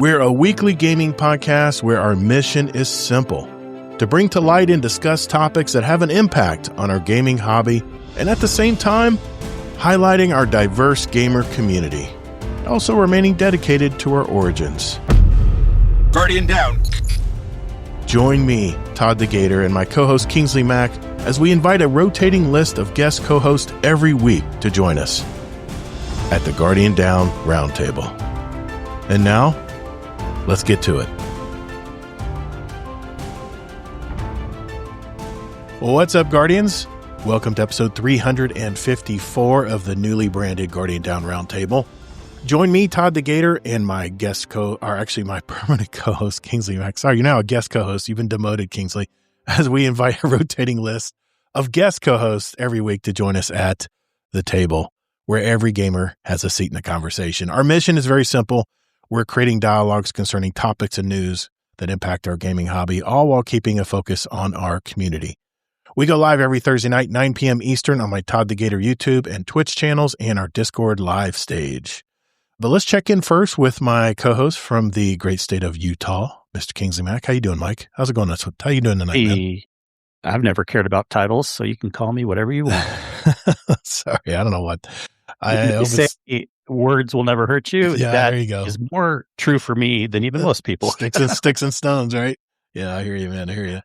We're a weekly gaming podcast where our mission is simple: to bring to light and discuss topics that have an impact on our gaming hobby, and at the same time, highlighting our diverse gamer community, also remaining dedicated to our origins. Guardian down. Join me, Todd the Gator, and my co-host Kingsley Mack as we invite a rotating list of guest co-hosts every week to join us at the Guardian Down Roundtable. And now, let's get to it. Well, what's up, Guardians? Welcome to episode 354 of the newly branded Guardian Down Roundtable. Join me, Todd the Gator, and my my permanent co-host, Kingsley Mack. Sorry, you're now a guest co-host. You've been demoted, Kingsley, as we invite a rotating list of guest co-hosts every week to join us at the table, where every gamer has a seat in the conversation. Our mission is very simple. We're creating dialogues concerning topics and news that impact our gaming hobby, all while keeping a focus on our community. We go live every Thursday night, 9 p.m. Eastern on my Todd the Gator YouTube and Twitch channels and our Discord live stage. But let's check in first with my co-host from the great state of Utah, Mr. Kingsley Mack. How you doing, Mike? How's it going? How you doing tonight, man? I've never cared about titles, so you can call me whatever you want. Sorry, I don't know what. You say words will never hurt you. Yeah, that there you go. Is more true for me than even most people. Sticks and stones, right? Yeah, I hear you, man. I hear you.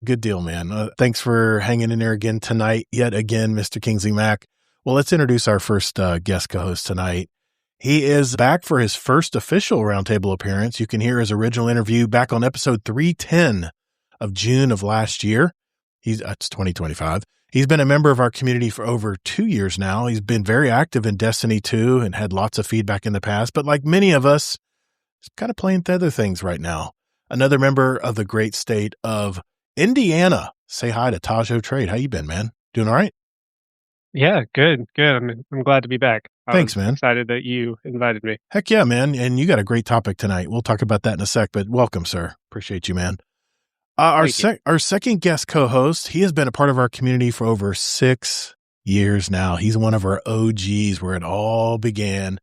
Good deal, man. Thanks for hanging in there again tonight. Yet again, Mr. Kingsley Mack. Well, let's introduce our first guest co-host tonight. He is back for his first official roundtable appearance. You can hear his original interview back on episode 310 of June of last year. It's 2025. He's been a member of our community for over 2 years now. He's been very active in Destiny 2 and had lots of feedback in the past, but like many of us, he's kind of playing other things right now. Another member of the great state of Indiana. Say hi to Taj Trade. How you been, man? Doing all right? Yeah, good. I'm glad to be back. Thanks, man. Excited that you invited me. Heck yeah, man. And you got a great topic tonight. We'll talk about that in a sec, but welcome, sir. Appreciate you, man. Our second guest co-host, he has been a part of our community for over 6 years now. He's one of our OGs where it all began.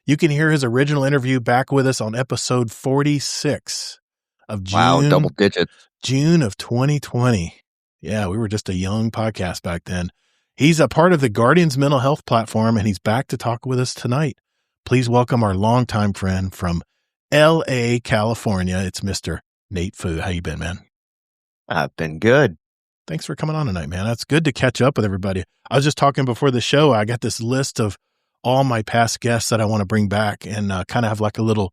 You can hear his original interview back with us on episode 46 of June. Wow, double digits. June of 2020. Yeah, we were just a young podcast back then. He's a part of the Guardians Mental Health platform, and he's back to talk with us tonight. Please welcome our longtime friend from L.A., California. It's Mr. Nate Fu. How you been, man? I've been good. Thanks for coming on tonight, man. That's good to catch up with everybody. I was just talking before the show. I got this list of all my past guests that I want to bring back and kind of have like a little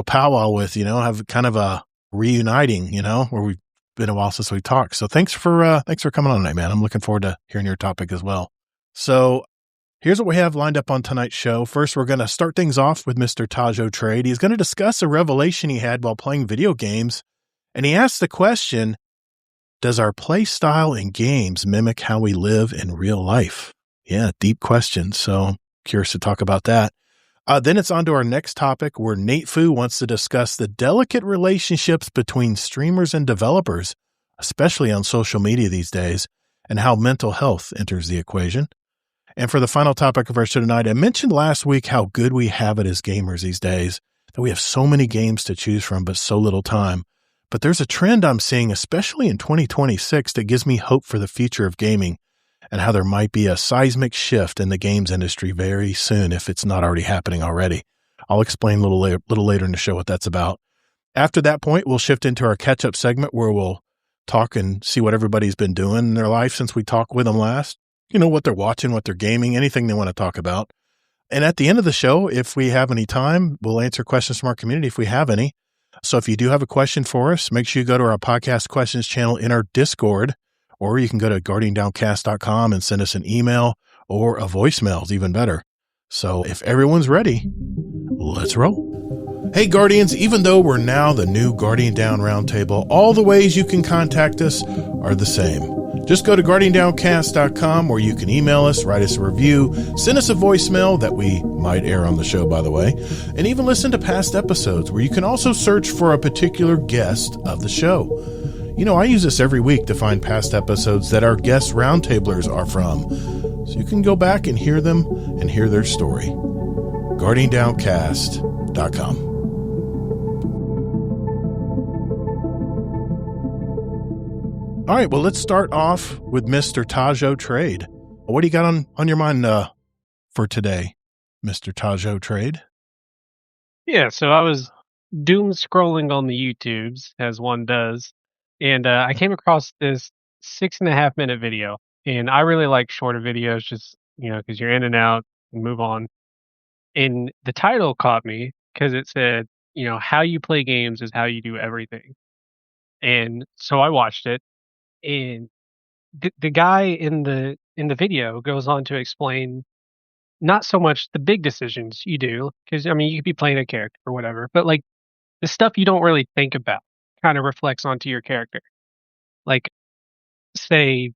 powwow with, have kind of a reuniting, where we've been a while since we talked. So thanks for coming on tonight, man. I'm looking forward to hearing your topic as well. So here's what we have lined up on tonight's show. First, we're going to start things off with Mr. Taj Trade. He's going to discuss a revelation he had while playing video games. And he asked the question, does our play style in games mimic how we live in real life? Yeah, deep question. So curious to talk about that. Then it's on to our next topic where Nate Fu wants to discuss the delicate relationships between streamers and developers, especially on social media these days, and how mental health enters the equation. And for the final topic of our show tonight, I mentioned last week how good we have it as gamers these days, that we have so many games to choose from, but so little time. But there's a trend I'm seeing, especially in 2026, that gives me hope for the future of gaming and how there might be a seismic shift in the games industry very soon if it's not already happening already. I'll explain a little later in the show what that's about. After that point, we'll shift into our catch-up segment where we'll talk and see what everybody's been doing in their life since we talked with them last. What they're watching, what they're gaming, anything they want to talk about. And at the end of the show, if we have any time, we'll answer questions from our community if we have any. So if you do have a question for us, make sure you go to our podcast questions channel in our Discord, or you can go to guardiandowncast.com and send us an email or a voicemail is even better. So if everyone's ready, let's roll. Hey Guardians, even though we're now the new Guardian Down Roundtable, all the ways you can contact us are the same. Just go to guardiandowncast.com where you can email us, write us a review, send us a voicemail that we might air on the show, by the way, and even listen to past episodes where you can also search for a particular guest of the show. I use this every week to find past episodes that our guest roundtablers are from, so you can go back and hear them and hear their story. GuardianDownCast.com. All right, well, let's start off with Mr. Tajo Trade. What do you got on your mind for today, Mr. Tajo Trade? Yeah, so I was doom scrolling on the YouTubes, as one does, and I came across this 6.5 minute video. And I really like shorter videos, just, because you're in and out and move on. And the title caught me because it said, how you play games is how you do everything. And so I watched it, and the guy in the video goes on to explain not so much the big decisions you do, because I mean you could be playing a character or whatever, but like the stuff you don't really think about kind of reflects onto your character. Like, say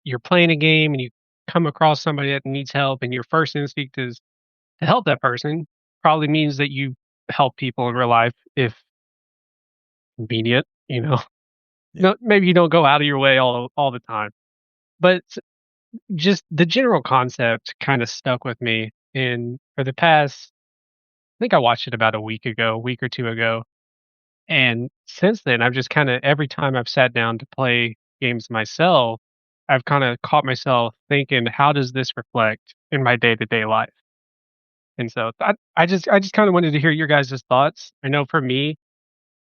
you're playing a game and you come across somebody that needs help, and your first instinct is to help that person. Probably means that you help people in real life if convenient. No, maybe you don't go out of your way all the time, but just the general concept kind of stuck with me. And for the past, I think I watched it about a week or two ago. And since then, I've just kind of, every time I've sat down to play games myself, I've kind of caught myself thinking, how does this reflect in my day to day life? And so I just kind of wanted to hear your guys' thoughts. I know for me,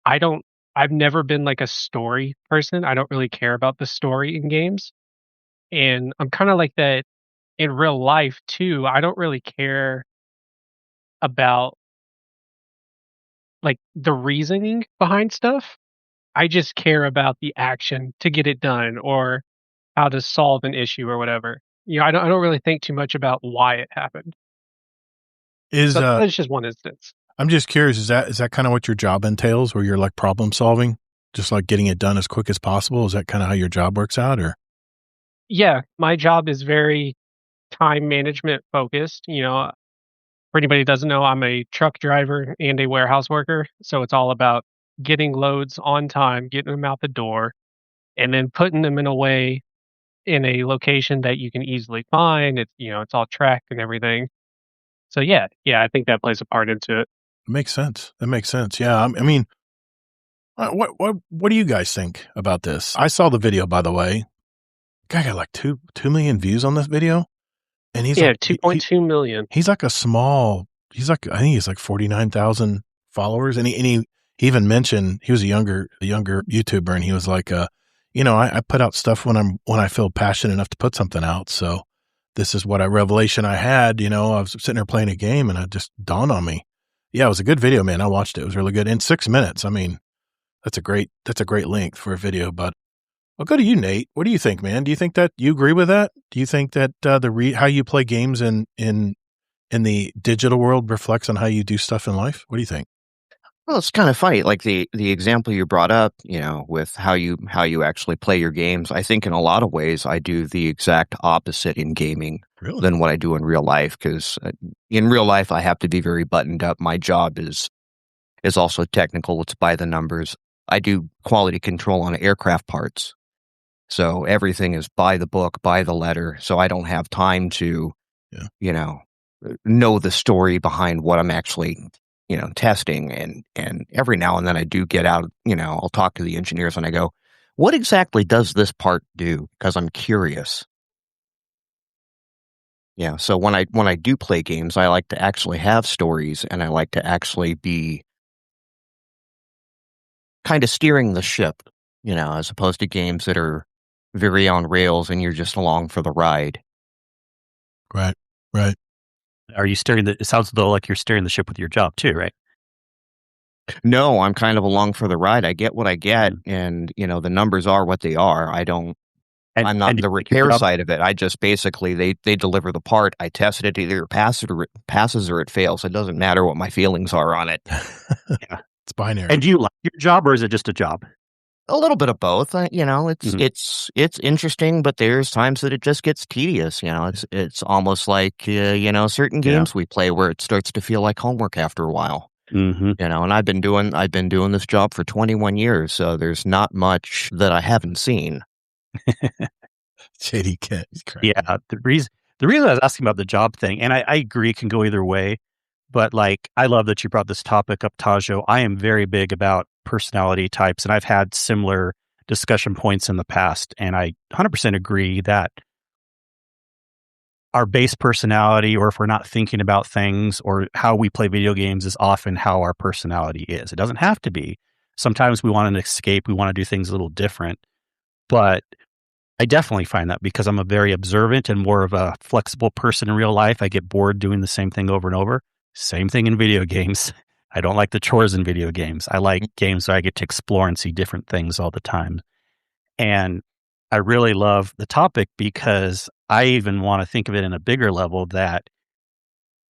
I don't, I've never been like a story person. I don't really care about the story in games. And I'm kind of like that in real life too. I don't really care about like the reasoning behind stuff. I just care about the action to get it done or how to solve an issue or whatever. I don't really think too much about why it happened. Is So that's just one instance. I'm just curious, is that kind of what your job entails, where you're like problem solving, just like getting it done as quick as possible? Is that kind of how your job works out, or? Yeah, my job is very time management focused. For anybody who doesn't know, I'm a truck driver and a warehouse worker. So it's all about getting loads on time, getting them out the door, and then putting them in a way in a location that you can easily find. It's all tracked and everything. So yeah, I think that plays a part into it. It makes sense. That makes sense. Yeah. I mean, what do you guys think about this? I saw the video, by the way. Guy got like 2 million views on this video. And he's like 2.2 million. He's like I think he's like 49,000 followers. And he even mentioned he was a younger YouTuber, and he was like, I put out stuff when I feel passionate enough to put something out. So this is what revelation I had. I was sitting there playing a game, and it just dawned on me. Yeah, it was a good video, man. I watched it. It was really good. In 6 minutes. I mean, that's a great length for a video. But I'll go to you, Nate. What do you think, man? Do you think that you agree with that? Do you think that how you play games in the digital world reflects on how you do stuff in life? What do you think? Well, it's kind of funny, like the example you brought up, with how you actually play your games. I think in a lot of ways I do the exact opposite in gaming than what I do in real life, because in real life I have to be very buttoned up. My job is also technical. It's by the numbers. I do quality control on aircraft parts. So everything is by the book, by the letter. So I don't have time to, know the story behind what I'm actually, testing. And every now and then I do get out, I'll talk to the engineers and I go, what exactly does this part do? Because I'm curious. Yeah. So when I do play games, I like to actually have stories, and I like to actually be kind of steering the ship, as opposed to games that are very on rails and you're just along for the ride. Right. Are you it sounds though like you're steering the ship with your job too, right? No, I'm kind of along for the ride. I get what I get, and the numbers are what they are. I'm not the repair side of it. I just basically they deliver the part. I test it, either it passes or it fails. It doesn't matter what my feelings are on it. Yeah. It's binary. And do you like your job, or is it just a job? A little bit of both. It's interesting, but there's times that it just gets tedious. It's almost like certain games we play where it starts to feel like homework after a while. Mm-hmm. And I've been doing this job for 21 years, so there's not much that I haven't seen. JD Kent. Yeah, the reason I was asking about the job thing, and I agree, it can go either way. But like, I love that you brought this topic up, Tajo. I am very big about personality types, and I've had similar discussion points in the past, and I 100% agree that our base personality, or if we're not thinking about things, or how we play video games, is often how our personality is. It doesn't have to be. Sometimes we want an escape. We want to do things a little different. But I definitely find that because I'm a very observant and more of a flexible person in real life, I get bored doing the same thing over and over. Same thing in video games. I don't like the chores in video games. I like games where I get to explore and see different things all the time. And I really love the topic because I even want to think of it in a bigger level, that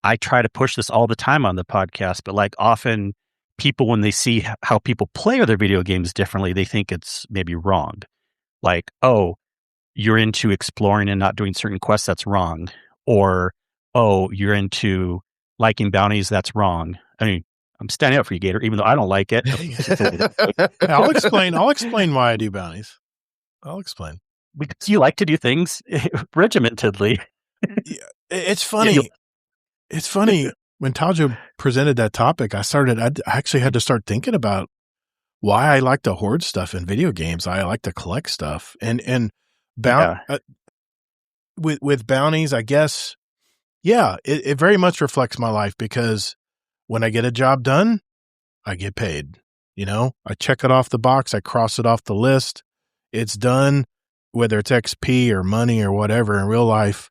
I try to push this all the time on the podcast, but like often people, when they see how people play other video games differently, they think it's maybe wrong. Like, oh, you're into exploring and not doing certain quests, that's wrong. Or, oh, you're into liking bounties, that's wrong. I mean, I'm standing up for you, Gator, even though I don't like it. I'll explain why I do bounties. I'll explain. Because you like to do things regimentedly. It's funny. It's funny. When Tajo presented that topic, I actually had to start thinking about why I like to hoard stuff in video games. I like to collect stuff. With bounties, I guess, it very much reflects my life, because when I get a job done, I get paid. I check it off the box. I cross it off the list. It's done, whether it's XP or money or whatever. In real life,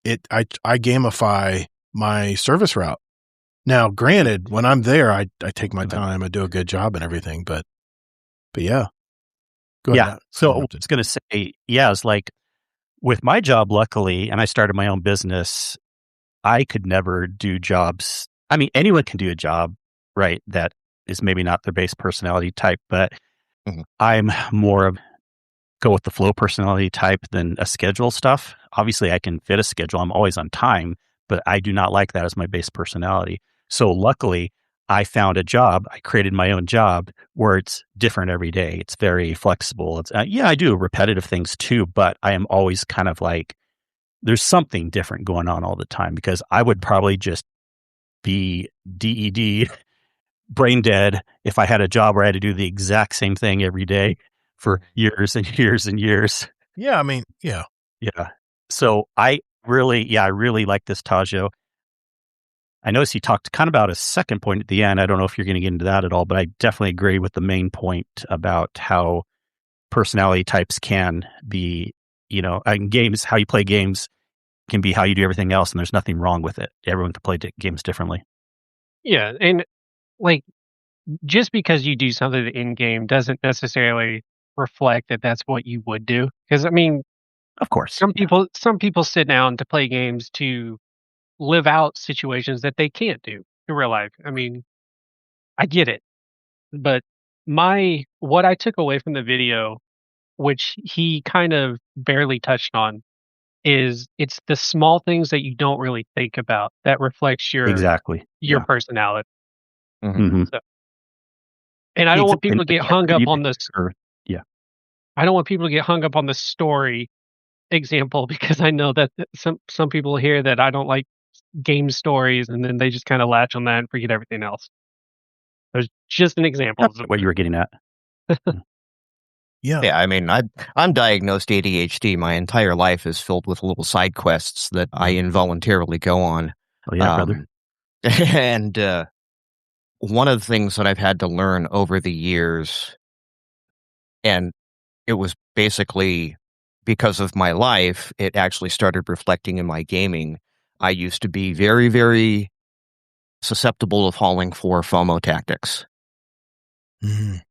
I gamify my service route. Now, granted, when I'm there, I take my time. I do a good job and everything, but yeah. Go ahead. Yeah. So I was going to say, it's like with my job, luckily, and I started my own business, I could never do jobs. I mean, anyone can do a job, right, that is maybe not their base personality type, but I'm more of go with the flow personality type than a schedule stuff. Obviously, I can fit a schedule. I'm always on time, but I do not like that as my base personality. So luckily, I found a job. I created my own job where it's different every day. It's very flexible. It's I do repetitive things too, but I am always kind of like, there's something different going on all the time, because I would probably just be DED, brain dead, if I had a job where I had to do the exact same thing every day for years and years and years. Yeah, I mean, yeah. So I really like this, Tajo. I noticed he talked kind of about a second point at the end. I don't know if you're going to get into that at all, but I definitely agree with the main point about how personality types can be, in games, how you play games can be how you do everything else, and there's nothing wrong with it. Everyone can play games differently. Yeah, and like, just because you do something in game doesn't necessarily reflect that that's what you would do. Because I mean, of course, some people sit down to play games to live out situations that they can't do in real life. I mean, I get it, but what I took away from the video, which he kind of barely touched on, is it's the small things that you don't really think about that reflects your personality. Mm-hmm. So, and I don't want people to get hung up on this. I don't want people to get hung up on the story example, because I know that some people hear that I don't like game stories, and then they just kind of latch on that and forget everything else. There's just an example. That's what you were getting at. Yeah, I mean, I'm diagnosed ADHD. My entire life is filled with little side quests that I involuntarily go on. Oh yeah, brother. And one of the things that I've had to learn over the years, and it was basically because of my life, it actually started reflecting in my gaming. I used to be very, very susceptible to falling for FOMO tactics. Mm.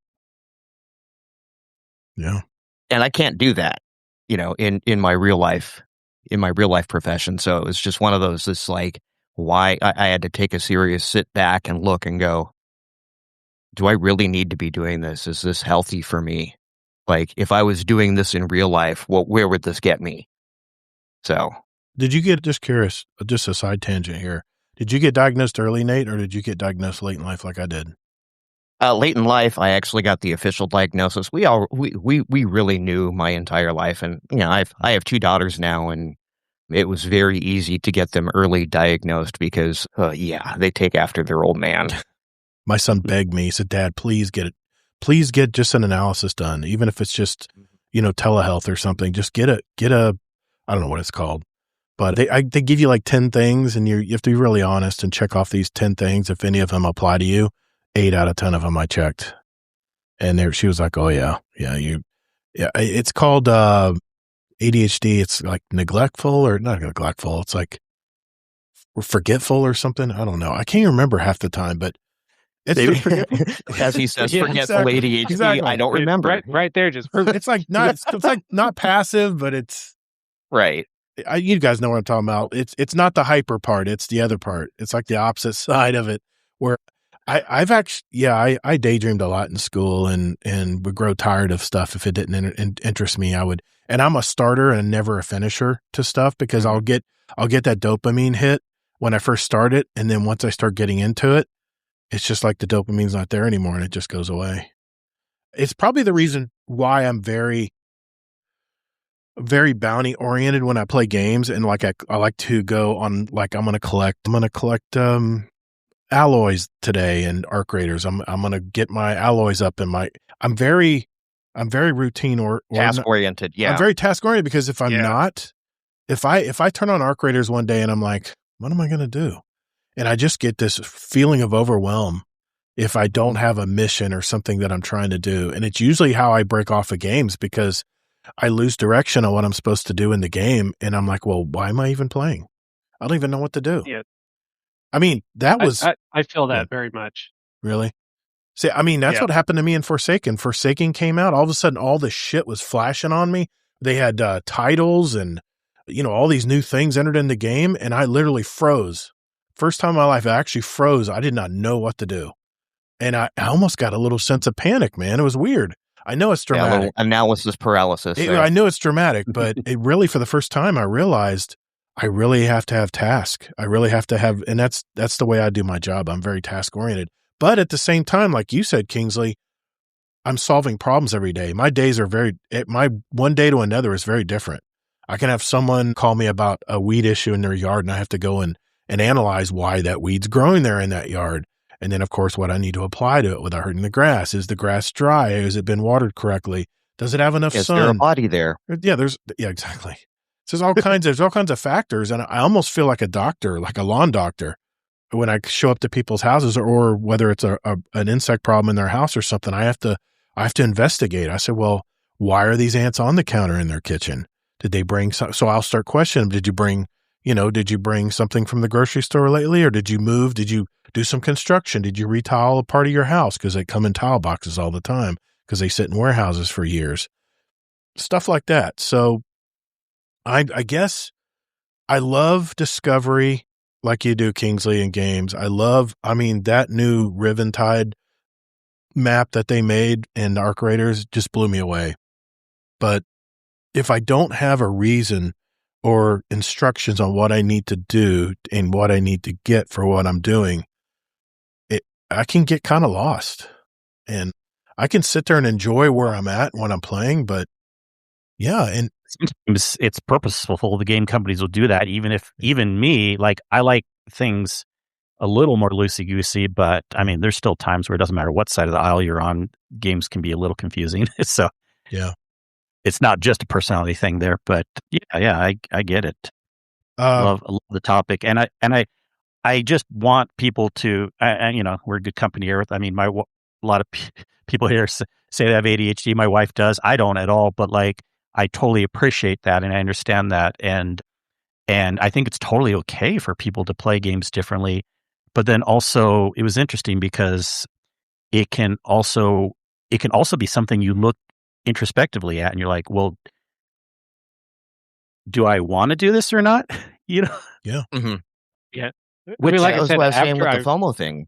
Yeah. And I can't do that, in my real life profession. So it was just one of those, it's like, why I had to take a serious sit back and look and go, do I really need to be doing this? Is this healthy for me? Like, if I was doing this in real life, where would this get me? So. Did you get, just curious, just a side tangent here. Did you get diagnosed early, Nate, or did you get diagnosed late in life like I did? Late in life, I actually got the official diagnosis. We really knew my entire life, and I have 2 daughters now, and it was very easy to get them early diagnosed because they take after their old man. My son begged me. He said, "Dad, please get it. please get just an analysis done, even if it's just, telehealth or something. Just get a, I don't know what it's called, but they give you like 10 things, and you have to be really honest and check off these 10 things. If any of them apply to you, 8 out of 10 of them I checked. And she was like, oh yeah, it's called, ADHD. It's like neglectful, or not neglectful. It's like forgetful or something. I don't know. I can't remember half the time, but it's forgetful. As he says, forgetful ADHD. Exactly. I don't remember. Right there, just it's like not. It's like not passive, but it's right. You guys know what I'm talking about. It's not the hyper part. It's the other part. It's like the opposite side of it, where I've actually, I daydreamed a lot in school and would grow tired of stuff if it didn't interest me. And I'm a starter and never a finisher to stuff, because I'll get that dopamine hit when I first start it, and then once I start getting into it, it's just like the dopamine's not there anymore, and it just goes away. It's probably the reason why I'm very, very bounty oriented when I play games, and like I like to go on, like I'm gonna collect alloys today and arc raiders. I'm gonna get my alloys up, and I'm very routine or task oriented. Yeah, I'm very task oriented, because if I'm not, if I turn on arc raiders one day and I'm like, what am I going to do? And I just get this feeling of overwhelm if I don't have a mission or something that I'm trying to do. And it's usually how I break off of games, because I lose direction on what I'm supposed to do in the game. And I'm like, well, why am I even playing? I don't even know what to do. Yeah. I mean, that was... I feel that very much. Really? See, I mean, that's what happened to me in Forsaken. Forsaken came out. All of a sudden, all this shit was flashing on me. They had titles and, all these new things entered in the game, and I literally froze. First time in my life, I actually froze. I did not know what to do. And I almost got a little sense of panic, man. It was weird. I know it's dramatic. A little analysis paralysis. I know it's dramatic, but it really, for the first time, I realized I really have to have task. I really have to have, and that's the way I do my job. I'm very task oriented. But at the same time, like you said, Kingsley, I'm solving problems every day. My days are my one day to another is very different. I can have someone call me about a weed issue in their yard, and I have to go and analyze why that weed's growing there in that yard. And then, of course, what I need to apply to it without hurting the grass. Is the grass dry? Has it been watered correctly? Does it have enough sun? Is there a body there? Yeah, exactly. So there's all kinds of factors. And I almost feel like a doctor, like a lawn doctor, when I show up to people's houses, or whether it's an insect problem in their house or something. I have to investigate. I said, well, why are these ants on the counter in their kitchen? Did they bring some? So I'll start questioning, did you bring something from the grocery store lately? Or did you move? Did you do some construction? Did you retile a part of your house? Because they come in tile boxes all the time, because they sit in warehouses for years. Stuff like that. So I guess I love discovery like you do, Kingsley, in games. That new Riventide map that they made in Arc Raiders just blew me away. But if I don't have a reason or instructions on what I need to do and what I need to get for what I'm doing, I can get kind of lost. And I can sit there and enjoy where I'm at when I'm playing, but yeah. And sometimes it's purposeful. The game companies will do that. Even me, like, I like things a little more loosey-goosey, but I mean, there's still times where it doesn't matter what side of the aisle you're on. Games can be a little confusing. So yeah, it's not just a personality thing there, but I get it. I love the topic. And I just want people to, we're a good company here. I mean, a lot of people here say they have ADHD. My wife does. I don't at all, but like, I totally appreciate that. And I understand that. And I think it's totally okay for people to play games differently. But then also it was interesting because it can also be something you look introspectively at and you're like, well, do I want to do this or not? Yeah. Mm-hmm. Yeah. Which like I said, what I was saying with the FOMO thing.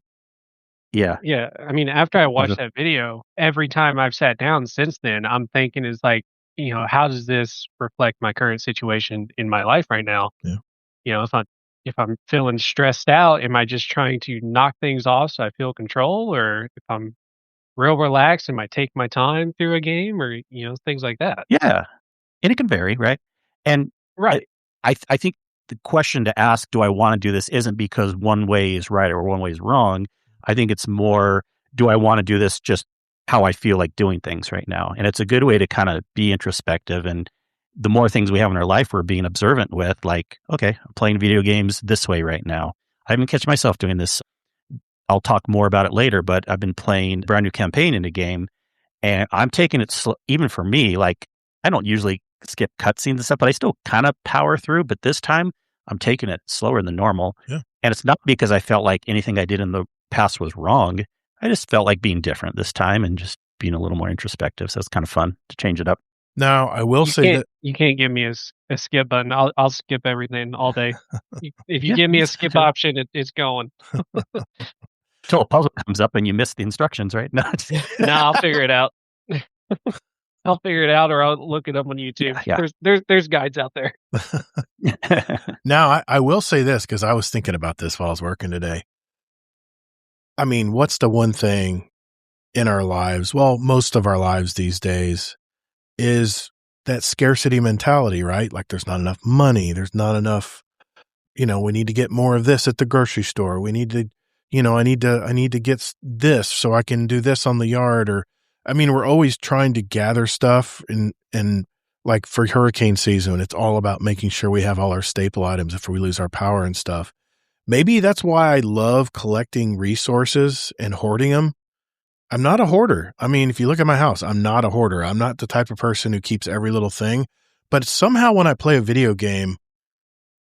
Yeah. Yeah. I mean, after I watched that video, every time I've sat down since then, I'm thinking is like, how does this reflect my current situation in my life right now? Yeah. If I'm feeling stressed out, am I just trying to knock things off so I feel control? Or if I'm real relaxed, am I taking my time through a game, or, things like that? Yeah. And it can vary, right? And right. I think the question to ask, do I want to do this, isn't because one way is right or one way is wrong. I think it's more, do I want to do this just how I feel like doing things right now. And it's a good way to kind of be introspective. And the more things we have in our life, we're being observant with, like, okay, I'm playing video games this way right now. I even catch myself doing this. I'll talk more about it later, but I've been playing a brand new campaign in a game, and I'm taking it slow. Even for me, like, I don't usually skip cutscenes and stuff, but I still kind of power through. But this time, I'm taking it slower than normal. Yeah. And it's not because I felt like anything I did in the past was wrong. I just felt like being different this time and just being a little more introspective. So it's kind of fun to change it up. Now, I will say that you can't give me a skip button. I'll skip everything all day. If you Yeah, give me a that's skip true. option, it's going. Until a puzzle comes up and you miss the instructions, right? No, I'll figure it out. I'll figure it out, or I'll look it up on YouTube. Yeah. There's guides out there. now I will say this, because I was thinking about this while I was working today. I mean, what's the one thing in our lives? Well, most of our lives these days is that scarcity mentality, right? Like, there's not enough money. There's not enough, we need to get more of this at the grocery store. We need to, I need to get this so I can do this on the yard. Or, I mean, we're always trying to gather stuff, and like for hurricane season, it's all about making sure we have all our staple items if we lose our power and stuff. Maybe that's why I love collecting resources and hoarding them. I'm not a hoarder. I mean, if you look at my house, I'm not a hoarder. I'm not the type of person who keeps every little thing. But somehow when I play a video game,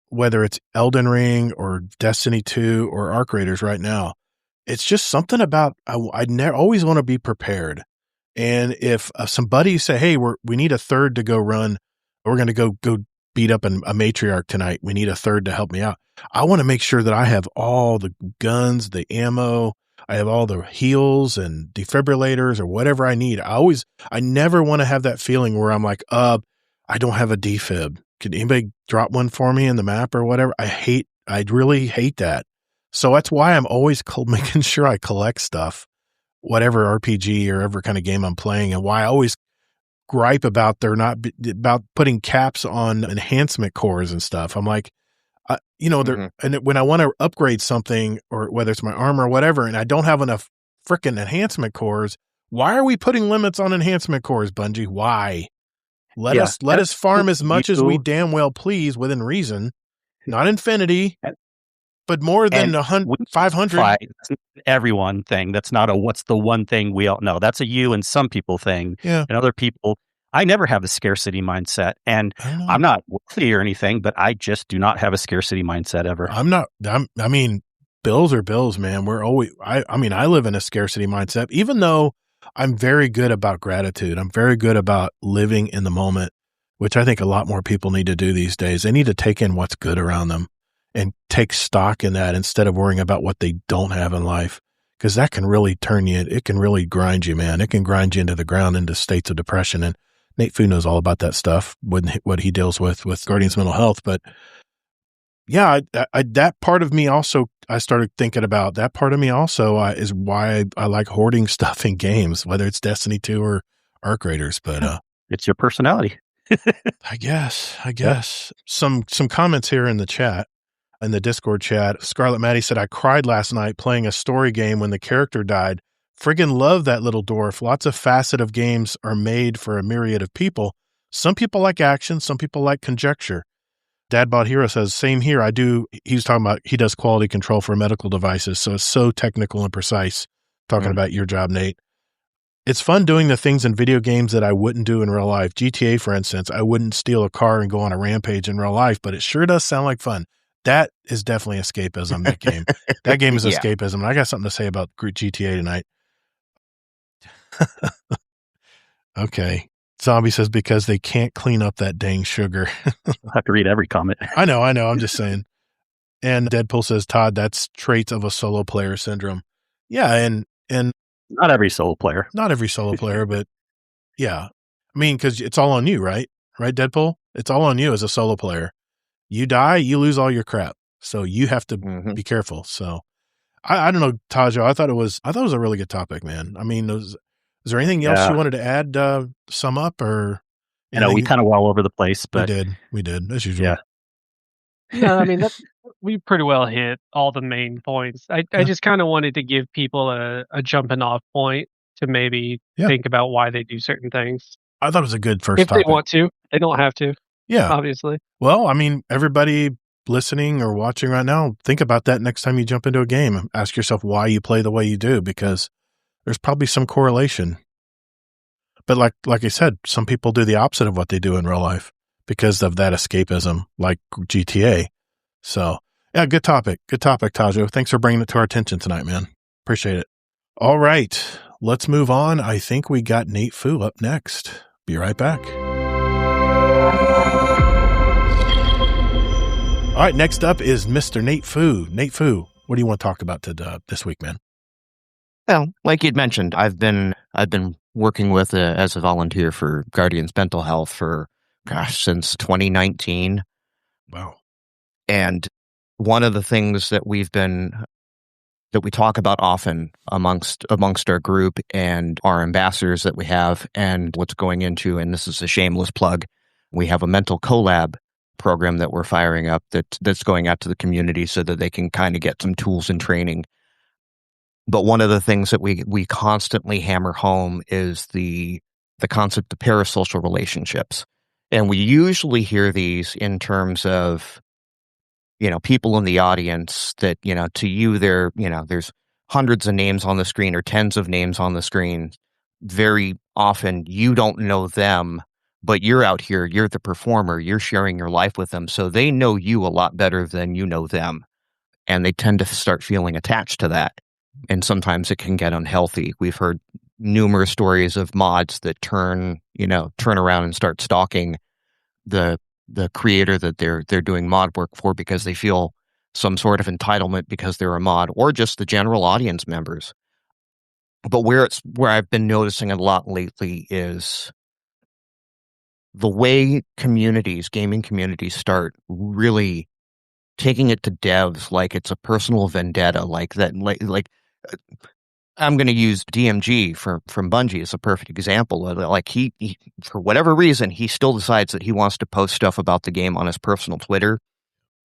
whether it's Elden Ring or Destiny 2 or Arc Raiders right now, it's just something about I always want to be prepared. And if some buddies say, hey, we need a third to go run, we're going to go beat up a matriarch tonight, we need a third to help me out, I want to make sure that I have all the guns, the ammo, I have all the heals and defibrillators or whatever I need. I never want to have that feeling where I'm like, I don't have a defib. Could anybody drop one for me in the map or whatever? I really hate that. So that's why I'm always making sure I collect stuff, whatever RPG or ever kind of game I'm playing, and why I always gripe about about putting caps on enhancement cores and stuff. I'm like, and when I want to upgrade something, or whether it's my armor or whatever, and I don't have enough freaking enhancement cores, why are we putting limits on enhancement cores, Bungie? Why? Let us farm as much as we damn well please within reason, not infinity, but more than 500. Everyone thing. That's not what's the one thing we all know. That's a you and some people thing. Yeah. And other people, I never have a scarcity mindset, and I'm not wealthy or anything, but I just do not have a scarcity mindset ever. I mean, bills are bills, man. I live in a scarcity mindset, even though I'm very good about gratitude. I'm very good about living in the moment, which I think a lot more people need to do these days. They need to take in what's good around them and take stock in that instead of worrying about what they don't have in life, because that can really it can really grind you, man. It can grind you into the ground, into states of depression. And Nate Fu knows all about that stuff, what he deals with Guardians Mental Health. But yeah, that part of me also, I started thinking about that part of me also is why I like hoarding stuff in games, whether it's Destiny 2 or Arc Raiders. But it's your personality. I guess. Some comments here in the chat, in the Discord chat. Scarlet Maddie said, I cried last night playing a story game when the character died. Friggin' love that little dwarf. Lots of facet of games are made for a myriad of people. Some people like action, some people like conjecture. Dadbot Hero says, same here. I do. He's talking about, he does quality control for medical devices. So it's so technical and precise. Talking about your job, Nate. It's fun doing the things in video games that I wouldn't do in real life. GTA, for instance, I wouldn't steal a car and go on a rampage in real life, but it sure does sound like fun. That is definitely escapism, that game. That game is escapism. And I got something to say about GTA tonight. Okay. Zombie says, because they can't clean up that dang sugar. I have to read every comment. I know. I'm just saying. And Deadpool says, Todd, that's traits of a solo player syndrome. Yeah. And not every solo player, but yeah. I mean, because it's all on you, right? Right, Deadpool? It's all on you as a solo player. You die, you lose all your crap. So you have to be careful. So I don't know, Tajo. I thought it was a really good topic, man. I mean, is there anything else you wanted to add, sum up, or? We kind of were all over the place, but we did as usual. Yeah. No, I mean, we pretty well hit all the main points. I just kind of wanted to give people a jumping off point to maybe Yeah. think about why they do certain things. I thought it was a good first If topic. they want to. They don't have to, Yeah. obviously. Well, I mean, everybody listening or watching right now, think about that next time you jump into a game. Ask yourself why you play the way you do, because there's probably some correlation. But like I said, some people do the opposite of what they do in real life because of that escapism, like GTA. So, yeah, good topic. Good topic, Tajo. Thanks for bringing it to our attention tonight, man. Appreciate it. All right, let's move on. I think we got Nate Fu up next. Be right back. All right, next up is Mr. Nate Fu. Nate Fu, what do you want to talk about this week, man? Well, like you'd mentioned, I've been working with as a volunteer for Guardians Mental Health for since 2019. Wow. And one of the things that we talk about often amongst our group and our ambassadors that we have, and what's going into, and this is a shameless plug, we have a mental collab program that we're firing up that's going out to the community so that they can kind of get some tools and training. But one of the things that we constantly hammer home is the concept of parasocial relationships. And we usually hear these in terms of, people in the audience that, to you, there's hundreds of names on the screen or tens of names on the screen. Very often you don't know them, but you're out here, you're the performer, you're sharing your life with them. So they know you a lot better than you know them. And they tend to start feeling attached to that. And sometimes it can get unhealthy. We've heard numerous stories of mods that turn around and start stalking the creator that they're doing mod work for because they feel some sort of entitlement because they're a mod, or just the general audience members. But where I've been noticing a lot lately is the way gaming communities start really taking it to devs like it's a personal vendetta, like that, like I'm going to use DMG from Bungie as a perfect example. Like he, for whatever reason, he still decides that he wants to post stuff about the game on his personal Twitter,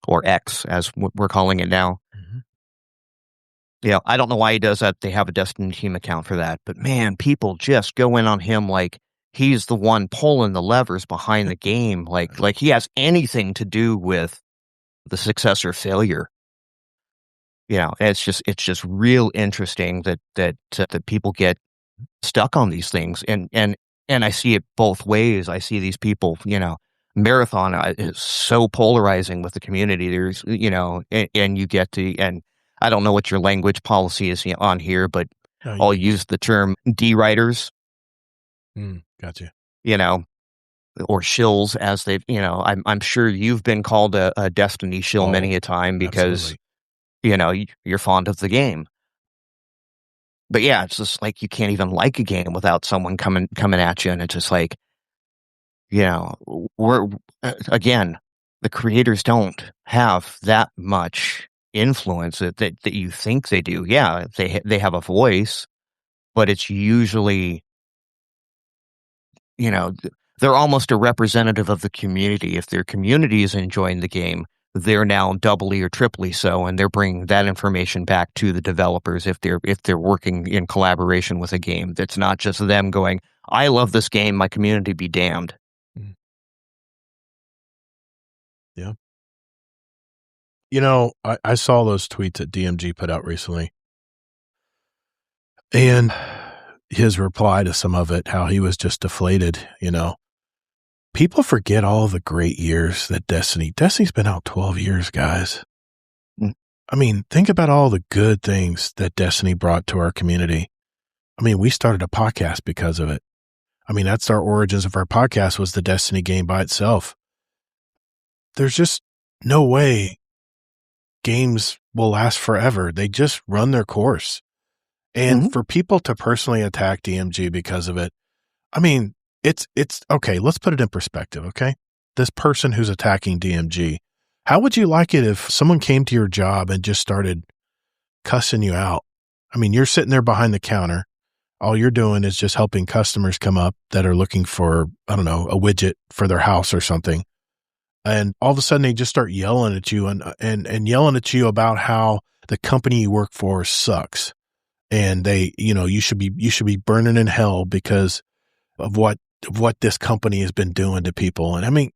or X, as we're calling it now. Mm-hmm. I don't know why he does that. They have a Destiny team account for that. But man, people just go in on him like he's the one pulling the levers behind the game, like he has anything to do with the success or failure. It's just real interesting that people get stuck on these things, and I see it both ways. I see these people, Marathon is so polarizing with the community. There's, and you get to, and I don't know what your language policy is on here, but I'll use the term D-writers. Gotcha. Or shills, as they've, I'm sure you've been called a Destiny shill many a time because, absolutely. You're fond of the game. But yeah, it's just like you can't even like a game without someone coming at you, and it's just like, we're again, the creators don't have that much influence that you think they do. Yeah, they have a voice, but it's usually, they're almost a representative of the community. If their community is enjoying the game, they're now doubly or triply so, and they're bringing that information back to the developers if they're working in collaboration with a game. That's not just them going, I love this game, my community be damned. Yeah. I saw those tweets that DMG put out recently, and his reply to some of it, how he was just deflated. People forget all the great years that Destiny's been out 12 years, guys. I mean, think about all the good things that Destiny brought to our community. I mean, we started a podcast because of it. I mean, that's our origins of our podcast, was the Destiny game by itself. There's just no way games will last forever. They just run their course. And for people to personally attack DMG because of it, I mean, it's okay. Let's put it in perspective. Okay. This person who's attacking DMG, how would you like it if someone came to your job and just started cussing you out? I mean, you're sitting there behind the counter. All you're doing is just helping customers come up that are looking for, I don't know, a widget for their house or something. And all of a sudden they just start yelling at you and yelling at you about how the company you work for sucks. and you should be burning in hell because of what this company has been doing to people. And I mean,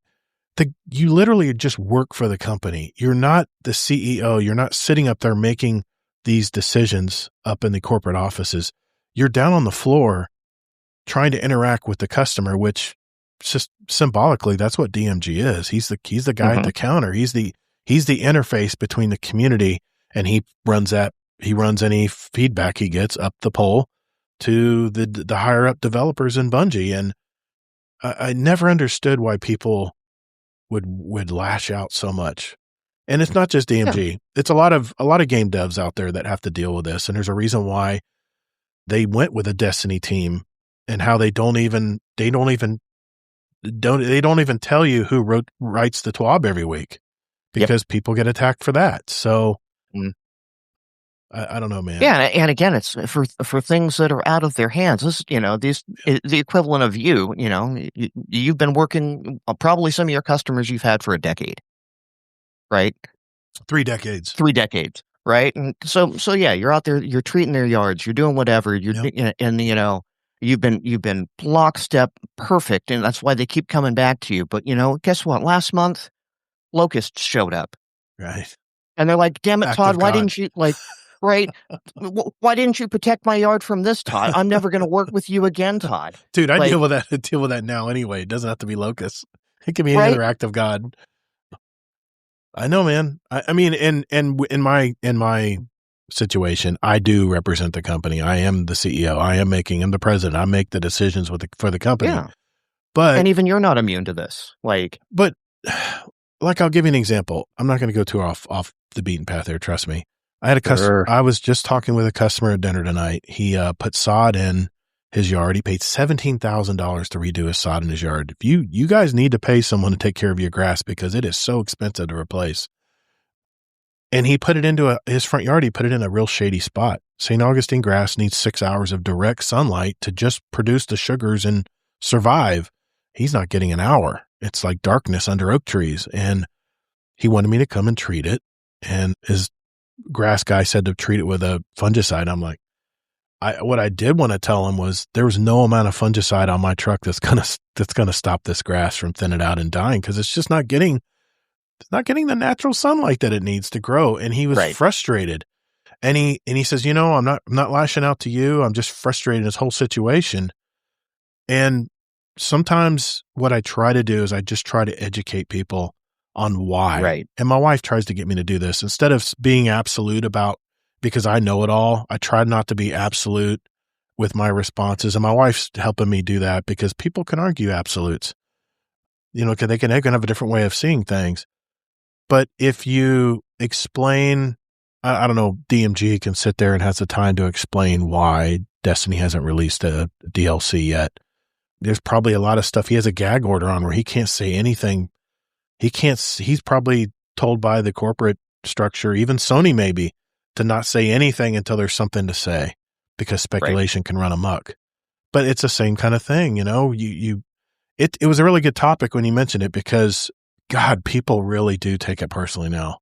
you literally just work for the company. You're not the CEO. You're not sitting up there making these decisions up in the corporate offices. You're down on the floor trying to interact with the customer, which just symbolically, that's what DMG is. He's the guy at the counter. He's the interface between the community, and he runs any feedback he gets up the pole to the higher up developers in Bungie. And I never understood why people would lash out so much. And it's not just DMG. Yeah. It's a lot of game devs out there that have to deal with this. And there's a reason why they went with a Destiny team, and how they don't even tell you who writes the TWAB every week, because people get attacked for that. So I don't know, man. Yeah. And again, it's for things that are out of their hands. This, the equivalent of you've been working, probably some of your customers you've had for a decade, right? 3 decades. 3 decades. Right. And so yeah, you're out there, you're treating their yards, you're doing whatever you've been lockstep perfect. And that's why they keep coming back to you. But guess what? Last month, locusts showed up. Right. And they're like, damn it, Todd, why didn't you right? Why didn't you protect my yard from this, Todd? I'm never going to work with you again, Todd. Dude, I deal with that now anyway. It doesn't have to be locusts. It can be any other act of God. I know, man. I mean, in my situation, I do represent the company. I am the CEO. I'm the president. I make the decisions for the company. Yeah. And even you're not immune to this. But I'll give you an example. I'm not going to go too off the beaten path here. Trust me. I had a customer. I was just talking with a customer at dinner tonight. He put sod in his yard. He paid $17,000 to redo his sod in his yard. You guys need to pay someone to take care of your grass, because it is so expensive to replace. And he put it into his front yard. He put it in a real shady spot. St. Augustine grass needs 6 hours of direct sunlight to just produce the sugars and survive. He's not getting an hour. It's like darkness under oak trees. And he wanted me to come and treat it. And his grass guy said to treat it with a fungicide. I'm like, what I did want to tell him was there was no amount of fungicide on my truck that's gonna stop this grass from thinning out and dying, because it's just not getting the natural sunlight that it needs to grow. And he was frustrated. And he says, I'm not lashing out to you. I'm just frustrated in this whole situation. And sometimes what I try to do is I just try to educate people on why. Right. And my wife tries to get me to do this. Instead of being absolute because I know it all, I try not to be absolute with my responses. And my wife's helping me do that, because people can argue absolutes, because they can have a different way of seeing things. But if you explain, I don't know, DMG can sit there and has the time to explain why Destiny hasn't released a DLC yet. There's probably a lot of stuff he has a gag order on where he can't say anything. He's probably told by the corporate structure, even Sony maybe, to not say anything until there's something to say, because speculation can run amok. But it's the same kind of thing, it was a really good topic when you mentioned it, because God, people really do take it personally now.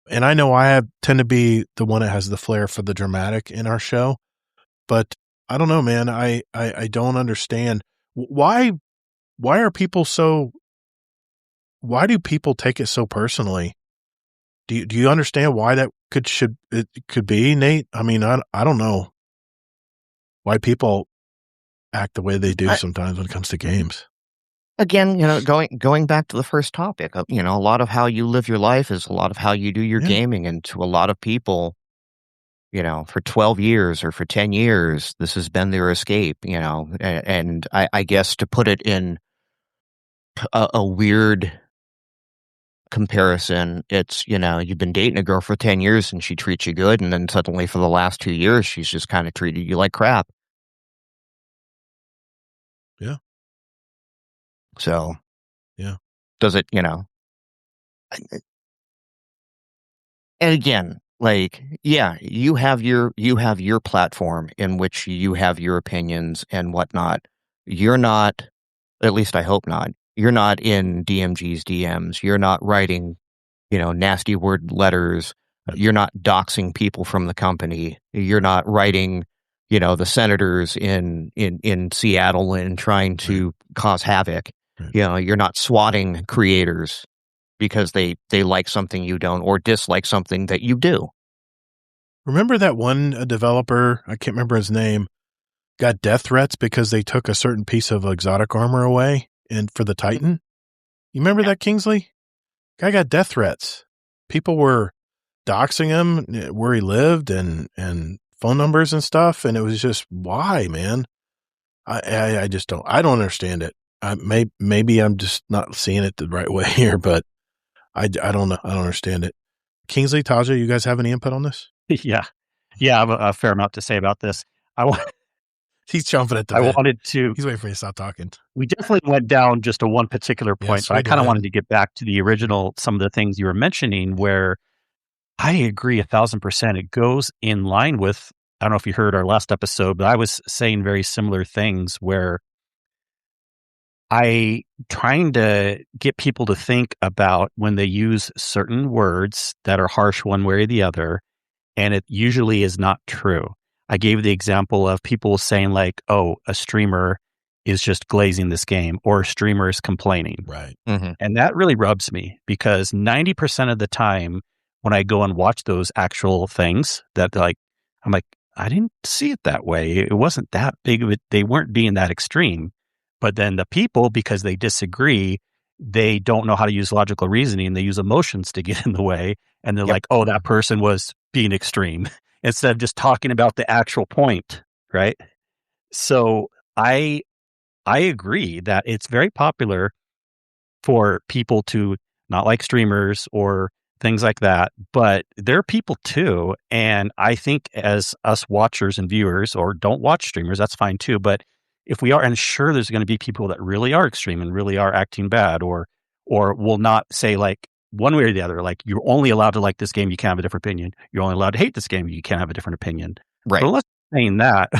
And I know I tend to be the one that has the flair for the dramatic in our show, but I don't know, man. I don't understand why are people so. Why do people take it so personally? Do you understand why that could be, Nate? I mean, I don't know why people act the way they do sometimes when it comes to games. Again, going back to the first topic, a lot of how you live your life is a lot of how you do your gaming. And to a lot of people, for 12 years or for 10 years, this has been their escape, and I guess to put it in a weird comparison, it's, you've been dating a girl for 10 years and she treats you good, and then suddenly for the last 2 years, she's just kind of treated you like crap. Yeah. So, yeah. Does it, and again, you have your platform in which you have your opinions and whatnot. You're not, at least I hope not, you're not in DMG's DMs. You're not writing, nasty word letters You're not doxing people from the company. You're not writing, the senators in Seattle and trying to cause havoc. Right. You're not swatting creators because they like something you don't or dislike something that you do. Remember that one developer, I can't remember his name, got death threats because they took a certain piece of exotic armor away for the Titan? You remember that, Kingsley? Guy got death threats. People were doxing him where he lived and phone numbers and stuff, and it was just, why, man? I just don't understand it. Maybe I'm just not seeing it the right way here, but I don't know. I don't understand it. Kingsley, Taja, you guys have any input on this? Yeah. I have a fair amount to say about this. He's jumping at the bit. wanted to. He's waiting for you to stop talking. We definitely went down just to one particular point, Yes, but I kind of did. wanted to get back to the original, some of the things you were mentioning where I agree 1,000%. It goes in line with, I don't know if you heard our last episode, but I was saying very similar things where I trying to get people to think about when they use certain words that are harsh one way or the other, and it usually is not true. I gave the example of people saying like, oh, a streamer is just glazing this game or a streamer is complaining. Right. Mm-hmm. And that really rubs me because 90% of the time when I go and watch those actual things that I'm like, I didn't see it that way. It wasn't that big of it. They weren't being that extreme. But then the people, because they disagree, they don't know how to use logical reasoning. They use emotions to get in the way. And they're like, oh, that person was being extreme instead of just talking about the actual point. Right. So I agree that it's very popular for people to not like streamers or things like that, but there are people too. And I think as us watchers and viewers, or don't watch streamers, that's fine too. But if we are, and sure, there's going to be people that really are extreme and really are acting bad, or will not say like one way or the other, like you're only allowed to like this game, you can't have a different opinion. You're only allowed to hate this game, you can't have a different opinion. Right. But unless saying that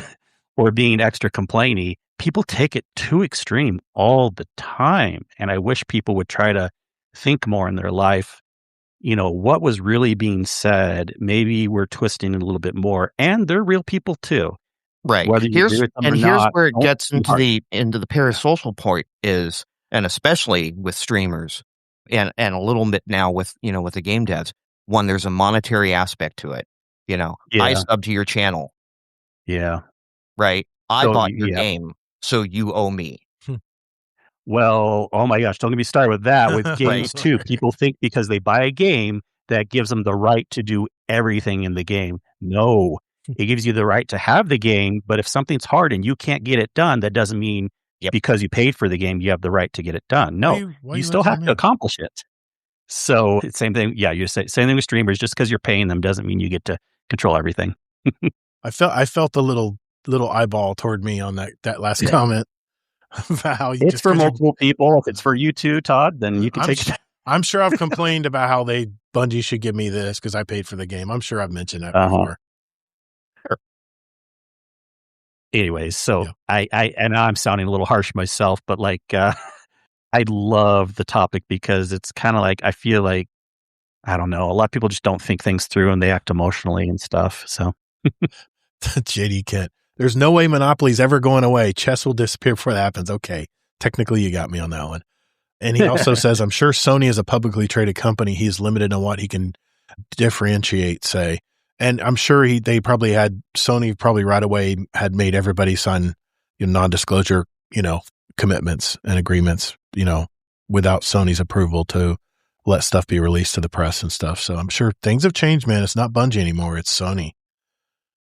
or being extra complainy, people take it too extreme all the time. And I wish people would try to think more in their life. What was really being said, maybe we're twisting it a little bit more, and they're real people too. Right. Whether you agree with them or here's not, where it don't gets be into hard. the parasocial point is, and especially with streamers and a little bit now with the game devs, one, there's a monetary aspect to it. I sub to your channel. Yeah. Right. I So, bought your yeah. game, so you owe me. Well, oh my gosh, don't get me started with that. With games too, people think because they buy a game that gives them the right to do everything in the game. No, it gives you the right to have the game, but if something's hard and you can't get it done, that doesn't mean because you paid for the game, you have the right to get it done. No, you still have to accomplish it. So same thing. Yeah, you say same thing with streamers. Just because you're paying them doesn't mean you get to control everything. I felt a little eyeball toward me on that last comment. About how it's for multiple people. If it's for you too, Todd, then you can take it. I'm sure I've complained about how Bungie should give me this because I paid for the game. I'm sure I've mentioned that before. Sure. Anyways, so I and I'm sounding a little harsh myself, but like I love the topic because it's kind of like I feel like I don't know, a lot of people just don't think things through and they act emotionally and stuff. So JD Kent. There's no way Monopoly's ever going away. Chess will disappear before that happens. Okay. Technically, you got me on that one. And he also says, I'm sure Sony is a publicly traded company. He's limited on what he can differentiate, say. And I'm sure Sony probably right away had made everybody sign non-disclosure, commitments and agreements, without Sony's approval to let stuff be released to the press and stuff. So I'm sure things have changed, man. It's not Bungie anymore. It's Sony.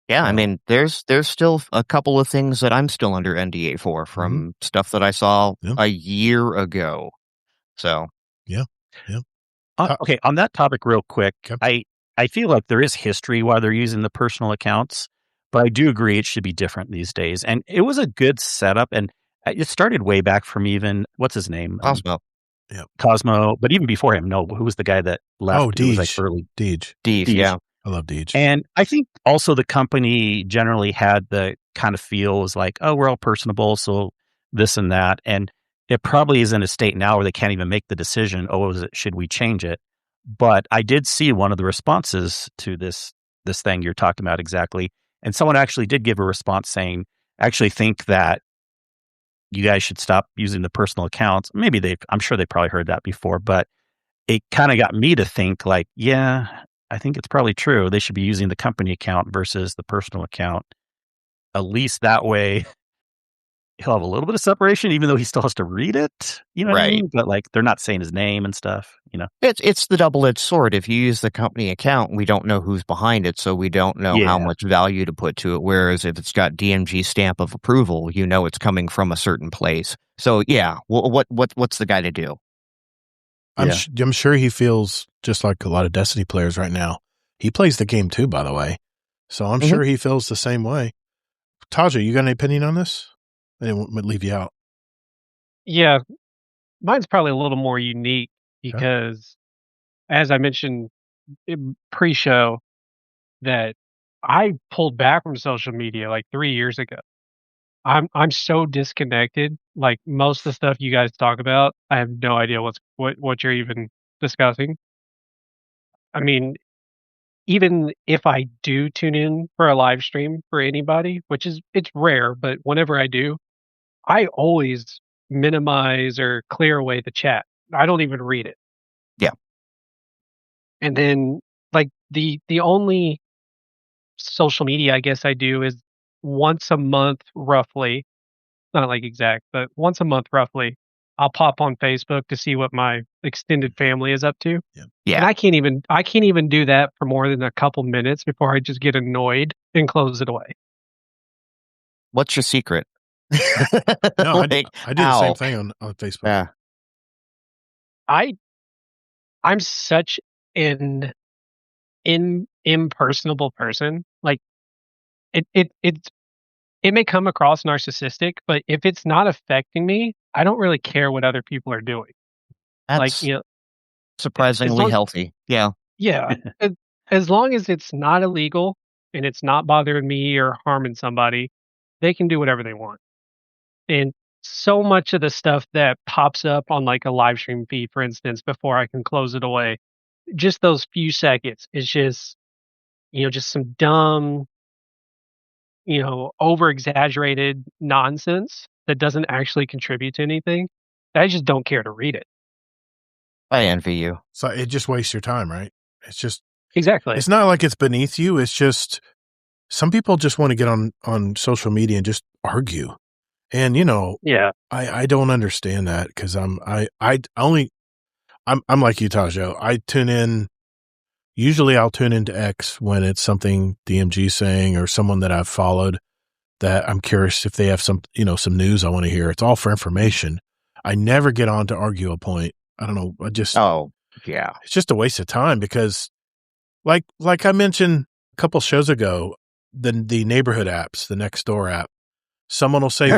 Yeah, I mean, there's still a couple of things that I'm still under NDA for from stuff that I saw a year ago. So, yeah. Okay, on that topic real quick, I feel like there is history why they're using the personal accounts, but I do agree it should be different these days. And it was a good setup, and it started way back from even, what's his name? Cosmo. Cosmo, but even before him, who was the guy that left? Oh, Deej. Was like early. Deej, yeah. I love Deej. And I think also the company generally had the kind of feel was like, oh, we're all personable, so this and that. And it probably is in a state now where they can't even make the decision, should we change it? But I did see one of the responses to this thing you're talking about exactly. And someone actually did give a response saying, I actually think that you guys should stop using the personal accounts. Maybe I'm sure they probably heard that before, but it kind of got me to think like, yeah, I think it's probably true. They should be using the company account versus the personal account. At least that way he'll have a little bit of separation, even though he still has to read it. You know what I Right. mean? But like, they're not saying his name and stuff, you know? It's the double-edged sword. If you use the company account, we don't know who's behind it, so we don't know how Yeah. much value to put to it. Whereas if it's got DMG stamp of approval, you know it's coming from a certain place. So yeah, what's the guy to do? Yeah. I'm sure he feels just like a lot of Destiny players right now. He plays the game too, by the way. So I'm sure he feels the same way. Taja, you got any opinion on this? I didn't leave you out. Yeah, mine's probably a little more unique because, as I mentioned pre-show, that I pulled back from social media like 3 years ago. I'm so disconnected. Like most of the stuff you guys talk about, I have no idea what you're even discussing. I mean, even if I do tune in for a live stream for anybody, it's rare, but whenever I do, I always minimize or clear away the chat. I don't even read it. Yeah. And then like the only social media I guess I do is once a month roughly, not like exact, but once a month roughly, I'll pop on Facebook to see what my extended family is up to. Yeah. And I can't even do that for more than a couple minutes before I just get annoyed and close it away. What's your secret? No, Like, I do the same thing on Facebook. Yeah. I'm such an impersonable person. Like it may come across narcissistic, but if it's not affecting me, I don't really care what other people are doing. That's Like, you know, surprisingly healthy. Yeah. yeah, as long as it's not illegal and it's not bothering me or harming somebody, they can do whatever they want. And so much of the stuff that pops up on like a live stream feed, for instance, before I can close it away, just those few seconds is just, just some dumb, over exaggerated nonsense that doesn't actually contribute to anything. I just don't care to read it. I envy you. So it just wastes your time, right? It's just Exactly. It's not like it's beneath you. It's just some people just want to get on social media and just argue. And Yeah. I don't understand that because I'm like you, Tajo. I tune in. Usually I'll tune into X when it's something DMG saying or someone that I've followed that I'm curious if they have some news I want to hear. It's all for information. I never get on to argue a point. I don't know. Yeah. It's just a waste of time because like I mentioned a couple shows ago, the neighborhood apps, the Nextdoor app, someone will say,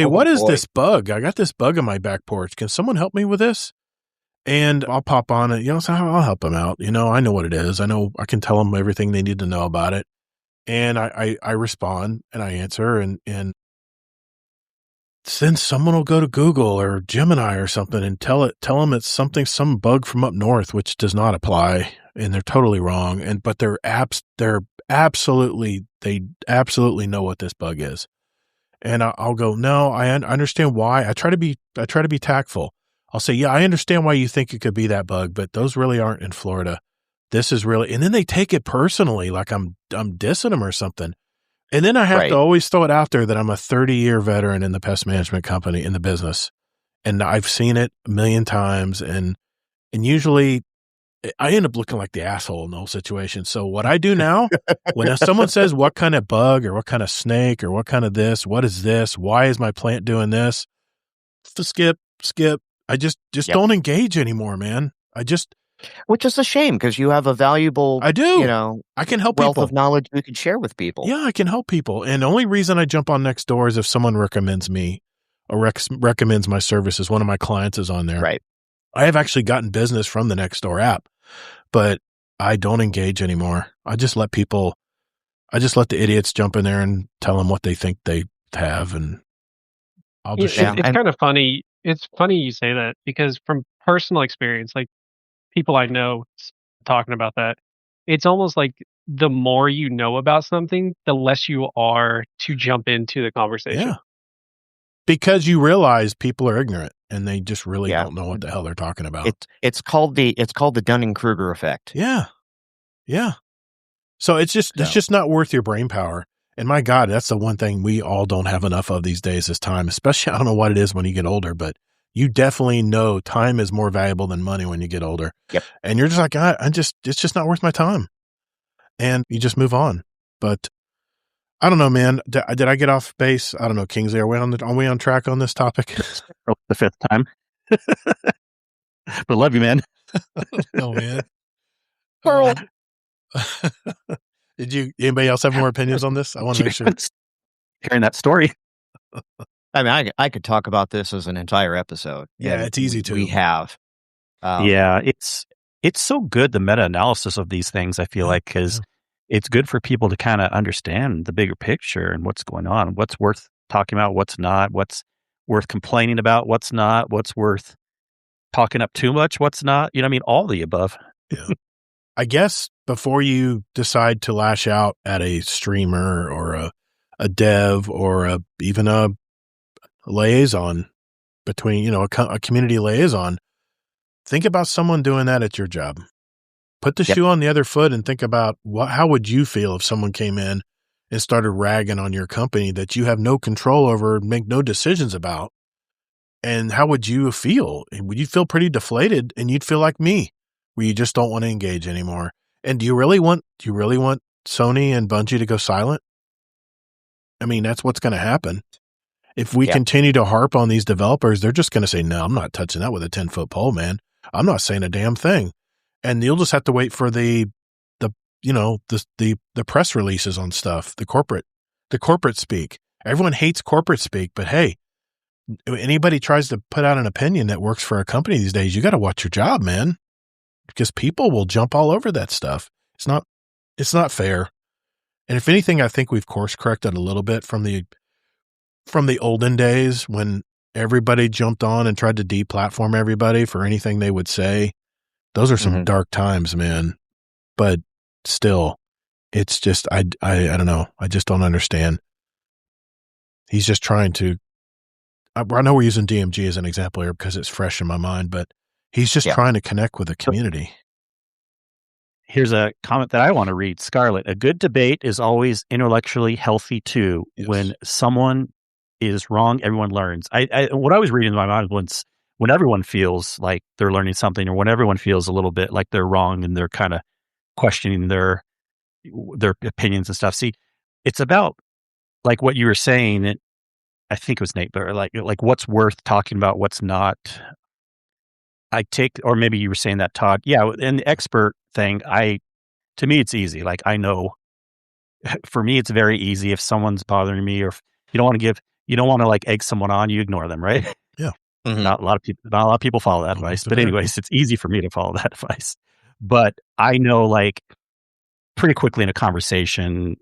what is this bug? I got this bug on my back porch. Can someone help me with this? And I'll pop on it, so I'll help them out. I know what it is. I know I can tell them everything they need to know about it. And I respond and I answer and then someone will go to Google or Gemini or something and tell them it's some bug from up north, which does not apply. And they're totally wrong. But they absolutely know what this bug is. And I'll go, no, I understand why. I try to be tactful. I'll say, yeah, I understand why you think it could be that bug, but those really aren't in Florida. This is really, and then they take it personally, like I'm dissing them or something. And then I have to always throw it out there that I'm a 30-year veteran in the pest management company, in the business. And I've seen it a million times. And usually I end up looking like the asshole in the whole situation. So what I do now, when someone says what kind of bug or what kind of snake or what kind of this, what is this? Why is my plant doing this? Skip. I just don't engage anymore, man. Which is a shame because you have a valuable, I do. I can help wealth people. of knowledge you can share with people. Yeah, I can help people. And the only reason I jump on Nextdoor is if someone recommends me or recommends my services. One of my clients is on there. Right. I have actually gotten business from the Nextdoor app, but I don't engage anymore. I just let the idiots jump in there and tell them what they think they have. And I'll just It's kind of funny. It's funny you say that because from personal experience, like people I know talking about that. It's almost like the more you know about something, the less you are to jump into the conversation. Yeah. Because you realize people are ignorant and they just really Yeah. don't know what the hell they're talking about. It's called the Dunning-Kruger effect. Yeah. Yeah. So it's just not worth your brain power. And my God, that's the one thing we all don't have enough of these days is time, especially I don't know what it is when you get older, but you definitely know time is more valuable than money when you get older. Yep. And you're just like, it's just not worth my time. And you just move on. But I don't know, man. Did I get off base? I don't know, Kingsley. Are we on track on this topic? The fifth time. But love you, man. No, man. Pearl. Anybody else have more opinions on this? I want to make sure. Hearing that story. I mean, I could talk about this as an entire episode. Yeah, it's easy to. We have. Yeah, it's so good, the meta-analysis of these things, I feel like, because it's good for people to kind of understand the bigger picture and what's going on, what's worth talking about, what's not, what's worth complaining about, what's not, what's worth talking up too much, what's not. You know what I mean? All the above. Yeah. I guess before you decide to lash out at a streamer or a dev or even a liaison between, a community liaison, think about someone doing that at your job. Put the shoe on the other foot and think about how would you feel if someone came in and started ragging on your company that you have no control over, make no decisions about. And how would you feel? Would you feel pretty deflated and you'd feel like me, where you just don't want to engage anymore? And do you really want Sony and Bungie to go silent? I mean, that's what's going to happen. If we continue to harp on these developers, they're just going to say, no, I'm not touching that with a 10-foot pole, man. I'm not saying a damn thing. And you'll just have to wait for the press releases on stuff, the corporate speak. Everyone hates corporate speak, but hey, anybody tries to put out an opinion that works for a company these days, you got to watch your job, man, because people will jump all over that stuff. It's not fair. And if anything, I think we've course corrected a little bit from the olden days when everybody jumped on and tried to deplatform everybody for anything they would say. Those are some dark times, man. But still, it's just, I don't know. I just don't understand. He's just trying to, I know we're using DMG as an example here because it's fresh in my mind, but he's just trying to connect with the community. Here's a comment that I want to read. Scarlett, a good debate is always intellectually healthy too. Yes. When someone is wrong, everyone learns. What I was reading in my mind was when everyone feels like they're learning something, or when everyone feels a little bit like they're wrong and they're kind of questioning their opinions and stuff. See, it's about like what you were saying. I think it was Nate, but like what's worth talking about, what's not. Or maybe you were saying that, Todd. Yeah, and the expert thing, to me, it's easy. Like I know, for me, it's very easy. If someone's bothering me, or if you don't want to like egg someone on, you ignore them, right? Yeah. Mm-hmm. Not a lot of people follow that advice. But anyways, it's easy for me to follow that advice. But I know, like, pretty quickly in a conversation,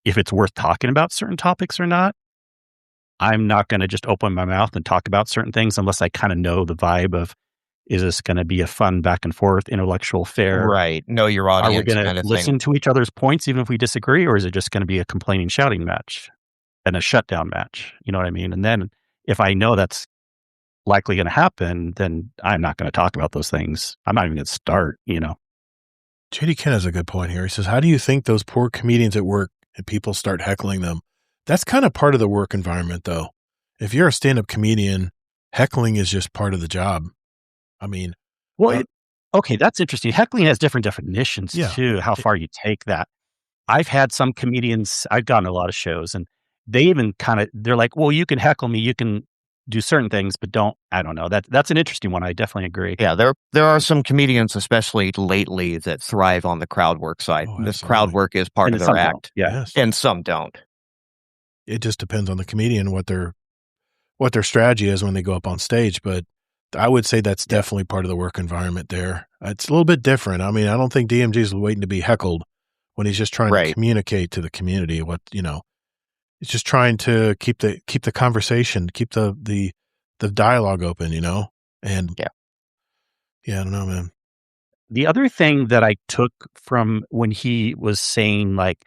if it's worth talking about certain topics or not. I'm not going to just open my mouth and talk about certain things unless I kind of know the vibe of, is this going to be a fun back and forth, intellectual fair? Right. Know your audience. Are we going to listen to each other's points even if we disagree, or is it just going to be a complaining, shouting match and a shutdown match? You know what I mean? And then if I know that's likely going to happen, then I'm not going to talk about those things. I'm not even going to start, JD Ken has a good point here. He says, how do you think those poor comedians at work and people start heckling them? That's kind of part of the work environment, though. If you're a stand-up comedian, heckling is just part of the job. I mean, okay, that's interesting. Heckling has different definitions too, how far you take that. I've had some comedians, I've gotten a lot of shows, and they even they're like, well, you can heckle me, you can do certain things, but I don't know. That's an interesting one. I definitely agree. Yeah, there are some comedians, especially lately, that thrive on the crowd work side. This crowd work is part of their act. And some don't. It just depends on the comedian, what their strategy is when they go up on stage. But I would say that's definitely part of the work environment there. It's a little bit different. I mean, I don't think DMG is waiting to be heckled when he's just trying to communicate to the community it's just trying to keep the conversation, keep the dialogue open, and I don't know, man. The other thing that I took from when he was saying, like,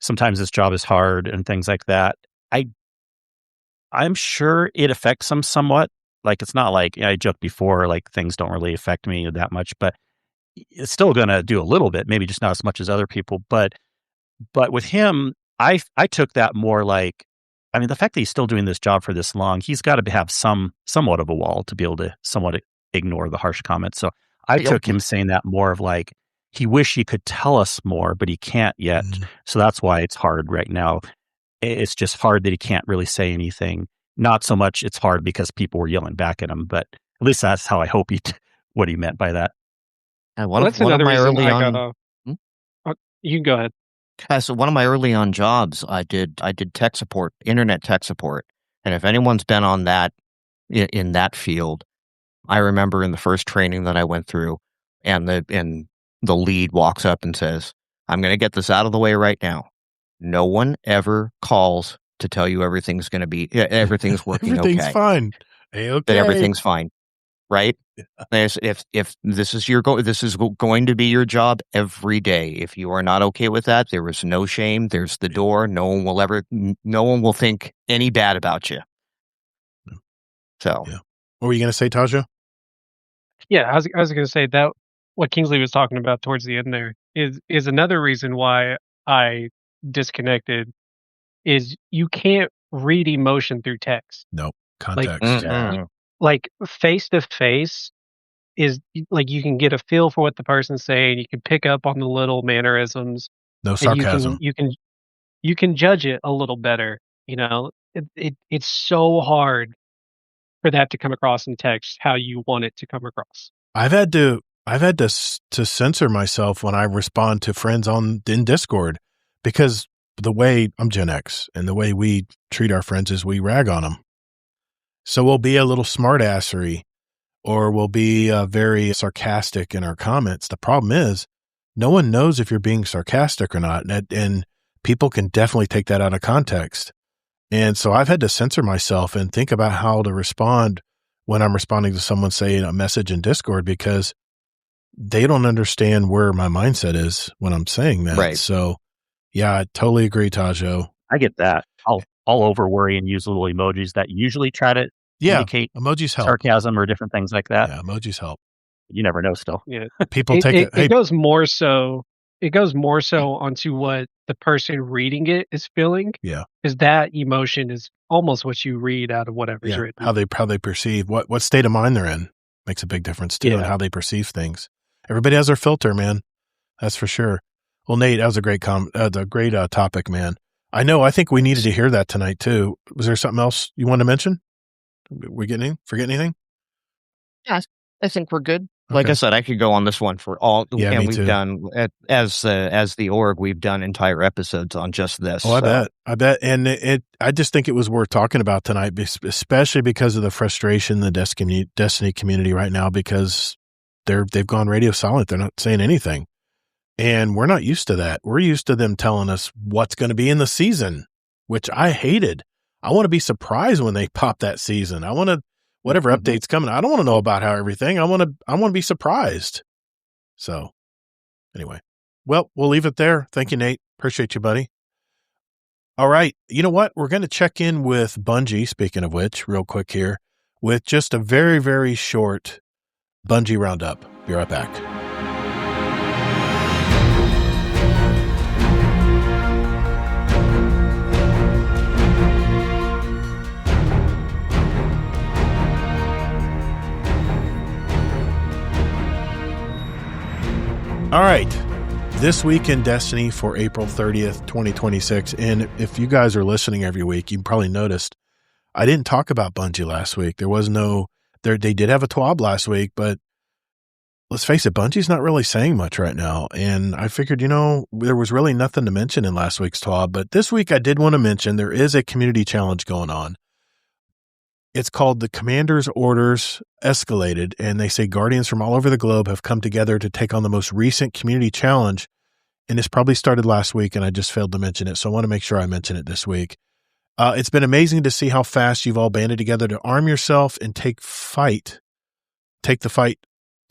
sometimes this job is hard and things like that, I'm sure it affects him somewhat. Like, it's not like I joked before, like things don't really affect me that much, but it's still going to do a little bit, maybe just not as much as other people. But with him, I took that more like, I mean, the fact that he's still doing this job for this long, he's got to have somewhat of a wall to be able to somewhat ignore the harsh comments. So I took him saying that more of like, he wish he could tell us more, but he can't yet. So that's why it's hard right now. It's just hard that he can't really say anything. Not so much it's hard because people were yelling back at him, but at least that's how I hope what he meant by that. And That's another reason I got off. You can go ahead. So one of my early on jobs, I did tech support, internet tech support. And if anyone's been on that, in that field, I remember in the first training that I went through, and the lead walks up and says, "I'm going to get this out of the way right now. No one ever calls to tell you everything's going to be, everything's working everything's okay. fine. Okay. That everything's fine, right? If this is this is going to be your job every day. If you are not okay with that, there is no shame. There's the door. No one will think any bad about you." So, yeah. What were you going to say, Taja? Yeah, I was going to say that what Kingsley was talking about towards the end there is another reason why I disconnected. Is you can't read emotion through text. No context. Like face to face is like you can get a feel for what the person's saying. You can pick up on the little mannerisms. No sarcasm. You can judge it a little better. You know, it's so hard for that to come across in text how you want it to come across. I've had to censor myself when I respond to friends in Discord, because the way I'm Gen X and the way we treat our friends is we rag on them. So we'll be a little smartassery, or we'll be very sarcastic in our comments. The problem is no one knows if you're being sarcastic or not. And people can definitely take that out of context. And so I've had to censor myself and think about how to respond when I'm responding to someone saying a message in Discord, because they don't understand where my mindset is when I'm saying that. Right. So yeah, I totally agree, Tajo. I get that. I'll over worry and use little emojis that usually try to indicate emojis help. Sarcasm or different things like that. Yeah, emojis help. You never know still. Yeah. People take it. It goes more so onto what the person reading it is feeling. Yeah. Because that emotion is almost what you read out of whatever's written. How they perceive what state of mind they're in makes a big difference too, and how they perceive things. Everybody has their filter, man. That's for sure. Well, Nate, that was a great topic, man. I think we needed to hear that tonight too. Was there something else you wanted to mention? Forget anything? Yeah, I think we're good. Like I said, I could go on this one for all. Yeah, and me we've too. done as the org, we've done entire episodes on just this. Oh, I bet, and I just think it was worth talking about tonight, especially because of the frustration in the Destiny community right now, because they've gone radio silent. They're not saying anything. And we're not used to that. We're used to them telling us what's going to be in the season, which I hated. I want to be surprised when they pop that season. I want to, whatever update's coming, I don't want to know about how everything. I want to be surprised. So anyway, well, we'll leave it there. Thank you, Nate. Appreciate you, buddy. All right. You know what? We're going to check in with Bungie, speaking of which, real quick here, with just a very, very short Bungie roundup. Be right back. All right, this week in Destiny for April 30th, 2026. And if you guys are listening every week, you probably noticed I didn't talk about Bungie last week. There was they did have a TWAB last week, but let's face it, Bungie's not really saying much right now. And I figured, there was really nothing to mention in last week's TWAB. But this week I did want to mention there is a community challenge going on. It's called the Commander's Orders Escalated, and they say Guardians from all over the globe have come together to take on the most recent community challenge, and this probably started last week, and I just failed to mention it, so I want to make sure I mention it this week. It's been amazing to see how fast you've all banded together to arm yourself and take the fight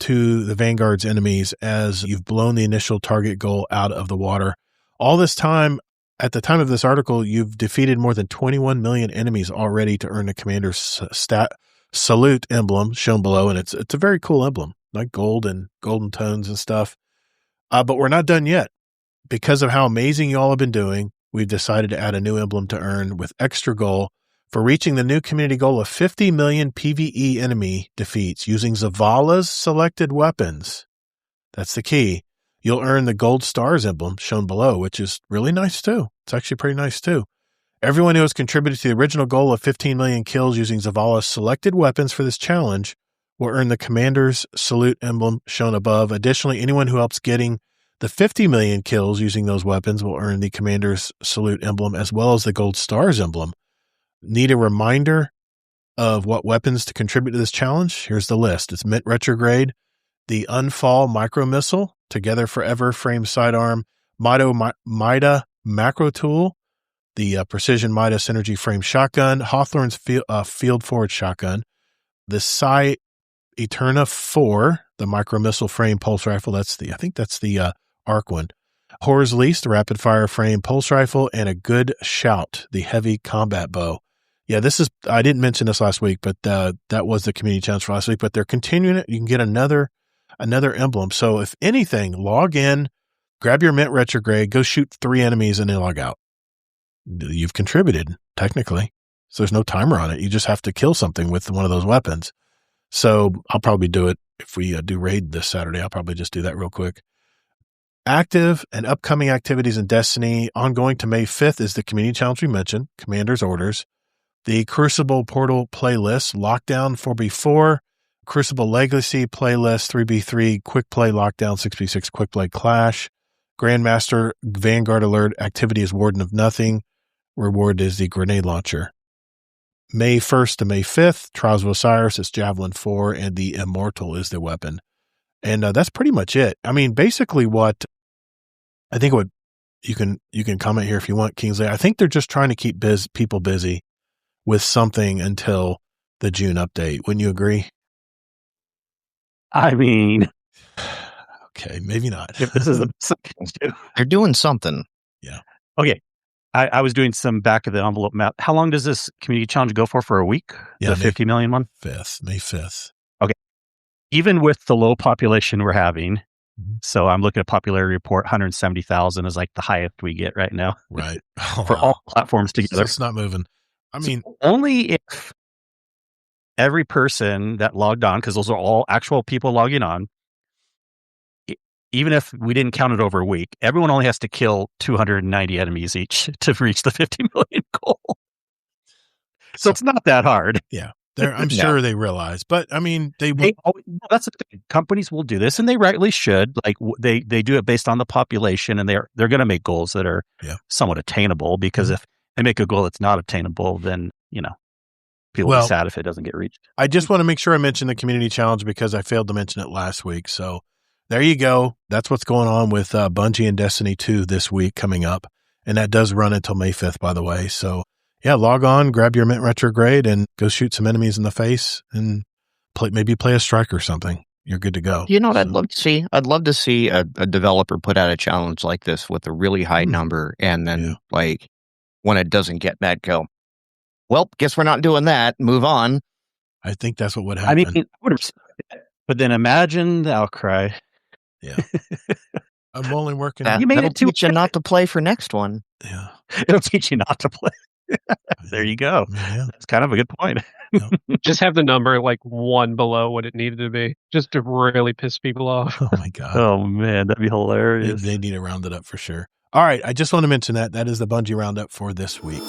to the Vanguard's enemies as you've blown the initial target goal out of the water. All this time, at the time of this article, you've defeated more than 21 million enemies already to earn the Commander's Salute emblem shown below, and it's a very cool emblem, like gold and golden tones and stuff. But we're not done yet. Because of how amazing you all have been doing, we've decided to add a new emblem to earn with extra goal for reaching the new community goal of 50 million PvE enemy defeats using Zavala's selected weapons. That's the key. You'll earn the gold stars emblem shown below, which is really nice too. It's actually pretty nice too. Everyone who has contributed to the original goal of 15 million kills using Zavala's selected weapons for this challenge will earn the Commander's Salute emblem shown above. Additionally, anyone who helps getting the 50 million kills using those weapons will earn the Commander's Salute emblem as well as the gold stars emblem. Need a reminder of what weapons to contribute to this challenge? Here's the list. It's Mint Retrograde, the Unfall Micro Missile, Together Forever Frame Sidearm, Mida Macro Tool, the Precision Mida Synergy Frame Shotgun, Hawthorne's Field Forward Shotgun, the Psi Eterna 4, the Micro Missile Frame Pulse Rifle. I think that's the ARC one. Horror's Lease, the Rapid Fire Frame Pulse Rifle, and a Good Shout, the Heavy Combat Bow. Yeah, I didn't mention this last week, but that was the community challenge for last week, but they're continuing it. You can get another emblem. So if anything, log in, grab your Mint Retrograde, go shoot 3 enemies, and then log out. You've contributed, technically. So there's no timer on it. You just have to kill something with one of those weapons. So I'll probably do it if we do raid this Saturday. I'll probably just do that real quick. Active and upcoming activities in Destiny. Ongoing to May 5th is the community challenge we mentioned, Commander's Orders. The Crucible Portal playlist, Lockdown 4v4, Crucible Legacy playlist 3v3, Quick Play Lockdown 6v6, Quick Play Clash, Grandmaster Vanguard Alert, activity is Warden of Nothing. Reward is the Grenade Launcher. May 1st to May 5th, Trials of Osiris is Javelin 4, and the Immortal is the weapon. And that's pretty much it. I mean, basically what you can comment here if you want, Kingsley. I think they're just trying to keep people busy with something until the June update. Wouldn't you agree? I mean, okay, maybe not. If this is they're doing something. Yeah. Okay. I was doing some back of the envelope math. How long does this community challenge go for a week? Yeah, the 50 million one? May 5th. Okay. Even with the low population we're having, so I'm looking at popularity report, 170,000 is like the highest we get right now. Right. For all platforms together. So it's not moving. I mean, so only if every person that logged on, because those are all actual people logging on, even if we didn't count it over a week, everyone only has to kill 290 enemies each to reach the 50 million goal. So it's not that hard. Yeah. I'm sure they realize, but I mean, that's the thing. Companies will do this, and they rightly should. Like they do it based on the population, and they're going to make goals that are somewhat attainable. Because if they make a goal that's not attainable, then people will be sad if it doesn't get reached. I just want to make sure I mention the community challenge because I failed to mention it last week. So there you go. That's what's going on with Bungie and Destiny 2 this week coming up, and that does run until May 5th, by the way. So. Yeah, log on, grab your Mint Retrograde, and go shoot some enemies in the face, and maybe play a strike or something. You're good to go. You know what I'd love to see? I'd love to see a developer put out a challenge like this with a really high number, and then when it doesn't get met, go, well, guess we're not doing that. Move on. I think that's what would happen. I mean, but then imagine the outcry. Yeah. I'm only working. That'll teach you not to play for next one. Yeah. It'll teach you not to play. There you go. Yeah. That's kind of a good point. Just have the number like 1 below what it needed to be, just to really piss people off. Oh my God. Oh man, that'd be hilarious. They need to round it up for sure. All right. I just want to mention that. That is the Bungie Roundup for this week.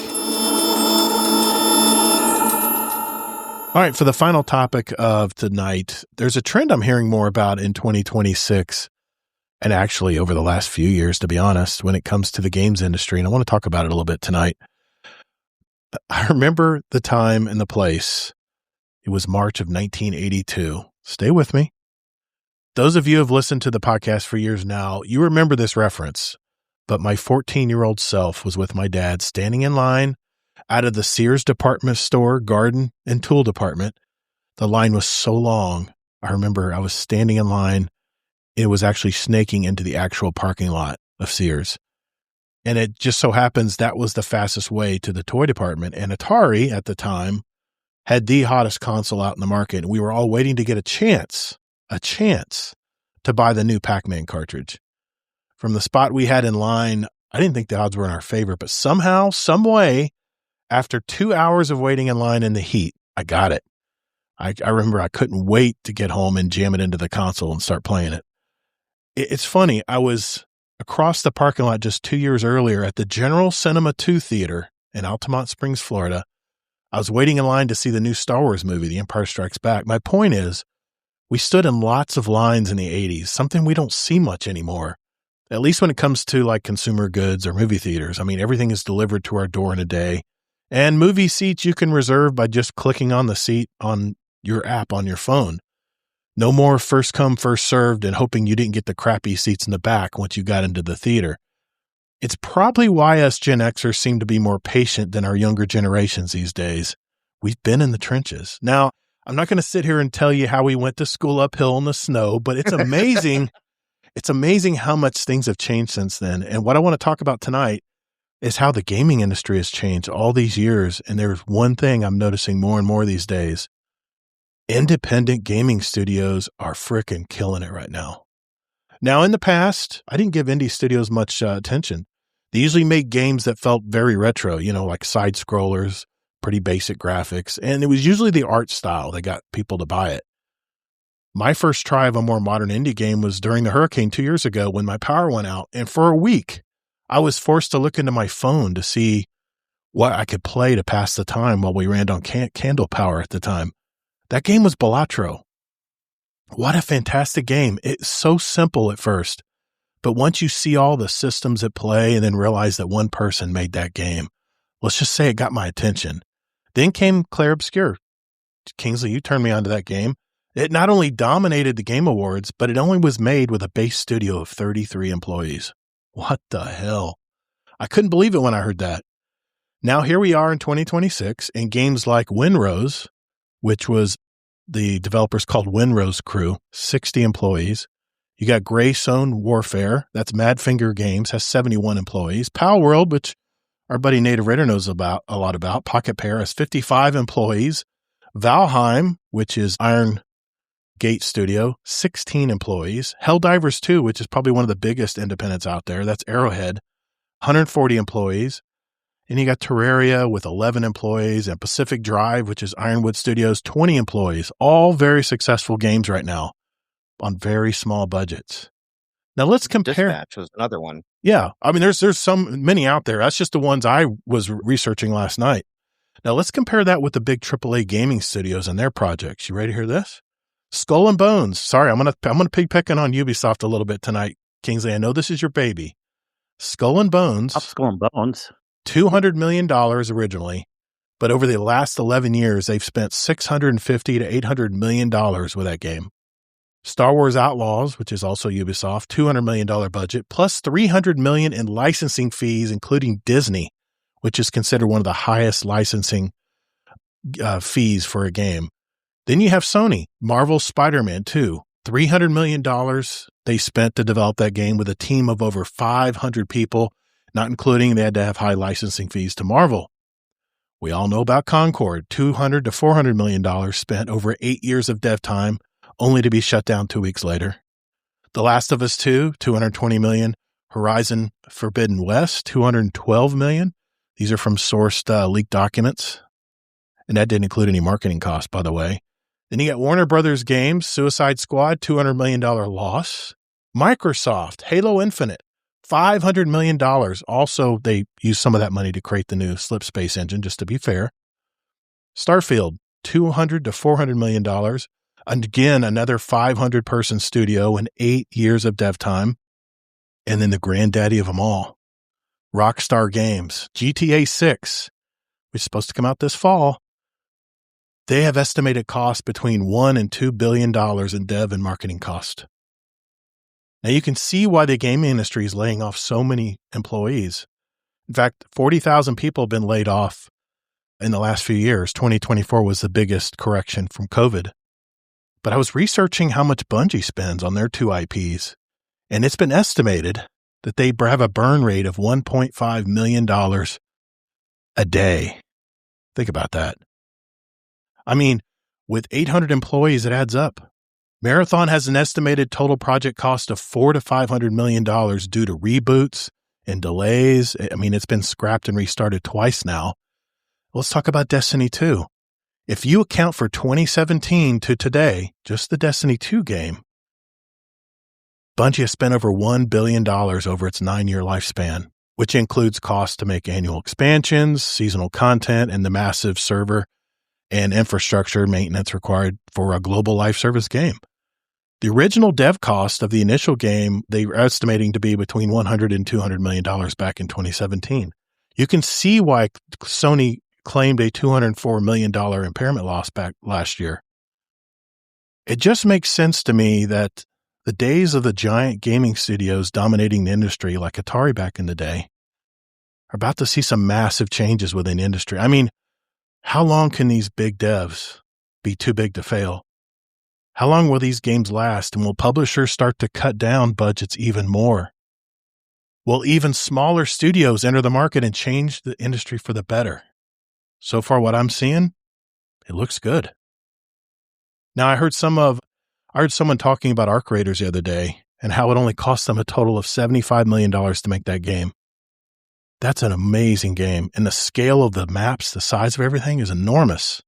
All right. For the final topic of tonight, there's a trend I'm hearing more about in 2026. And actually over the last few years, to be honest, when it comes to the games industry. And I want to talk about it a little bit tonight. I remember the time and the place. It was March of 1982. Stay with me. Those of you who have listened to the podcast for years now, you remember this reference. But my 14-year-old self was with my dad standing in line out of the Sears department store, garden, and tool department. The line was so long, I remember I was standing in line. It was actually snaking into the actual parking lot of Sears. And it just so happens that was the fastest way to the toy department. And Atari at the time had the hottest console out in the market. And we were all waiting to get a chance to buy the new Pac-Man cartridge. From the spot we had in line, I didn't think the odds were in our favor, but somehow, some way, after 2 hours of waiting in line in the heat, I got it. I remember I couldn't wait to get home and jam it into the console and start playing it. It's funny. I was across the parking lot just 2 years earlier at the General Cinema 2 Theater in Altamont Springs, Florida. I was waiting in line to see the new Star Wars movie, The Empire Strikes Back. My point is, we stood in lots of lines in the 80s, something we don't see much anymore, at least when it comes to like consumer goods or movie theaters. I mean, everything is delivered to our door in a day. And movie seats you can reserve by just clicking on the seat on your app on your phone. No more first come, first served and hoping you didn't get the crappy seats in the back once you got into the theater. It's probably why us Gen Xers seem to be more patient than our younger generations these days. We've been in the trenches. Now, I'm not going to sit here and tell you how we went to school uphill in the snow, but it's amazing. It's amazing how much things have changed since then. And what I want to talk about tonight is how the gaming industry has changed all these years. And there's one thing I'm noticing more and more these days. Independent gaming studios are frickin' killing it right now. Now, in the past, I didn't give indie studios much attention. They usually made games that felt very retro, like side scrollers, pretty basic graphics. And it was usually the art style that got people to buy it. My first try of a more modern indie game was during the hurricane 2 years ago when my power went out. And for a week, I was forced to look into my phone to see what I could play to pass the time while we ran on candle power at the time. That game was Balatro. What a fantastic game. It's so simple at first, but once you see all the systems at play and then realize that one person made that game, let's just say it got my attention. Then came Clair Obscur. Kingsley, you turned me on to that game. It not only dominated the Game Awards, but it only was made with a base studio of 33 employees. What the hell? I couldn't believe it when I heard that. Now here we are in 2026, and games like Winrose, which was the developers called Winrose Crew, 60 employees. You got Greystone Warfare, that's Madfinger Games, has 71 employees. Pal World, which our buddy Native Raider knows a lot about, Pocket Pair has 55 employees. Valheim, which is Iron Gate Studio, 16 employees. Helldivers 2, which is probably one of the biggest independents out there, that's Arrowhead, 140 employees. And you got Terraria with 11 employees and Pacific Drive, which is Ironwood Studios, 20 employees. All very successful games right now on very small budgets. Now let's compare. Dispatch was another one. Yeah. I mean, there's many out there. That's just the ones I was researching last night. Now let's compare that with the big AAA gaming studios and their projects. You ready to hear this? Skull and Bones. Sorry, I'm gonna pig picking on Ubisoft a little bit tonight, Kingsley. I know this is your baby. Skull and Bones. Skull and Bones. $200 million originally, but over the last 11 years, they've spent $650 to $800 million with that game. Star Wars Outlaws, which is also Ubisoft, $200 million budget, plus $300 million in licensing fees, including Disney, which is considered one of the highest licensing fees for a game. Then you have Sony, Marvel's Spider-Man 2, $300 million they spent to develop that game with a team of over 500 people, not including they had to have high licensing fees to Marvel. We all know about Concord, $200 to $400 million spent over 8 years of dev time, only to be shut down 2 weeks later. The Last of Us 2, $220 million. Horizon Forbidden West, $212 million. These are from sourced leaked documents. And that didn't include any marketing costs, by the way. Then you got Warner Brothers Games, Suicide Squad, $200 million loss. Microsoft, Halo Infinite, $500 million. Also, they used some of that money to create the new Slip Space engine, just to be fair. Starfield, $200 to $400 million. And again, another 500-person studio and 8 years of dev time. And then the granddaddy of them all, Rockstar Games, GTA 6, which is supposed to come out this fall. They have estimated costs between $1 and $2 billion in dev and marketing cost. Now you can see why the gaming industry is laying off so many employees. In fact, 40,000 people have been laid off in the last few years. 2024 was the biggest correction from COVID. but I was researching how much Bungie spends on their 2 IPs, and it's been estimated that they have a burn rate of $1.5 million a day. Think about that. I mean, with 800 employees, it adds up. Marathon has an estimated total project cost of $400 to $500 million due to reboots and delays. I mean, it's been scrapped and restarted twice now. Let's talk about Destiny 2. If you account for 2017 to today, just the Destiny 2 game, Bungie has spent over $1 billion over its 9-year lifespan, which includes costs to make annual expansions, seasonal content, and the massive server and infrastructure maintenance required for a global live service game. The original dev cost of the initial game, they were estimating to be between $100 and $200 million back in 2017. You can see why Sony claimed a $204 million impairment loss back last year. It just makes sense to me that the days of the giant gaming studios dominating the industry like Atari back in the day are about to see some massive changes within the industry. I mean, how long can these big devs be too big to fail? How long will these games last, and will publishers start to cut down budgets even more? Will even smaller studios enter the market and change the industry for the better? So far, what I'm seeing, it looks good. Now, I heard someone talking about Arc Raiders the other day and how it only cost them a total of $75 million to make that game. That's an amazing game, and the scale of the maps, the size of everything is enormous.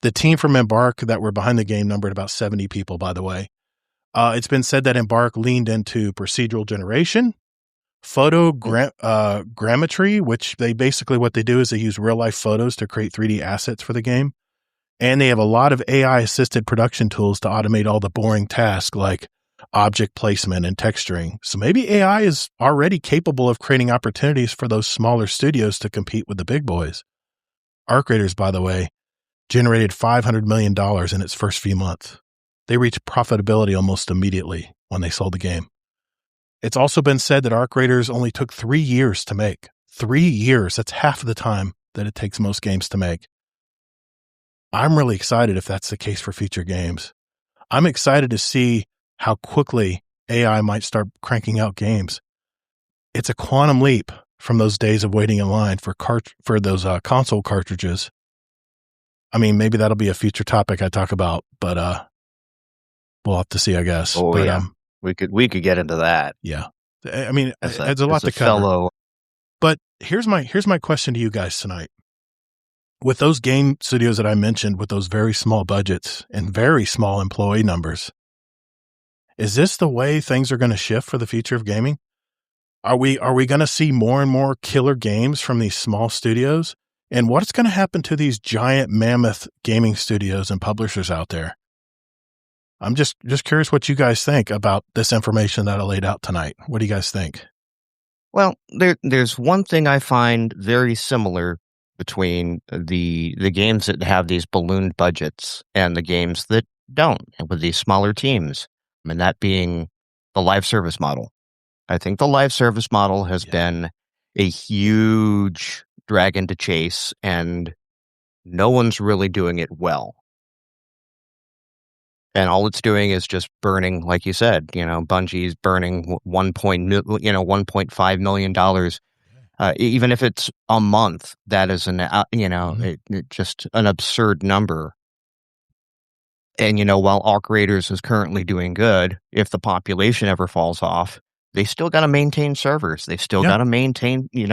The team from Embark that were behind the game numbered about 70 people, by the way. It's been said that Embark leaned into procedural generation, photogrammetry, which what they do is they use real-life photos to create 3D assets for the game. And they have a lot of AI-assisted production tools to automate all the boring tasks like object placement and texturing. So maybe AI is already capable of creating opportunities for those smaller studios to compete with the big boys. Arc Raiders, by the way, generated $500 million in its first few months. They reached profitability almost immediately when they sold the game. It's also been said that Arc Raiders only took 3 years to make. 3 years. That's half of the time that it takes most games to make. I'm really excited if that's the case for future games. I'm excited to see how quickly AI might start cranking out games. It's a quantum leap from those days of waiting in line for those console cartridges. I mean, maybe that'll be a future topic I talk about, but we'll have to see, I guess. Oh, but, yeah. We could get into that. Yeah. I mean, it's a lot to cover. But here's my question to you guys tonight. With those game studios that I mentioned, with those very small budgets and very small employee numbers, is this the way things are going to shift for the future of gaming? Are we going to see more and more killer games from these small studios? And what's going to happen to these giant mammoth gaming studios and publishers out there? I'm just curious what you guys think about this information that I laid out tonight. What do you guys think? Well, there's one thing I find very similar between the games that have these ballooned budgets and the games that don't, and with these smaller teams. I mean, that being the live service model. I think the live service model has been a huge dragon to chase, and no one's really doing it well. And all it's doing is just burning, like you said, Bungie's burning $1.5 million. Even if it's a month, that is just an absurd number. And, while Arc Raiders is currently doing good, if the population ever falls off, they still got to maintain servers. They've still got to maintain, you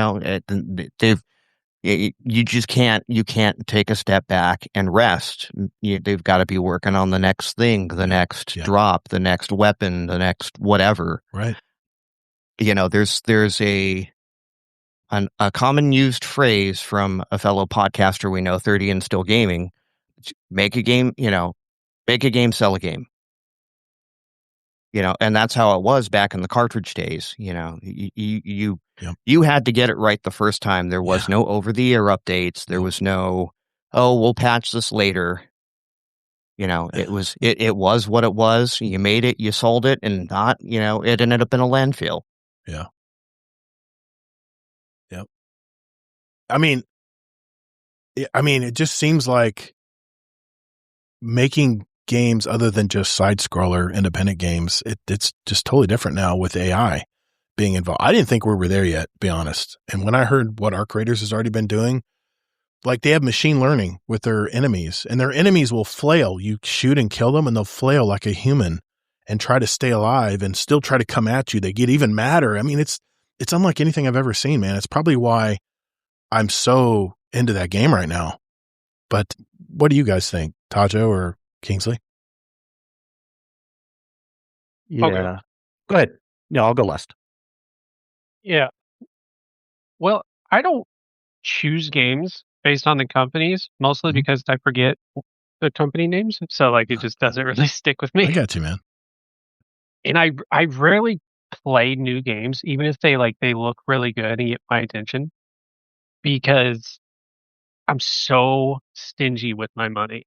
can't take a step back and rest. They've got to be working on the next thing, the next drop, the next weapon, the next whatever. Right. There's a common used phrase from a fellow podcaster we know, 30 and Still Gaming: make a game, sell a game. And that's how it was back in the cartridge days. You had to get it right the first time. There was no over-the-air updates. There was no, we'll patch this later. It was what it was. You made it, you sold it, and it ended up in a landfill. Yeah. Yep. I mean, it just seems like making games other than just side scroller independent games, it's just totally different now with AI being involved. I didn't think we were there yet, to be honest. And when I heard what Arc Raiders has already been doing, like they have machine learning with their enemies, and their enemies will flail. You shoot and kill them and they'll flail like a human and try to stay alive and still try to come at you. They get even madder. I mean, it's unlike anything I've ever seen, man. It's probably why I'm so into that game right now. But what do you guys think, Tajo or Kingsley? Yeah. Okay. Go ahead. No, I'll go last. Yeah. Well, I don't choose games based on the companies, mostly because I forget the company names. So like it just doesn't really stick with me. I got you, man. And I rarely play new games, even if they look really good and get my attention, because I'm so stingy with my money.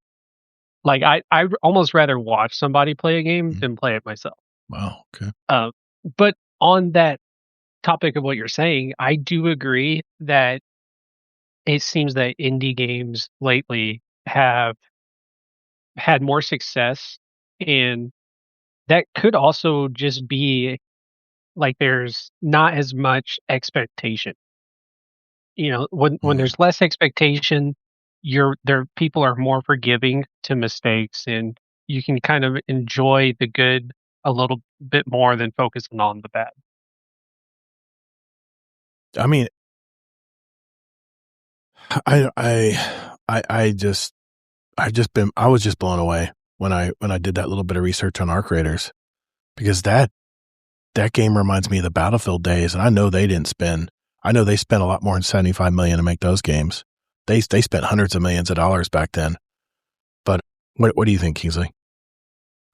Like I almost rather watch somebody play a game than play it myself. Wow. Okay. But on that topic of what you're saying, I do agree that it seems that indie games lately have had more success, and that could also just be like there's not as much expectation. You know, when there's less expectation, people are more forgiving to mistakes, and you can kind of enjoy the good a little bit more than focusing on the bad. I mean, I was just blown away when I did that little bit of research on Arc Raiders, because that game reminds me of the Battlefield days, and I know they spent a lot more than $75 million to make those games. They spent hundreds of millions of dollars back then. But what do you think, Kingsley? What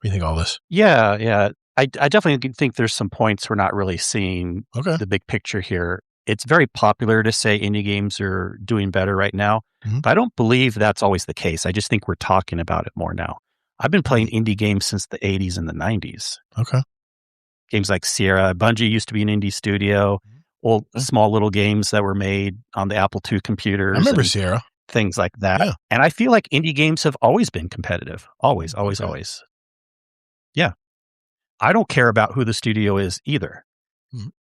do you think of all this? Yeah. I definitely think there's some points we're not really seeing the big picture here. It's very popular to say indie games are doing better right now, but I don't believe that's always the case. I just think we're talking about it more now. I've been playing indie games since the 80s and the 90s. Okay. Games like Sierra. Bungie used to be an indie studio. Old small little games that were made on the Apple II computers. I remember Sierra. Things like that. Yeah. And I feel like indie games have always been competitive. Always. Yeah. I don't care about who the studio is either.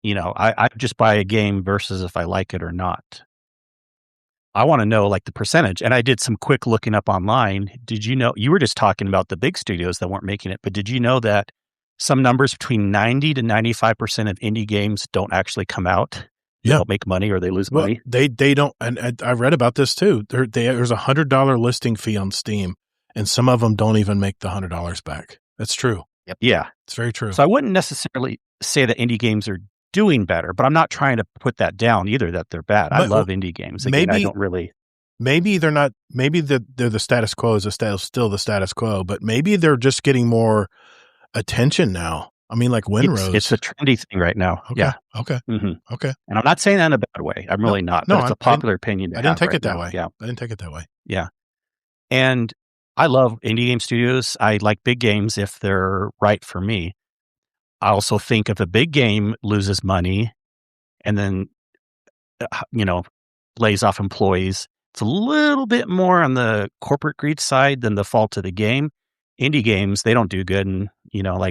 You know, I just buy a game versus if I like it or not. I want to know like the percentage. And I did some quick looking up online. Did you know, you were just talking about the big studios that weren't making it, but did you know that some numbers between 90 to 95% of indie games don't actually come out? They don't make money or they lose money. They don't. And I read about this too. There's a $100 listing fee on Steam, and some of them don't even make the $100 back. That's true. Yep. Yeah. It's very true. So I wouldn't necessarily say that indie games are doing better, but I'm not trying to put that down either, that they're bad. I love indie games. Again, I don't really. Maybe they're not. Maybe they're the status quo is still the status quo, but maybe they're just getting more attention now. I mean, like Winrose. It's a trendy thing right now. Okay. Yeah. Okay. Okay. And I'm not saying that in a bad way. I'm really not. But it's a popular opinion. I didn't take it that way. Yeah. I didn't take it that way. Yeah. And I love indie game studios. I like big games if they're right for me. I also think if a big game loses money and then, lays off employees, it's a little bit more on the corporate greed side than the fault of the game. Indie games, they don't do good. And,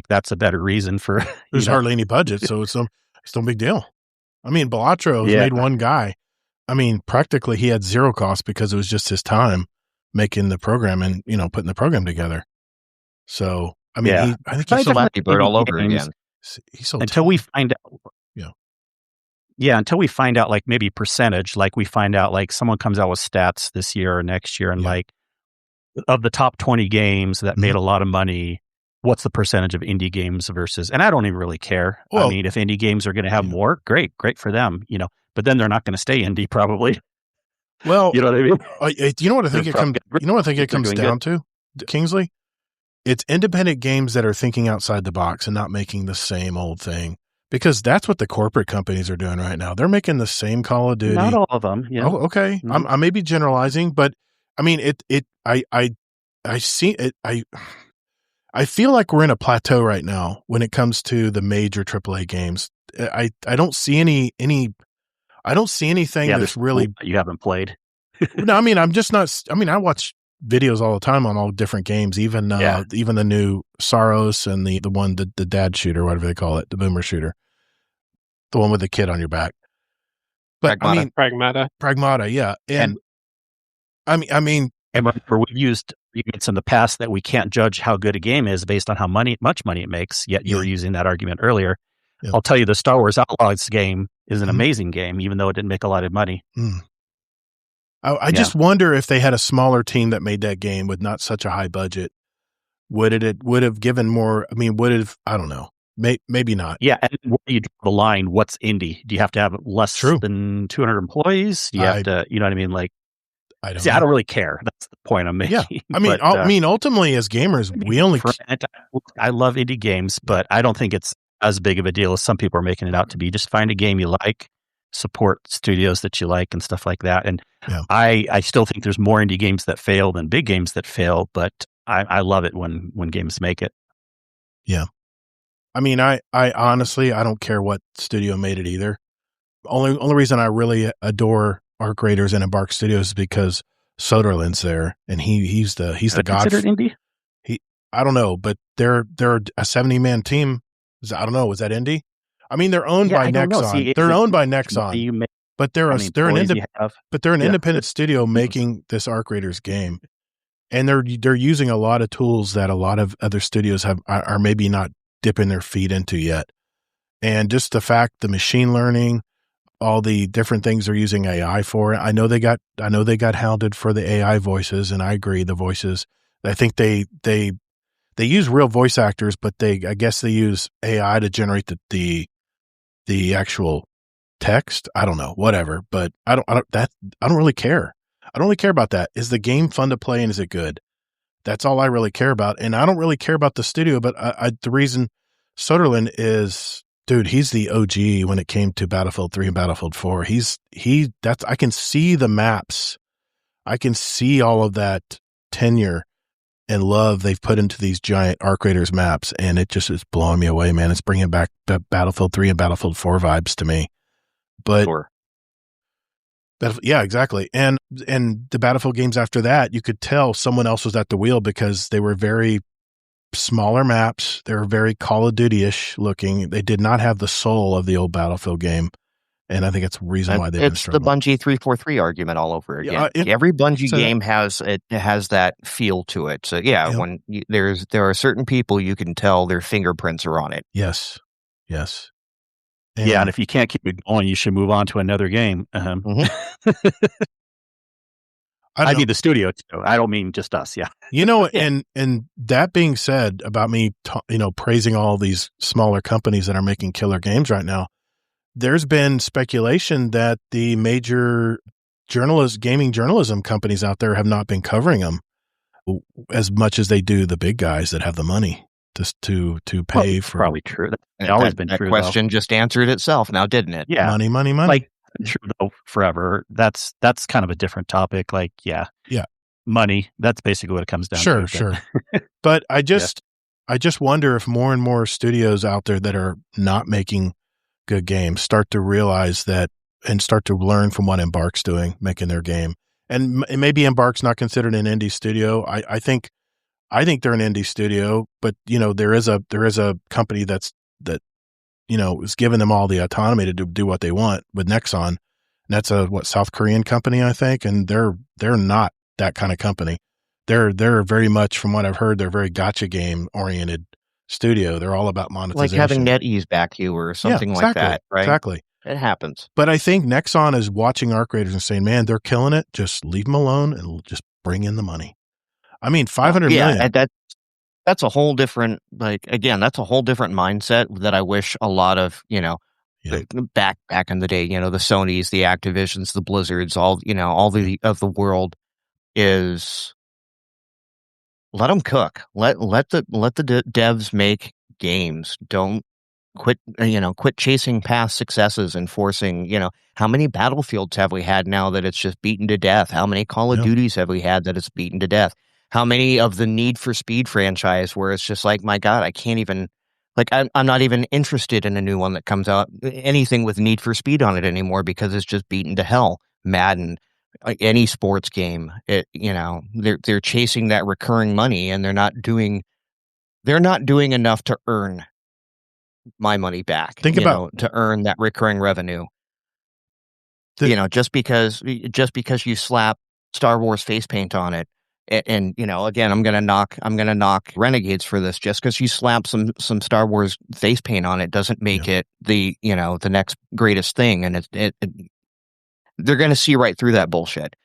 that's a better reason for. There's hardly any budget. So it's no big deal. I mean, Balatro made one guy. I mean, practically he had zero cost because it was just his time making the program and, putting the program together. So, I mean, I think he's Flappy Bird all over again. Until we find out. Yeah, until we find out like maybe percentage, like we find out like someone comes out with stats this year or next year and like of the top 20 games that made a lot of money, what's the percentage of indie games versus, and I don't even really care. Well, I mean, if indie games are going to have more, great for them, but then they're not going to stay indie probably. Well, you know what I mean? You know what I think it comes down to, Kingsley? It's independent games that are thinking outside the box and not making the same old thing. Because that's what the corporate companies are doing right now. They're making the same Call of Duty. Not all of them. Yeah. Oh, okay. Mm-hmm. I may be generalizing, but I mean, I see it. I feel like we're in a plateau right now when it comes to the major AAA games. I don't see I don't see anything that's really. You haven't played. No, I mean, I'm just not. I mean, I watch videos all the time on all different games, even even the new Saros and the one, the dad shooter, whatever they call it, the boomer shooter, the one with the kid on your back. But Pragmata. I mean, Pragmata, yeah. And I mean, and remember, we've used arguments in the past that we can't judge how good a game is based on how much money it makes. Yet you were using that argument earlier. Yeah. I'll tell you, the Star Wars Outlaws game is an amazing game, even though it didn't make a lot of money. I just wonder if they had a smaller team that made that game with not such a high budget, would have given more? I mean, I don't know. Maybe not. Yeah, and where do you draw the line? What's indie? Do you have to have less than 200 employees? Do you have to, you know what I mean? Like, I don't really care. That's the point I'm making. Yeah, I mean, ultimately, as gamers, we only. I love indie games, but I don't think it's as big of a deal as some people are making it out to be. Just find a game you like, support studios that you like, and stuff like that. And I still think there's more indie games that fail than big games that fail, but I love it when games make it. Yeah. I mean, I honestly, I don't care what studio made it either. Only reason I really adore Arc Raiders and Embark Studios is because Soderlund's there, and he's the god. Considered indie? I don't know, but they're a 70-man team. I don't know. Was that indie? I mean, they're owned by Nexon. They're owned by Nexon, but they're an independent studio making this Arc Raiders game, and they're using a lot of tools that a lot of other studios are maybe not dipping their feet into yet. And just the fact, the machine learning, all the different things they're using AI for. I know they got hounded for the AI voices, and I agree, the voices. I think they use real voice actors, but I guess they use AI to generate the actual text. I don't know, whatever. But I don't really care. I don't really care about that. Is the game fun to play and is it good? That's all I really care about. And I don't really care about the studio, but the reason Soderlund is, dude, he's the OG when it came to Battlefield 3 and Battlefield 4. I can see the maps. I can see all of that tenure and love they've put into these giant Arc Raiders maps, and it just is blowing me away, man. It's bringing back Battlefield 3 and Battlefield 4 vibes to me. But sure. Yeah, exactly. And the Battlefield games after that, you could tell someone else was at the wheel because they were very smaller maps. They were very Call of Duty-ish looking. They did not have the soul of the old Battlefield game. And I think it's the reason why they've been struggling. It's the Bungie 343 argument all over again. Every Bungie game has that feel to it. So when there are certain people, you can tell their fingerprints are on it. Yes. And if you can't keep it going, you should move on to another game. I mean the studio too. I don't mean just us. Yeah. And that being said, about me, praising all these smaller companies that are making killer games right now, there's been speculation that the major gaming journalism companies out there have not been covering them as much as they do the big guys that have the money to pay for. Probably true. That's always been true. That question just answered itself now, didn't it? Yeah. Money. Like, true though, forever. That's kind of a different topic. Like, money. That's basically what it comes down to. Sure. But I just wonder if more and more studios out there that are not making good games start to realize that and start to learn from what Embark's doing, making their game. And maybe Embark's not considered an indie studio. I think they're an indie studio, but there is a company that is giving them all the autonomy to do what they want with Nexon. And that's a South Korean company, I think, and they're not that kind of company. They're very much, from what I've heard, they're very gacha game oriented studio. They're all about monetization. Like having NetEase back you or something like that, right? Exactly. It happens. But I think Nexon is watching Arc Raiders and saying, man, they're killing it. Just leave them alone and just bring in the money. I mean, 500 million. That's a whole different, that's a whole different mindset that I wish a lot of, back in the day, the Sonys, the Activisions, the Blizzards, all of the world is let them cook. Let the devs make games. Don't quit chasing past successes and forcing, how many Battlefields have we had now that it's just beaten to death? How many Call of Duties have we had that it's beaten to death? How many of the Need for Speed franchise where it's just like, my God, I can't even, I'm not even interested in a new one that comes out, anything with Need for Speed on it anymore because it's just beaten to hell. Madden, any sports game. They're chasing that recurring money, and they're not doing enough to earn my money back. To earn that recurring revenue. Just because you slap Star Wars face paint on it, and again, I'm gonna knock Renegades for this. Just because you slap some Star Wars face paint on it doesn't make it the next greatest thing, and they're gonna see right through that bullshit.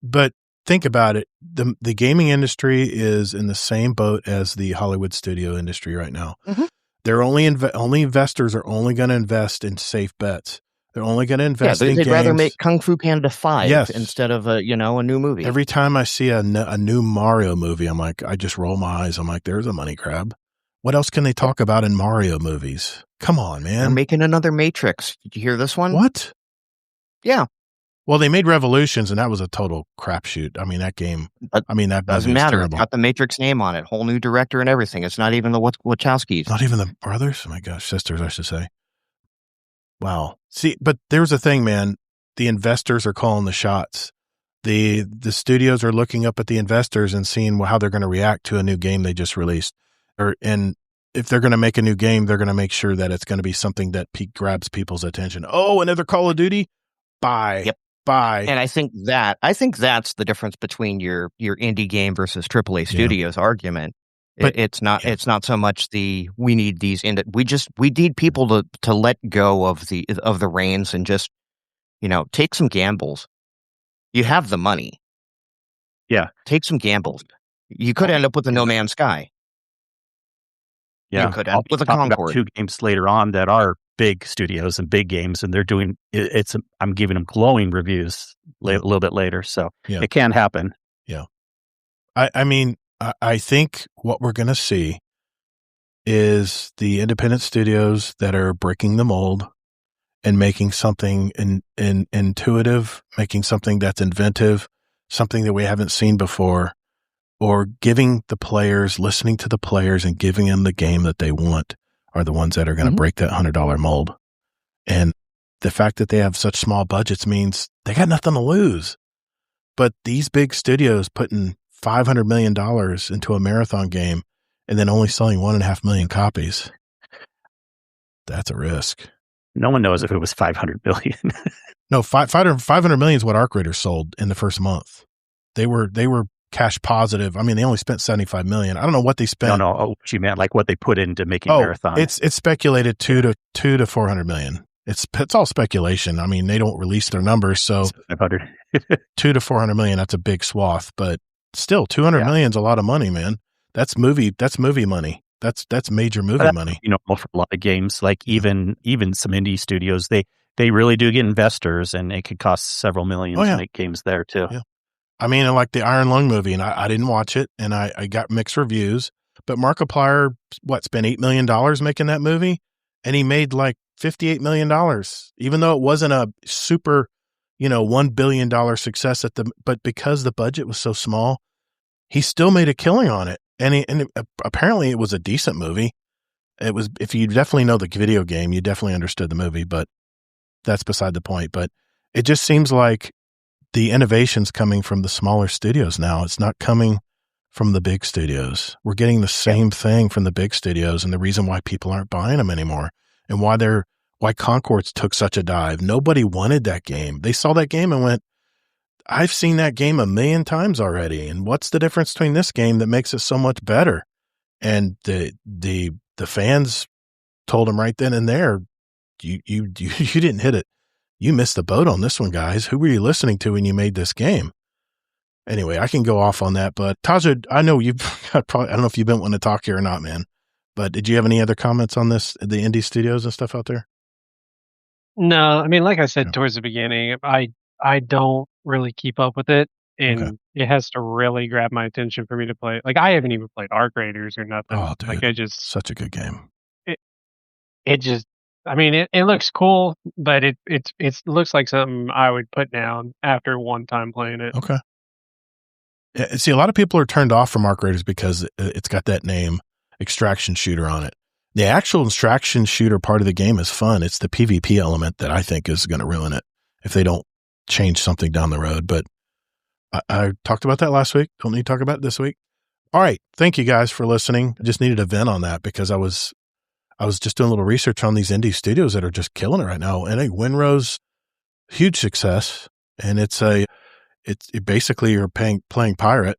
But think about it. The gaming industry is in the same boat as the Hollywood studio industry right now. Mm-hmm. They're only investors are only going to invest in safe bets. They're only going to invest in games. They'd rather make Kung Fu Panda 5 instead of a new movie. Every time I see a new Mario movie, I'm like, I just roll my eyes. I'm like, there's a money grab. What else can they talk about in Mario movies? Come on, man. They're making another Matrix. Did you hear this one? What? Yeah. Well, they made Revolutions, and that was a total crapshoot. I mean, that game. That doesn't matter. Terrible. It's got the Matrix name on it. Whole new director and everything. It's not even the Wachowskis. Not even the brothers. Oh my gosh, sisters, I should say. Wow. See, but there's a thing, man. The investors are calling the shots. The studios are looking up at the investors and seeing how they're going to react to a new game they just released. And if they're going to make a new game, they're going to make sure that it's going to be something that grabs people's attention. Oh, another Call of Duty? Buy. Yep. Buy. And I think that's the difference between your indie game versus AAA studios argument. But it's not so much we need these we need people to let go of the reins and just take some gambles. You have the money. Yeah. Take some gambles. You could end up with a No Man's Sky. Yeah. You could end up with a Concord. 2 games later on that are big studios and big games, and they're doing it's. I'm giving them glowing reviews a little bit later, so it can happen. Yeah, I think what we're going to see is the independent studios that are breaking the mold and making something intuitive, making something that's inventive, something that we haven't seen before, or listening to the players and giving them the game that they want are the ones that are going to break that $100 mold. And the fact that they have such small budgets means they got nothing to lose. But these big studios putting $500 million into a marathon game and then only selling 1.5 million copies, that's a risk. No one knows if it was 500 million. No, 500 million is what Arc Raiders sold in the first month. They were cash positive. I mean, they only spent 75 million. I don't know what they spent. No. Oh, you meant like what they put into making Marathon. It's speculated 2 to 400 million. It's all speculation. I mean, they don't release their numbers, so 500. 2 to 400 million. That's a big swath, but still, 200 million is a lot of money, man. That's movie money. That's major movie money. For a lot of games, like even some indie studios, they really do get investors, and it could cost several million to make games there too. Yeah. I mean, like the Iron Lung movie, and I didn't watch it, and I got mixed reviews, but Markiplier, spent $8 million making that movie, and he made like $58 million, even though it wasn't a super, $1 billion success but because the budget was so small, he still made a killing on it. And apparently it was a decent movie. It was, if you definitely know the video game, you definitely understood the movie, but that's beside the point. But it just seems like the innovation's coming from the smaller studios now. It's not coming from the big studios. We're getting the same thing from the big studios, and the reason why people aren't buying them anymore and why Concords took such a dive. Nobody wanted that game. They saw that game and went, I've seen that game 1 million times already. And what's the difference between this game that makes it so much better? And the fans told them right then and there, you didn't hit it. You missed the boat on this one, guys. Who were you listening to when you made this game? Anyway, I can go off on that, but Taja, I know you've probably, I don't know if you've been wanting to talk here or not, man, but did you have any other comments on this, the indie studios and stuff out there? No, I mean, like I said towards the beginning, I don't really keep up with it, and it has to really grab my attention for me to play. Like, I haven't even played Arc Raiders or nothing. Oh, dude, like, such a good game. It just, I mean, it looks cool, but it looks like something I would put down after one time playing it. Okay. Yeah, see, a lot of people are turned off from Arc Raiders because it's got that name, Extraction Shooter, on it. The actual Extraction Shooter part of the game is fun. It's the PvP element that I think is going to ruin it. if they don't change something down the road. But I talked about that last week. Don't need to talk about it this week. All right. Thank you guys for listening. I just needed a vent on that because I was just doing a little research on these indie studios that are just killing it right now. And Winrow's huge success. And it's basically you're playing pirate.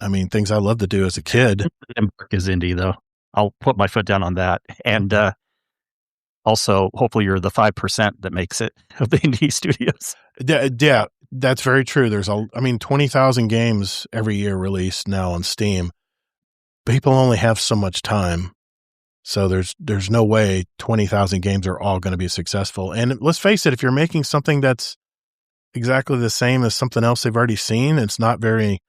I mean, things I loved to do as a kid. Embark is indie though. I'll put my foot down on that. And also, hopefully you're the 5% that makes it of the indie studios. Yeah, that's very true. There's 20,000 games every year released now on Steam. People only have so much time. So there's no way 20,000 games are all going to be successful. And let's face it, if you're making something that's exactly the same as something else they've already seen, it's not very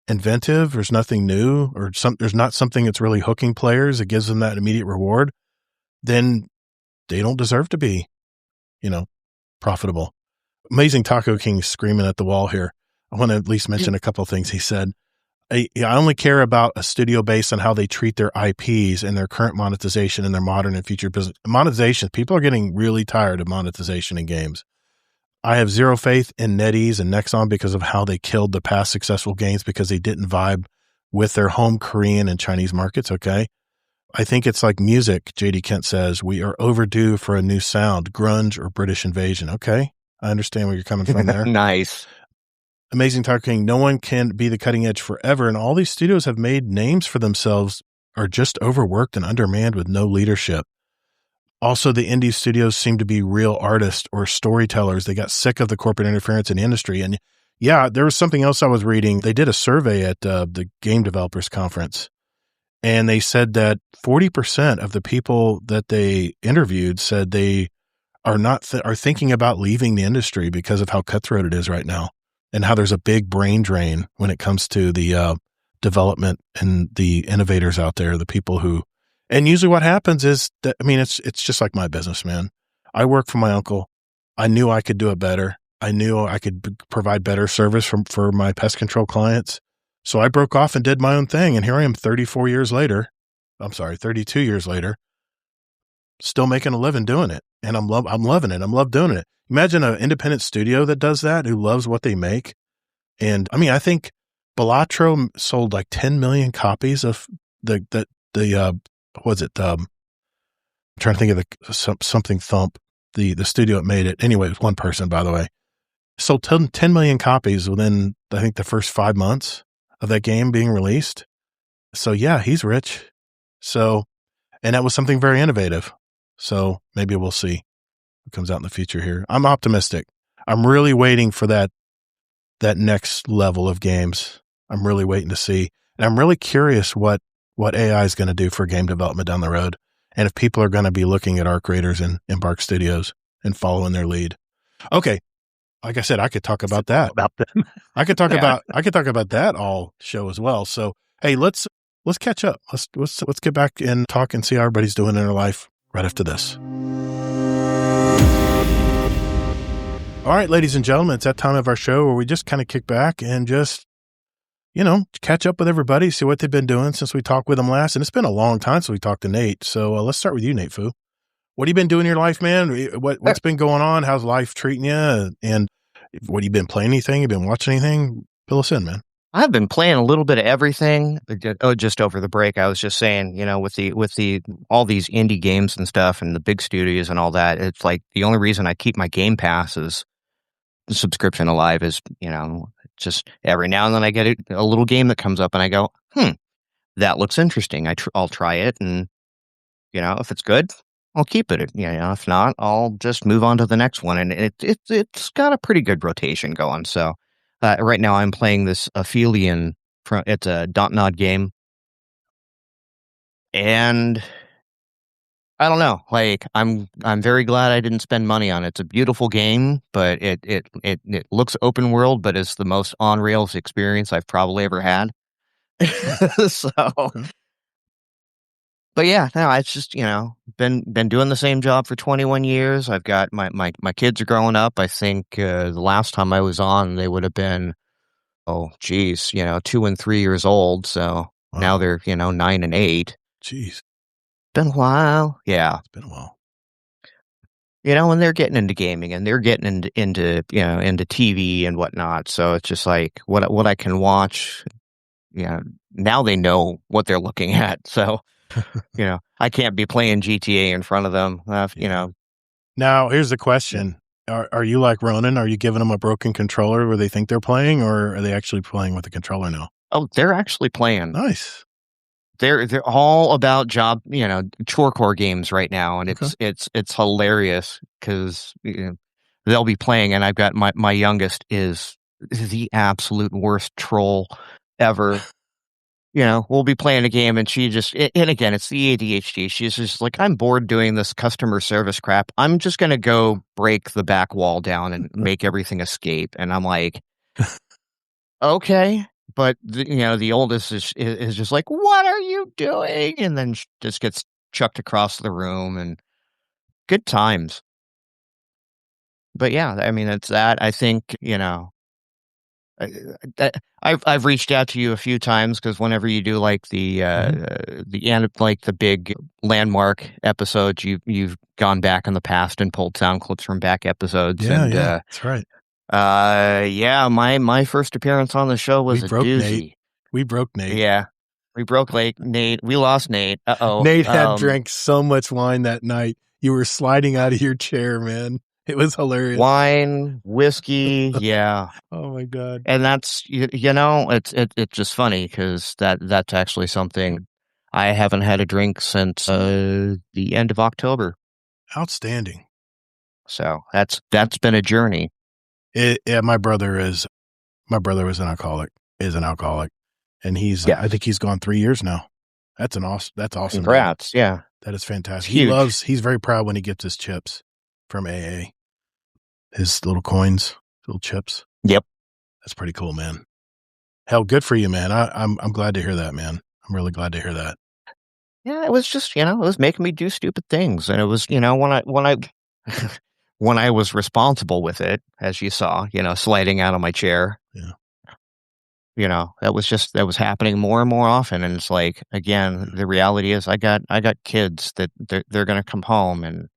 inventive, there's nothing new, or there's not something that's really hooking players, it gives them that immediate reward, then they don't deserve to be, profitable. Amazing Taco King screaming at the wall here. I want to at least mention a couple of things he said. I only care about a studio based on how they treat their IPs and their current monetization and their modern and future business. Monetization, people are getting really tired of monetization in games. I have zero faith in NetEase and Nexon because of how they killed the past successful games because they didn't vibe with their home Korean and Chinese markets, okay? I think it's like music, JD Kent says. We are overdue for a new sound, grunge or British invasion. Okay, I understand where you're coming from there. Nice. Amazing Taco King, no one can be the cutting edge forever, and all these studios have made names for themselves, are just overworked and undermanned with no leadership. Also, the indie studios seem to be real artists or storytellers. They got sick of the corporate interference in the industry. And yeah, there was something else I was reading. They did a survey at the Game Developers Conference, and they said that 40% of the people that they interviewed said they are are thinking about leaving the industry because of how cutthroat it is right now and how there's a big brain drain when it comes to the development and the innovators out there, the people who. And usually what happens is that, it's just like my business, man. I work for my uncle. I knew I could do it better. I knew I could provide better service for my pest control clients. So I broke off and did my own thing. And here I am 32 years later, still making a living doing it. And I'm loving it. I'm love doing it. Imagine an independent studio that does that, who loves what they make. And I think Balatro sold like 10 million copies of I'm trying to think of something Thump, the studio that made it. Anyway, it was one person, by the way. Sold 10 million copies within, I think, the first 5 months of that game being released. So yeah, he's rich. So, and that was something very innovative. So maybe we'll see what comes out in the future here. I'm optimistic. I'm really waiting for that next level of games. I'm really waiting to see. And I'm really curious what AI is going to do for game development down the road. And if people are going to be looking at Arc Raiders and Embark Studios and following their lead. Okay. Like I said, I could talk about that. About them. I could talk about that all show as well. So, hey, let's catch up. Let's get back and talk and see how everybody's doing in their life right after this. All right, ladies and gentlemen, it's that time of our show where we just kind of kick back and just, catch up with everybody, see what they've been doing since we talked with them last. And it's been a long time since we talked to Nate. So let's start with you, Nate Fu. What have you been doing in your life, man? What's been going on? How's life treating you? And what have you been playing anything? You been watching anything? Fill us in, man. I've been playing a little bit of everything. Just over the break, I was just saying, with the all these indie games and stuff and the big studios and all that, it's like the only reason I keep my Game Passes subscription alive is, just every now and then I get a little game that comes up and I go, that looks interesting. I'll try it, and if it's good, I'll keep it. If not, I'll just move on to the next one. And it's got a pretty good rotation going. So right now I'm playing this Aphelion. It's a Dontnod game, and I don't know. Like I'm very glad I didn't spend money on it. It's a beautiful game, but it looks open world, but it's the most on rails experience I've probably ever had. So. Okay. But yeah, no, it's just, been doing the same job for 21 years. I've got my kids are growing up. I think the last time I was on, they would have been, 2 and 3 years old. So now they're, 9 and 8. Jeez. Been a while. Yeah. It's been a while. and they're getting into gaming and they're getting into TV and whatnot. So it's just like what I can watch. Now they know what they're looking at. So, I can't be playing GTA in front of them. Now, here's the question. Are you like Ronan? Are you giving them a broken controller where they think they're playing, or are they actually playing with the controller now? Oh, they're actually playing. Nice. They're all about chore core games right now, and it's hilarious because they'll be playing, and I've got my youngest is the absolute worst troll ever. We'll be playing a game and she just, and again, it's the ADHD. She's just like, I'm bored doing this customer service crap. I'm just going to go break the back wall down and make everything escape. And I'm like, okay. But, the oldest is just like, what are you doing? And then she just gets chucked across the room and good times. But yeah, I mean, it's that. I think, I've reached out to you a few times because whenever you do like the end of like the big landmark episodes, you've gone back in the past and pulled sound clips from back episodes. Yeah, that's right. My first appearance on the show was a doozy. Nate. We broke Nate. Yeah, we broke Nate. We lost Nate. Uh-oh. Nate had drank so much wine that night. You were sliding out of your chair, man. It was hilarious. Wine, whiskey, yeah. Oh my God! And that's it's just funny because that's actually something I haven't had a drink since the end of October. Outstanding. So that's been a journey. My brother was an alcoholic. Is an alcoholic, and I think he's gone 3 years now. That's awesome. Congrats! Man. Yeah, that is fantastic. Huge. He's very proud when he gets his chips from AA. His little coins, little chips. Yep. That's pretty cool, man. Hell, good for you, man. I'm glad to hear that, man. I'm really glad to hear that. Yeah, it was just, it was making me do stupid things. And it was, when I was responsible with it, as you saw, sliding out of my chair. Yeah. That was happening more and more often. And it's like, again, the reality is I got kids that they're going to come home and,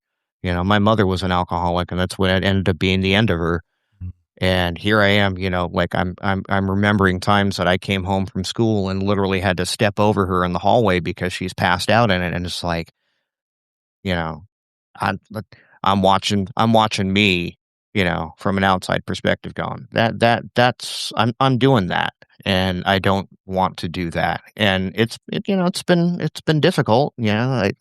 my mother was an alcoholic, and that's what it ended up being the end of her. Mm-hmm. And here I am, like I'm remembering times that I came home from school and literally had to step over her in the hallway because she's passed out in it, and it's like, I'm watching me, from an outside perspective, going that's I'm doing that, and I don't want to do that, and it's been difficult. I'm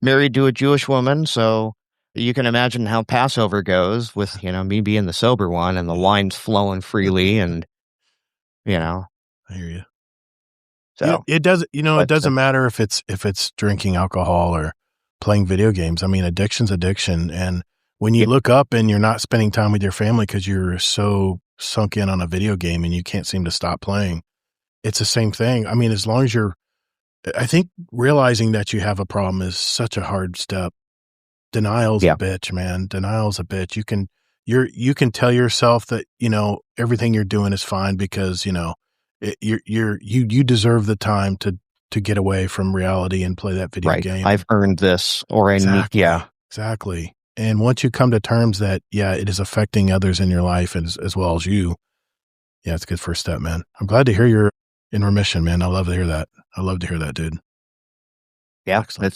married to a Jewish woman, so. You can imagine how Passover goes with, me being the sober one and the wine's flowing freely and, I hear you. So it doesn't matter if it's drinking alcohol or playing video games. I mean, addiction's addiction. And when you look up and you're not spending time with your family because you're so sunk in on a video game and you can't seem to stop playing, it's the same thing. I mean, as long as I think realizing that you have a problem is such a hard step. Denial's a bitch, man. Denial's a bitch. You can tell yourself that, everything you're doing is fine because, you deserve the time to get away from reality and play that video game. I've earned this, or Exactly. And once you come to terms that, it is affecting others in your life as well as you. Yeah, it's a good first step, man. I'm glad to hear you're in remission, man. I love to hear that. I love to hear that, dude. Yeah. Excellent.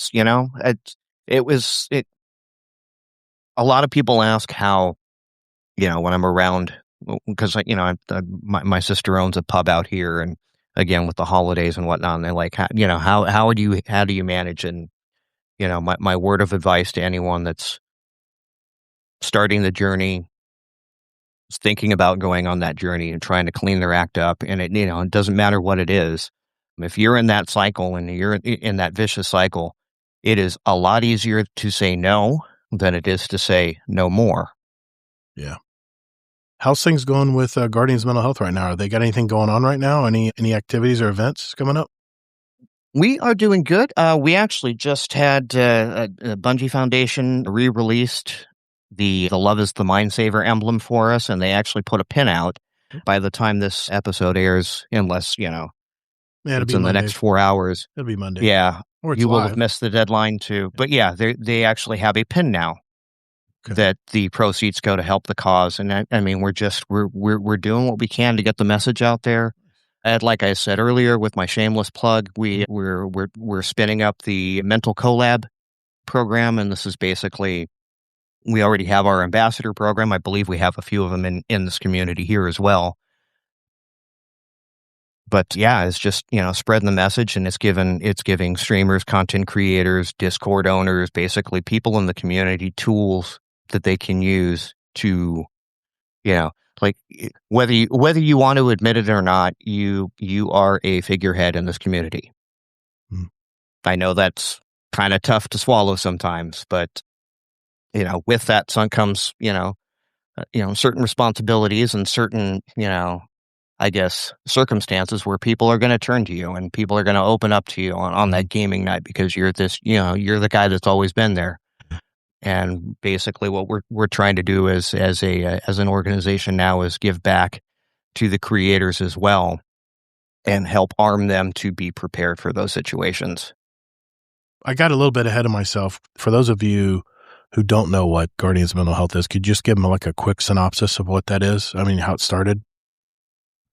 It's, a lot of people ask how, when I'm around, because my sister owns a pub out here, and again with the holidays and whatnot, and they're like, how do you manage? And my word of advice to anyone that's starting the journey, is thinking about going on that journey and trying to clean their act up, and it doesn't matter what it is. If you're in that cycle and you're in that vicious cycle, it is a lot easier to say no than it is to say no more. Yeah. How's things going with Guardians Mental Health right now? Are they got anything going on right now? Any activities or events coming up? We are doing good. We actually just had Bungie Foundation re-released the Love is the Mind Saver emblem for us, and they actually put a pin out by the time this episode airs, unless, it's in the next 4 hours. It'll be Monday. Yeah. Or you will have missed the deadline too. But yeah, they actually have a pin now. that the proceeds go to help the cause. And I mean, we're doing what we can to get the message out there. And like I said earlier, with my shameless plug, we're spinning up the Mental Collab program, and this is basically, we already have our ambassador program. I believe we have a few of them in this community here as well. But yeah, it's just, spreading the message, and it's giving streamers, content creators, Discord owners, basically people in the community tools that they can use to, like, whether you want to admit it or not, you are a figurehead in this community. I know that's kind of tough to swallow sometimes, but with that comes, certain responsibilities and certain, I guess, circumstances where people are going to turn to you and people are going to open up to you on that gaming night because you're you're the guy that's always been there. And basically what we're trying to do as an organization now is give back to the creators as well and help arm them to be prepared for those situations. I got a little bit ahead of myself. For those of you who don't know what Guardians Mental Health is, could you just give them like a quick synopsis of what that is? I mean, how it started?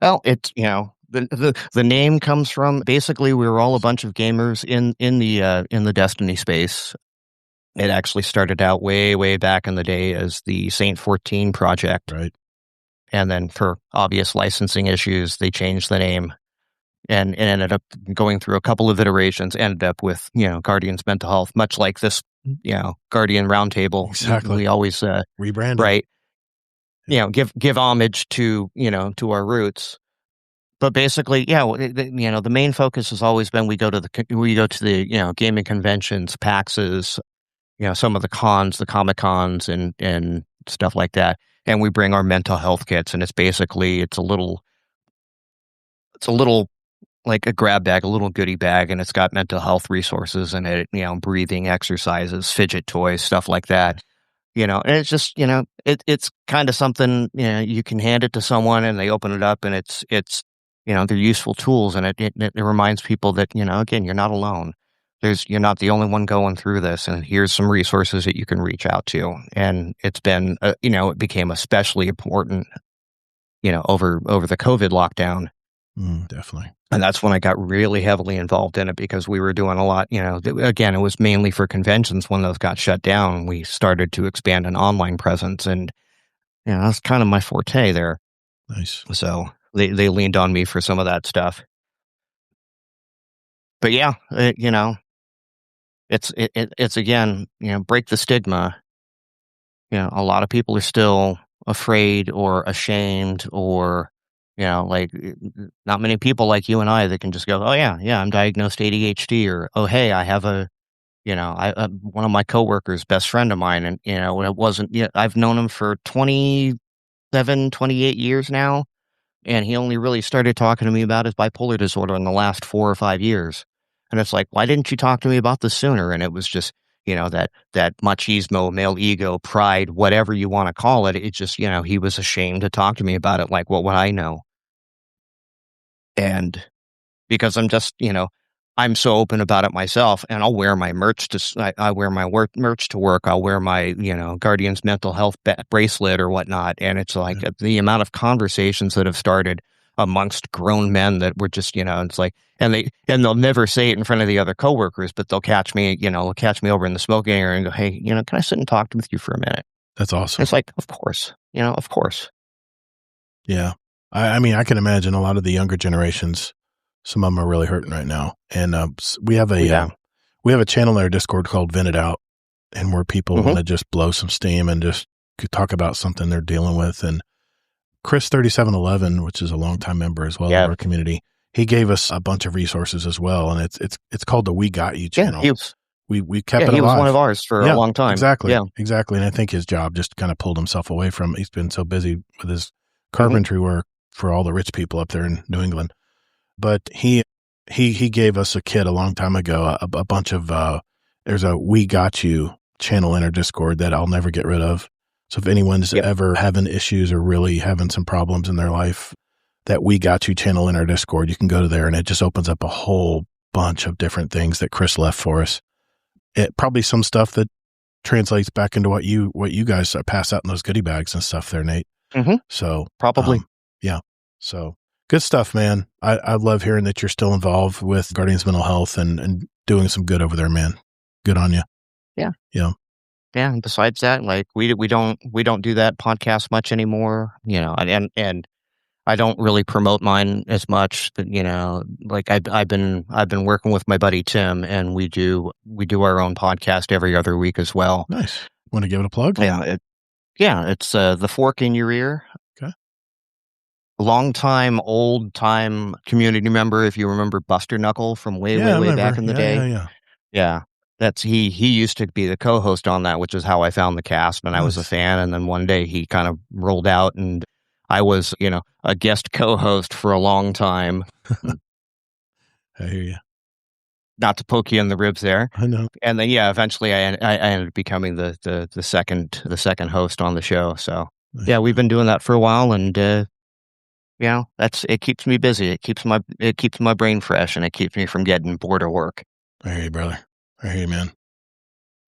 Well, it's, the name comes from, basically, we were all a bunch of gamers in the Destiny space. It actually started out way, way back in the day as the Saint 14 project. Right. And then for obvious licensing issues, they changed the name and ended up going through a couple of iterations, ended up with, Guardians Mental Health, much like this, Guardian Roundtable. Exactly. We always rebrand. Right. Give homage to, to our roots. But basically, the main focus has always been we go to the gaming conventions, PAXs, some of the cons, the Comic Cons and stuff like that. And we bring our mental health kits, and it's a little like a grab bag, a little goodie bag, and it's got mental health resources in it, breathing exercises, fidget toys, stuff like that. And it's just, it's kind of something, you can hand it to someone and they open it up and it's they're useful tools, and it reminds people that, again, you're not alone. You're not the only one going through this, and here's some resources that you can reach out to. And it's been, it became especially important, over the COVID lockdown. Definitely. And that's when I got really heavily involved in it because we were doing a lot, again, it was mainly for conventions. When those got shut down, we started to expand an online presence, and, that's kind of my forte there. Nice. So they leaned on me for some of that stuff. But yeah, it's again, break the stigma. A lot of people are still afraid or ashamed or, like, not many people like you and I that can just go, oh yeah, I'm diagnosed ADHD, or, oh, hey, I have one of my coworkers, best friend of mine, and, it wasn't, I've known him for 27, 28 years now. And he only really started talking to me about his bipolar disorder in the last 4 or 5 years. And it's like, why didn't you talk to me about this sooner? And it was just, that machismo, male ego, pride, whatever you want to call it. It just, he was ashamed to talk to me about it. Like, what would I know? And because I'm just, I'm so open about it myself, and I'll wear my merch I wear my merch to work. I'll wear my, Guardians Mental Health bracelet or whatnot. And it's like the amount of conversations that have started amongst grown men that were just, it's like, and they'll never say it in front of the other coworkers, but they'll catch me over in the smoking area and go, hey, can I sit and talk with you for a minute? That's awesome. It's like, of course, of course. Yeah. I mean, I can imagine a lot of the younger generations, some of them are really hurting right now. And we have a channel in our Discord called Vent It Out, and where people want to just blow some steam and just talk about something they're dealing with. And Chris 3711, which is a longtime member as well of our community, he gave us a bunch of resources as well, and it's called the We Got You channel. We kept it alive. He was one of ours for a long time. Exactly. Yeah. Exactly. And I think his job just kind of pulled himself away from it. He's been so busy with his carpentry work for all the rich people up there in New England. But he gave us a kit a long time ago, a bunch of, there's a We Got You channel in our Discord that I'll never get rid of. So if anyone's ever having issues or really having some problems in their life, that We Got You channel in our Discord, you can go to there, and it just opens up a whole bunch of different things that Chris left for us. It probably some stuff that translates back into what you guys pass out in those goodie bags and stuff there, Nate. Mhm. So Probably. yeah. So good stuff, man. I love hearing that you're still involved with Guardians Mental Health and doing some good over there, man. Good on you. Yeah. Yeah. Yeah. And besides that, like we don't do that podcast much anymore, and I don't really promote mine as much, but like I've been working with my buddy Tim, and we do our own podcast every other week as well. Nice. Want to give it a plug? Yeah. It's The Fork in Your Ear. Okay. Old time community member. If you remember Buster Knuckle from way back in the day. Yeah. That's he used to be the co-host on that, which is how I found the cast, and I was a fan. And then one day he kind of rolled out, and I was, a guest co-host for a long time. I hear you. Not to poke you in the ribs there. I know. And then, eventually I ended up becoming the second host on the show. So yeah, we've been doing that for a while, and it keeps me busy. It keeps my brain fresh, and it keeps me from getting bored of work. I hear you, brother. I hear you, man.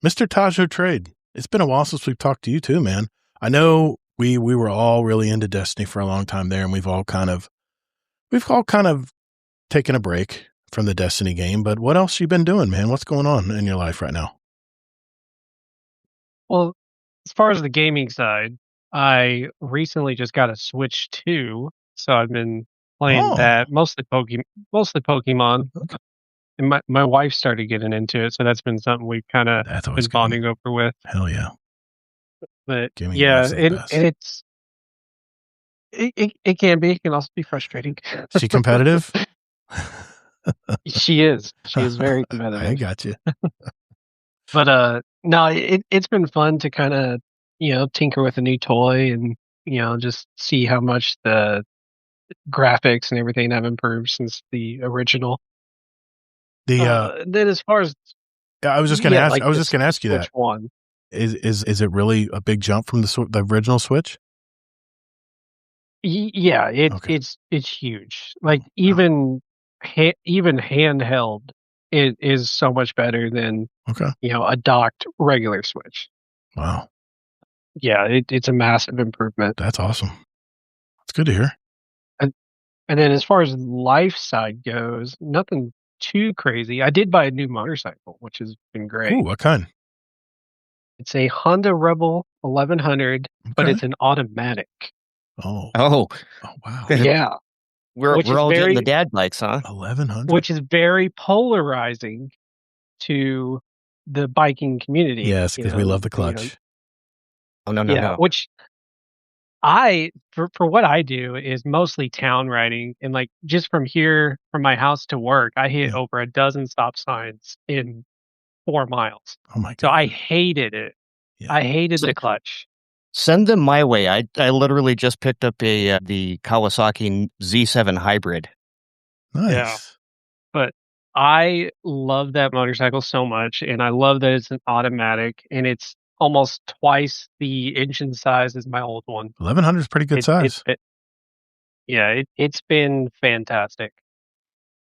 Mr. Tajo Trade, it's been a while since we've talked to you too, man. I know we were all really into Destiny for a long time there, and we've all kind of taken a break from the Destiny game. But what else you been doing, man? What's going on in your life right now? Well, as far as the gaming side, I recently just got a Switch 2, so I've been playing that, mostly Pokemon. Okay. And my wife started getting into it, so that's been something we've kind of been bonding over with. Hell yeah! But it can be. It can also be frustrating. Is she competitive? She is. She is very competitive. I got you. But no, it's been fun to kind of tinker with a new toy and just see how much the graphics and everything have improved since the original. Then as far as I was just going to ask. I was just going to ask you Switch that. One. Is it really a big jump from the original Switch? Yeah, it's huge. Like even handheld, it is so much better than a docked regular Switch. Wow. Yeah, it's a massive improvement. That's awesome. That's good to hear. And then as far as life side goes, nothing too crazy. I did buy a new motorcycle, which has been great. Ooh, what kind? It's a Honda Rebel 1100, but it's an automatic. Oh, wow. Yeah. We're all getting the dad bikes, huh? 1100. Which is very polarizing to the biking community. Yes, because we love the clutch. No. Which for what I do is mostly town riding, and like just from my house to work, I hit over a dozen stop signs in 4 miles. Oh my God. So I hated it. Yeah. I hated the clutch. Send them my way. I literally just picked up the Kawasaki Z7 Hybrid. Nice. Yeah. But I love that motorcycle so much, and I love that it's an automatic, and it's almost twice the engine size as my old one. 1100 is pretty good size. It's been fantastic.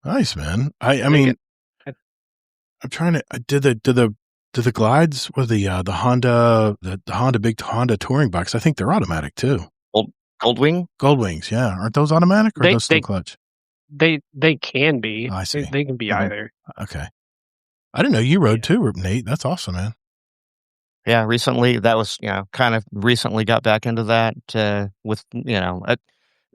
Nice, man. I mean, I'm trying to did the glides with the Honda big Honda touring bikes? I think they're automatic too. Goldwings, yeah. Aren't those automatic or are those still clutch? They can be. I see. They can be either. Okay. I didn't know you rode too, Nate. That's awesome, man. Yeah, recently that was kind of recently got back into that with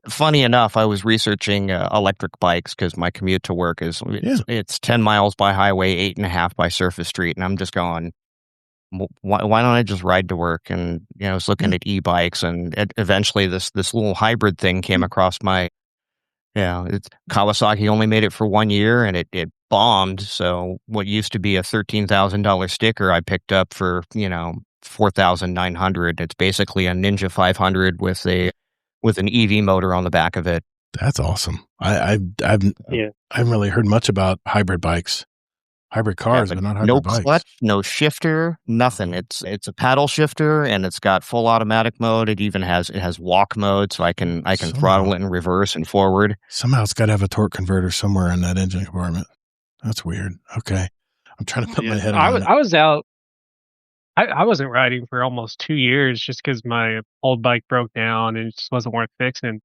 funny enough, I was researching electric bikes because my commute to work it's 10 miles by highway, 8.5 by surface street, and I'm just going, why don't I just ride to work? And I was looking at e-bikes, and eventually this little hybrid thing came across my. Kawasaki only made it for 1 year, and it bombed. So what used to be a $13,000 sticker, I picked up for $4,900. It's basically a Ninja 500 with an EV motor on the back of it. That's awesome. I haven't really heard much about hybrid bikes, hybrid cars, but not hybrid bikes. No clutch, no shifter, nothing. It's a paddle shifter, and it's got full automatic mode. It even has walk mode, so I can throttle it in reverse and forward. Somehow it's got to have a torque converter somewhere in that engine compartment. That's weird. Okay, I'm trying to put my head on it. I was out I wasn't riding for almost 2 years just because my old bike broke down and it just wasn't worth fixing.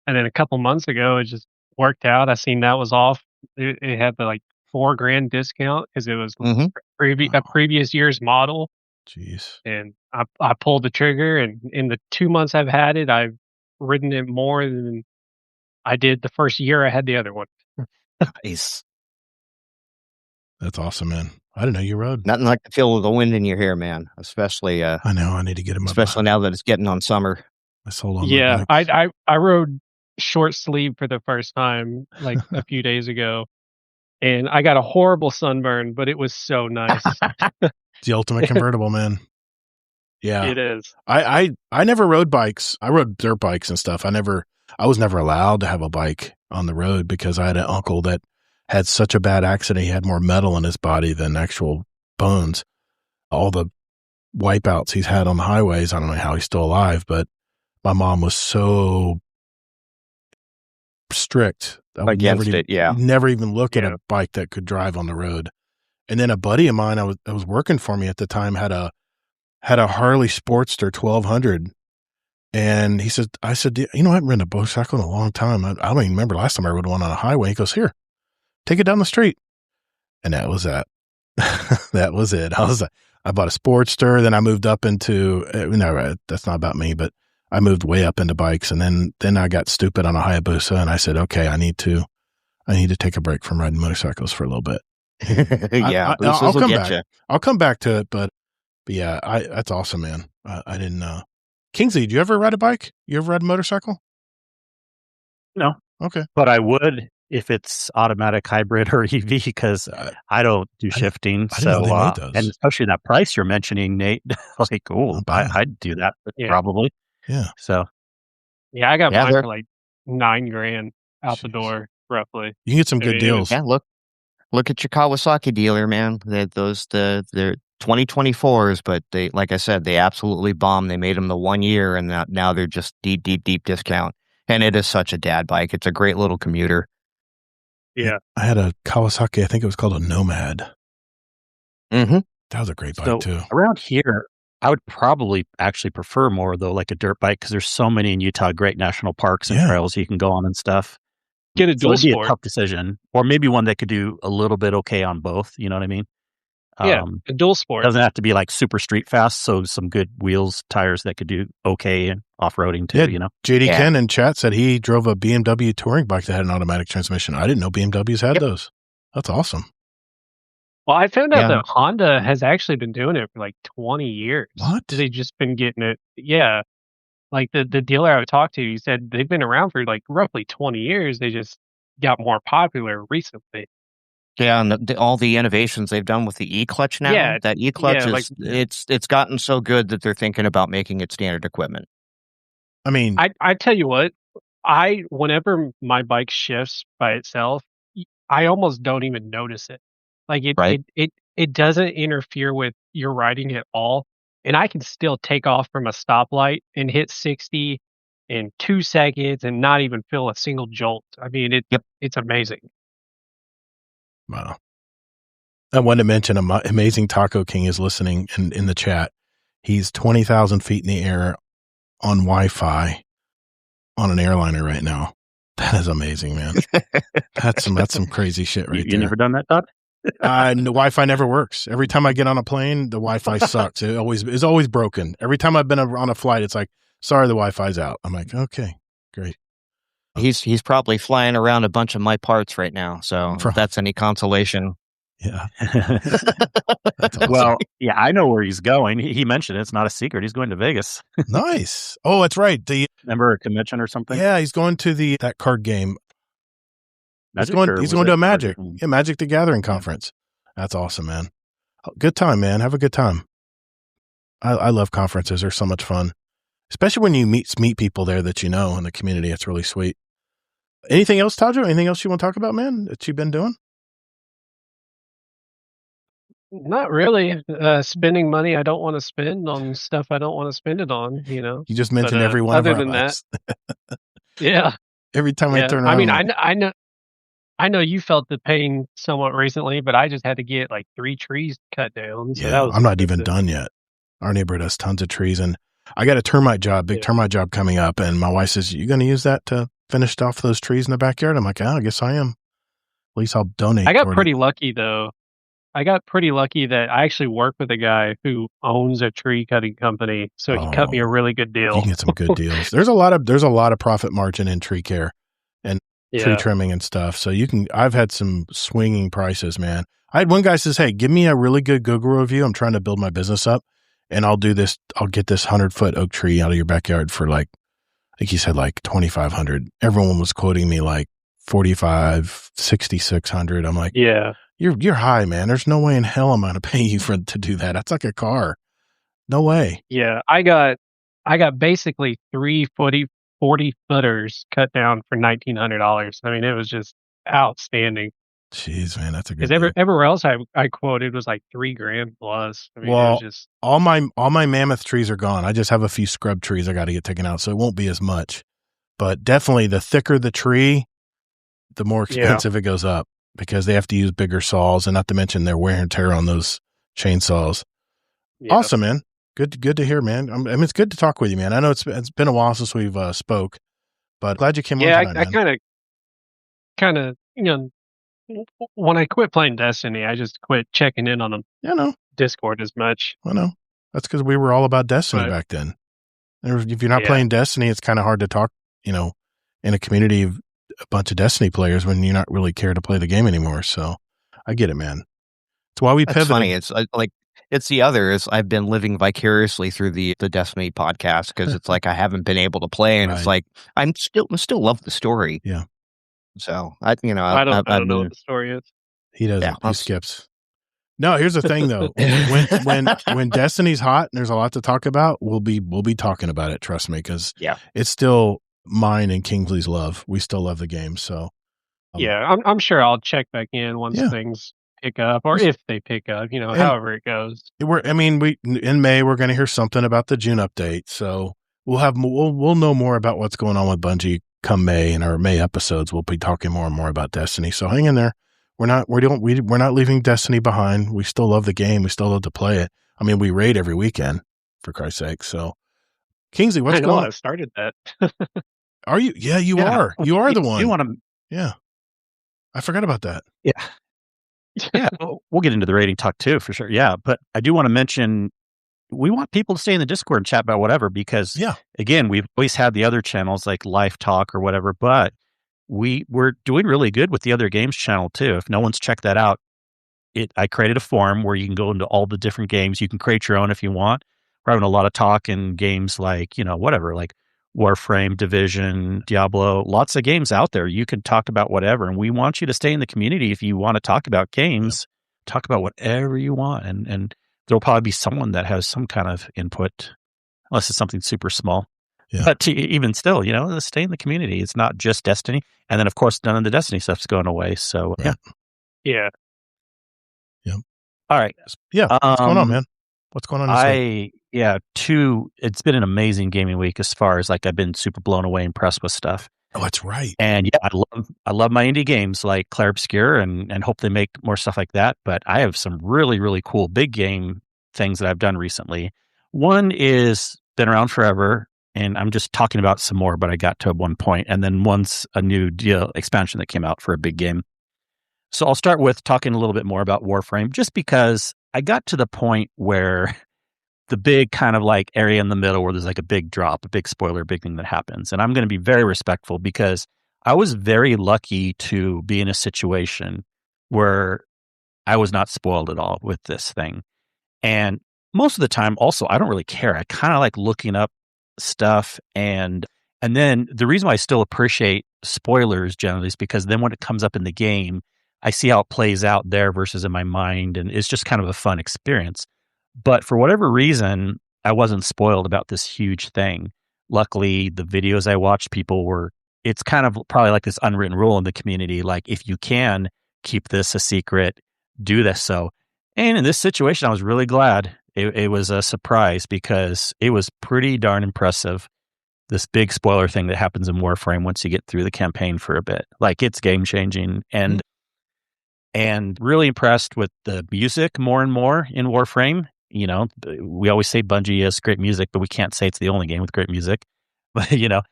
And then a couple months ago, it just worked out. I seen that was off. It had the, like, 4 grand discount because it was Mhm. a previous year's model, Jeez. and I pulled the trigger, and in the 2 months I've had it, I've ridden it more than I did the first year I had the other one. Nice. That's awesome, man. I didn't know you rode. Nothing like the feel of the wind in your hair, man. Especially I know. I need to get him especially now that it's getting on summer. I sold on Yeah, my bikes. I rode short sleeve for the first time, like, a few days ago, and I got a horrible sunburn, but it was so nice. It's the ultimate convertible, man. Yeah. It is. I never rode bikes. I rode dirt bikes and stuff. I was never allowed to have a bike on the road because I had an uncle that had such a bad accident. He had more metal in his body than actual bones. All the wipeouts he's had on the highways, I don't know how he's still alive, but my mom was so strict. I would Against it, yeah. never even look at Yeah. a bike that could drive on the road. And then a buddy of mine, that was working for me at the time, had a Harley Sportster 1200. And I said, you know, I haven't ridden a motorcycle in a long time. I don't even remember last time I rode one on a highway. He goes, here, take it down the street. And that was that. That was it. I bought a Sportster. Then I moved up into, that's not about me, but I moved way up into bikes. And then I got stupid on a Hayabusa. And I said, okay, I need to take a break from riding motorcycles for a little bit. Yeah, I'll boosters will come get back. you. I'll come back to it, but yeah, that's awesome, man. I didn't Kingsley, did you ever ride a bike? You ever ride a motorcycle? No. Okay. But I would if it's automatic, hybrid, or EV because I don't do shifting. I didn't know they made those. And especially that price you're mentioning, Nate, I was like, Not bad. I'd do that Yeah. probably. Yeah. So Yeah, I got Yeah, mine they're- for like 9 grand out the Jeez. door, roughly. You can get some good It was- deals. Yeah, look at your Kawasaki dealer, man. They're 2024s, but they, like I said, they absolutely bombed. They made them the 1 year, and now they're just deep discount. And it is such a dad bike. It's a great little commuter. Yeah. I had a Kawasaki, I think it was called a Nomad. Mm-hmm. That was a great bike So too. around here, I would probably actually prefer more though, like a dirt bike, because there's so many in Utah, great national parks and Yeah. trails you can go on and stuff. Get a So dual it'd be a sport. tough decision, or maybe one that could do a little bit okay on both. You know what I mean? Yeah, a dual sport. Doesn't have to be like super street fast. So some good wheels, tires that could do okay and off roading too. Yeah. You know, JD Yeah. Ken in chat said he drove a BMW touring bike that had an automatic transmission. I didn't know BMWs had Yep. those. That's awesome. Well, I found out Yeah. that Honda has actually been doing it for like 20 years. What? They've just been getting it. Yeah. Like the dealer I would talk to, he said they've been around for like roughly 20 years. They just got more popular recently. Yeah, and all the innovations they've done with the e-clutch now. Yeah, That e-clutch yeah, is it's gotten so good that they're thinking about making it standard equipment. I mean, I tell you what, whenever my bike shifts by itself, I almost don't even notice it. Like Right. it doesn't interfere with your riding at all, and I can still take off from a stoplight and hit 60 in 2 seconds and not even feel a single jolt. I mean, it's amazing. wow. I wanted to mention Amazing Taco King is listening in the chat. He's 20,000 feet in the air on Wi-Fi on an airliner right now. That is amazing, man. That's some crazy shit right you there. never done that, Todd? The Wi-Fi never works. Every time I get on a plane, the Wi-Fi sucks. It's always broken. Every time I've been on a flight, it's like, sorry, the Wi-Fi's out. I'm like, okay, great. He's probably flying around a bunch of my parts right now. So if that's any consolation. Yeah. That's awesome. Well, yeah, I know where he's going. He mentioned it. It's not a secret. He's going to Vegas. Nice. Oh, that's right. Remember a convention or something? Yeah, he's going to that card game. Magic, he's or going was to it a Magic. Card? Yeah, Magic the Gathering conference. That's awesome, man. Good time, man. Have a good time. I love conferences. They're so much fun, especially when you meet people there that you know in the community. It's really sweet. Anything else, Tajo? Anything else you want to talk about, man, that you've been doing? Not really. Spending money I don't want to spend on stuff I don't want to spend it on, you know. You just mentioned every one of other our than lives. Yeah. Every time I Yeah. turn around. I mean, I know you felt the pain somewhat recently, but I just had to get like 3 trees cut down. So that was I'm not even expensive. done yet. Our neighborhood has tons of trees, and I got a termite job, big termite job coming up, and my wife says, "You going to use that to finish off those trees in the backyard?" I'm like, "Oh, I guess I am. At least I'll donate." I got pretty lucky though. I got pretty lucky that I actually work with a guy who owns a tree cutting company, so he cut me a really good deal. You can get some good deals. There's a lot of profit margin in tree care and tree trimming and stuff. So I've had some swinging prices, man. I had one guy says, "Hey, give me a really good Google review. I'm trying to build my business up, and I'll do this. I'll get this 100-foot oak tree out of your backyard for like, I think he said like $2,500. Everyone was quoting me like $4,500, $6,600. I'm like, yeah. You're high, man. There's no way in hell I'm going to pay you to do that. That's like a car. No way. Yeah, I got basically 40 footers cut down for $1,900. I mean, it was just outstanding. Jeez, man, that's a good. Because everywhere else I quoted was like $3,000 plus. I mean, well, it was just all my mammoth trees are gone. I just have a few scrub trees I got to get taken out, so it won't be as much. But definitely, the thicker the tree, the more expensive it goes up. Because they have to use bigger saws, and not to mention their wear and tear on those chainsaws. Yeah. Awesome, man. Good to hear, man. I mean, it's good to talk with you, man. I know it's been a while since we've spoke, but glad you came on tonight, I kind of, when I quit playing Destiny, I just quit checking in on them. Discord as much. I know. That's because we were all about Destiny back then. If you're not playing Destiny, it's kind of hard to talk, in a community of a bunch of Destiny players when you're not really care to play the game anymore. So I get it, man. It's why we pivoted. Funny. It's like, it's the other is I've been living vicariously through the Destiny podcast because it's like I haven't been able to play, and it's like I still love the story. Yeah. So I don't know what the story is. He doesn't. Yeah, he skips. No, here's the thing though. when Destiny's hot and there's a lot to talk about, we'll be talking about it. Trust me, because it's still mine and Kingsley's love. We still love the game. So I'm sure I'll check back in once things pick up, or if they pick up, however it goes. In May we're going to hear something about the June update. So we'll know more about what's going on with Bungie come May. In our May episodes, we'll be talking more and more about Destiny. So hang in there. We're not leaving Destiny behind. We still love the game. We still love to play it. I mean, we raid every weekend, for Christ's sake. So Kingsley, what's going on? I started that. Are you? Yeah, you are. You are the one. You want to? Yeah. I forgot about that. Yeah. Yeah. We'll get into the rating talk too, for sure. Yeah. But I do want to mention, we want people to stay in the Discord and chat about whatever, because again, we've always had the other channels like Life Talk or whatever, but we're doing really good with the other games channel too. If no one's checked that out, I created a forum where you can go into all the different games. You can create your own if you want. We're having a lot of talk in games like, whatever, like Warframe, Division, Diablo, lots of games out there. You can talk about whatever. And we want you to stay in the community. If you want to talk about games, talk about whatever you want. And there'll probably be someone that has some kind of input, unless it's something super small. Yeah. But even still, stay in the community. It's not just Destiny. And then, of course, none of the Destiny stuff's going away. So, Yeah. Yeah. All right. Yeah. What's going on, man? What's going on this week? It's been an amazing gaming week as far as like I've been super blown away, impressed with stuff. Oh, that's right. And I love my indie games like Clair Obscur and hope they make more stuff like that. But I have some really, really cool big game things that I've done recently. One is been around forever, and I'm just talking about some more, but I got to one point. And then one's a new expansion that came out for a big game. So I'll start with talking a little bit more about Warframe, just because I got to the point where the big kind of like area in the middle where there's like a big drop, a big spoiler, big thing that happens. And I'm going to be very respectful because I was very lucky to be in a situation where I was not spoiled at all with this thing. And most of the time also, I don't really care. I kind of like looking up stuff. And then the reason why I still appreciate spoilers generally is because then when it comes up in the game, I see how it plays out there versus in my mind. And it's just kind of a fun experience. But for whatever reason, I wasn't spoiled about this huge thing. Luckily, the videos I watched, it's kind of probably like this unwritten rule in the community. Like, if you can keep this a secret, do this. So, and in this situation, I was really glad it was a surprise because it was pretty darn impressive. This big spoiler thing that happens in Warframe once you get through the campaign for a bit. Like, it's game changing. And really impressed with the music more and more in Warframe. You know, we always say Bungie has great music, but we can't say it's the only game with great music. But, you know,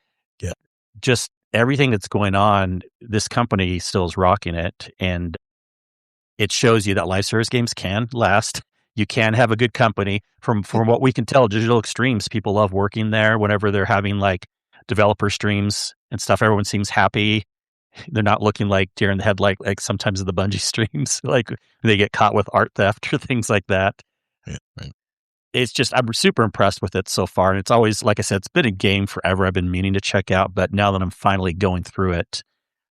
just everything that's going on, this company still is rocking it. And it shows you that live service games can last. You can have a good company. From what we can tell, Digital Extremes, people love working there. Whenever they're having like developer streams and stuff, everyone seems happy. They're not looking like deer in the headlight like sometimes of the Bungie streams, like they get caught with art theft or things like that. Yeah, right. It's just, I'm super impressed with it so far. And it's always, like I said, it's been a game forever I've been meaning to check out, but now that I'm finally going through it,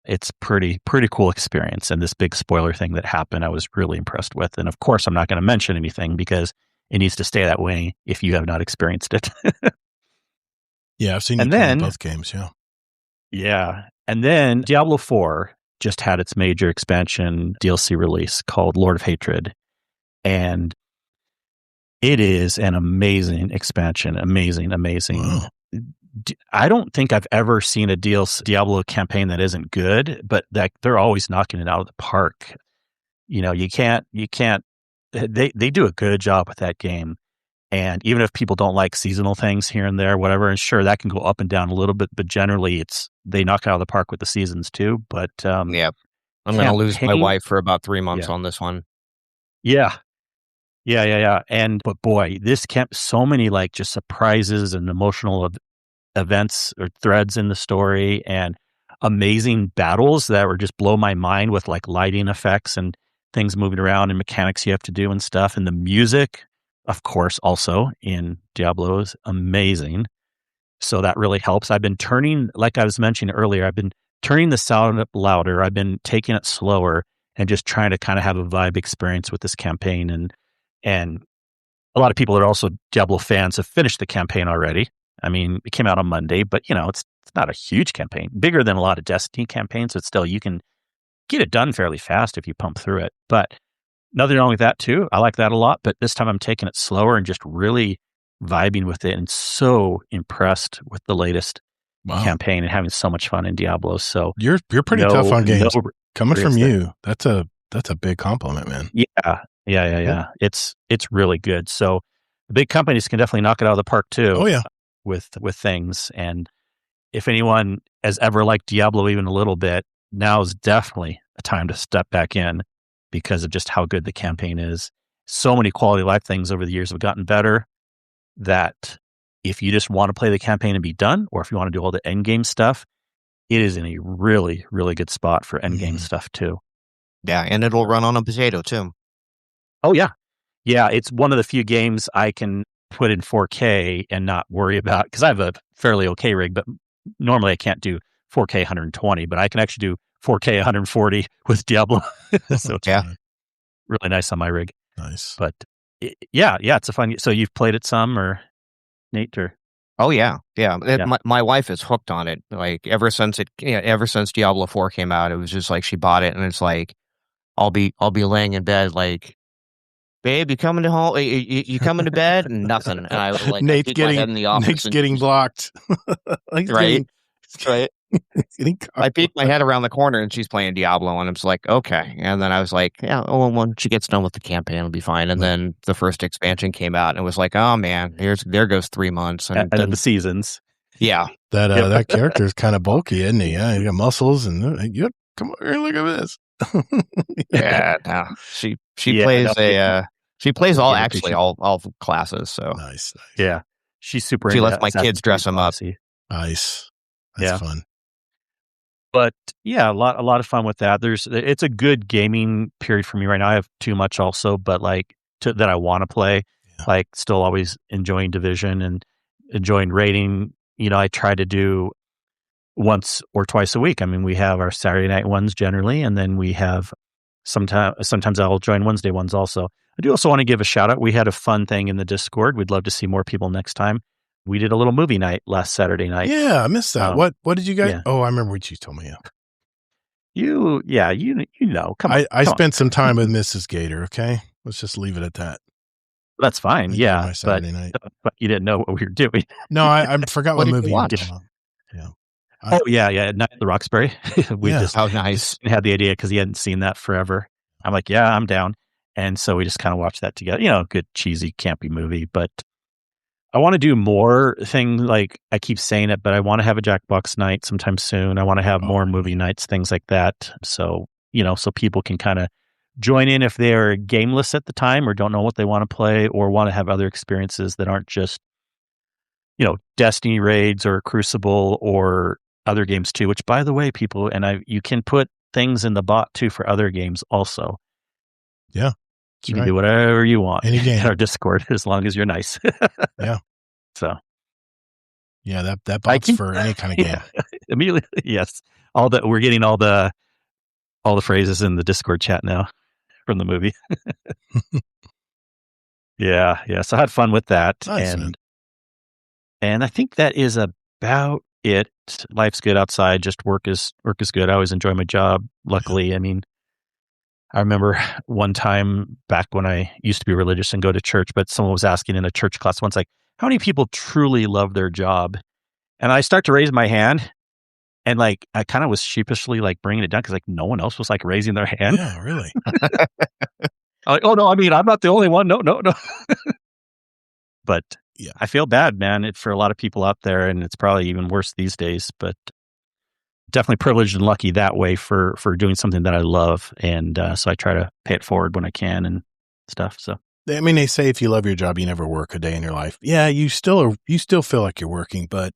it's pretty cool experience. And this big spoiler thing that happened, I was really impressed with. And of course, I'm not going to mention anything because it needs to stay that way if you have not experienced it. Yeah, I've seen you play both games, yeah. Yeah. And then Diablo 4 just had its major expansion DLC release called Lord of Hatred. And it is an amazing expansion. Amazing. Wow. I don't think I've ever seen a Diablo campaign that isn't good, but that they're always knocking it out of the park. You know, they do a good job with that game. And even if people don't like seasonal things here and there, whatever, and sure, that can go up and down a little bit, but generally they knock it out of the park with the seasons too. But yeah, I'm going to lose my wife for about 3 months on this one. Yeah. But boy, this kept so many like just surprises and emotional events or threads in the story and amazing battles that were just blow my mind with like lighting effects and things moving around and mechanics you have to do and stuff. And the music, of course, also in Diablo is amazing. So that really helps. I've been turning, like I was mentioning earlier, I've been turning the sound up louder. I've been taking it slower and just trying to kind of have a vibe experience with this campaign. And a lot of people that are also Diablo fans have finished the campaign already. I mean, it came out on Monday, but you know, it's not a huge campaign, bigger than a lot of Destiny campaigns, but still you can get it done fairly fast if you pump through it. But nothing wrong with that too. I like that a lot, but this time I'm taking it slower and just really vibing with it and so impressed with the latest campaign and having so much fun in Diablo. So you're pretty tough on games. Coming from you, that's a big compliment, man. Yeah. It's really good. So the big companies can definitely knock it out of the park too. Oh yeah. With things. And if anyone has ever liked Diablo even a little bit, now is definitely a time to step back in because of just how good the campaign is. So many quality of life things over the years have gotten better that if you just want to play the campaign and be done, or if you want to do all the end game stuff, it is in a really, really good spot for end game stuff too. Yeah, and it'll run on a potato too. Oh yeah. Yeah, it's one of the few games I can put in 4K and not worry about, because I have a fairly okay rig, but normally I can't do 4K 120, but I can actually do 4K 140 with Diablo. So yeah, really nice on my rig. Nice. But it's a fun. So you've played it some, or Nate, or? Oh yeah. My wife is hooked on it. Like ever since Diablo 4 came out, it was just like she bought it, and it's like I'll be laying in bed like, babe, you coming to home? You coming to bed? And nothing. And I like Nate's getting blocked. Right. I peeked my head around the corner and she's playing Diablo, and I was like, okay. And then I was like, yeah, when she gets done with the campaign, it'll be fine. And then the first expansion came out, and it was like, oh man, there goes 3 months. And then the seasons. Yeah. That character is kind of bulky, isn't he? Yeah, he got muscles and come over here, look at this. No. She plays all classes. So nice. Yeah, she's super. She lets my kids dress them up. Nice. That's fun. But yeah, a lot of fun with that. It's a good gaming period for me right now. I have too much also, but that I want to play. Yeah. Like still always enjoying Division and enjoying raiding. You know, I try to do once or twice a week. I mean, we have our Saturday night ones generally, and then we have sometimes I'll join Wednesday ones also. I do also want to give a shout out. We had a fun thing in the Discord. We'd love to see more people next time. We did a little movie night last Saturday night. Yeah, I missed that. What did you guys? Yeah. Oh, I remember what you told me. You know. I spent some time with Mrs. Gator. Okay, let's just leave it at that. That's fine. Yeah, but you didn't know what we were doing. No, I forgot what movie you watched. Yeah. Night at the Roxbury. We just how nice. had the idea because he hadn't seen that forever. I'm like, yeah, I'm down. And so we just kind of watched that together. Good, cheesy, campy movie. But I want to do more things. Like I keep saying it, but I want to have a Jackbox night sometime soon. I want to have more movie nights, things like that. So, so people can kind of join in if they're gameless at the time or don't know what they want to play or want to have other experiences that aren't just, Destiny raids or Crucible or other games too, which by the way, people, you can put things in the bot too for other games also. Yeah. You can do whatever you want any game in our Discord as long as you're nice. Yeah. So. Yeah, that bot's for any kind of game. Yeah, immediately, yes. We're getting all the phrases in the Discord chat now from the movie. Yeah. So I had fun with that. Nice, and I think that is about it. Life's good outside. Just work is good. I always enjoy my job. Luckily, I mean, I remember one time back when I used to be religious and go to church, but someone was asking in a church class once, like, how many people truly love their job? And I start to raise my hand, and like I kind of was sheepishly like bringing it down because like no one else was like raising their hand. Yeah, really. I'm like, oh no, I mean I'm not the only one. No. But yeah, I feel bad, man, for a lot of people out there, and it's probably even worse these days. But definitely privileged and lucky that way for doing something that I love, and so I try to pay it forward when I can and stuff. So. I mean, they say if you love your job, you never work a day in your life. Yeah, you still feel like you're working, but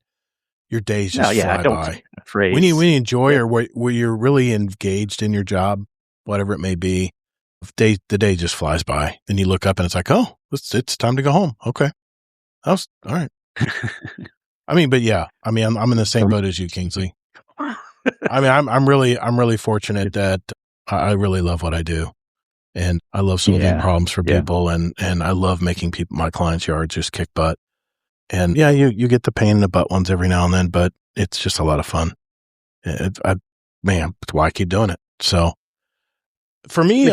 your days just fly by. When you enjoy or where you're really engaged in your job, whatever it may be, the day just flies by. Then you look up and it's like, oh, it's time to go home. Okay, all right. I mean, but yeah, I mean, I'm in the same boat as you, Kingsley. I mean, I'm really fortunate that I really love what I do. And I love solving problems for people, and I love making my clients' yards just kick butt. And yeah, you get the pain in the butt ones every now and then, but it's just a lot of fun. That's why I keep doing it. So for me,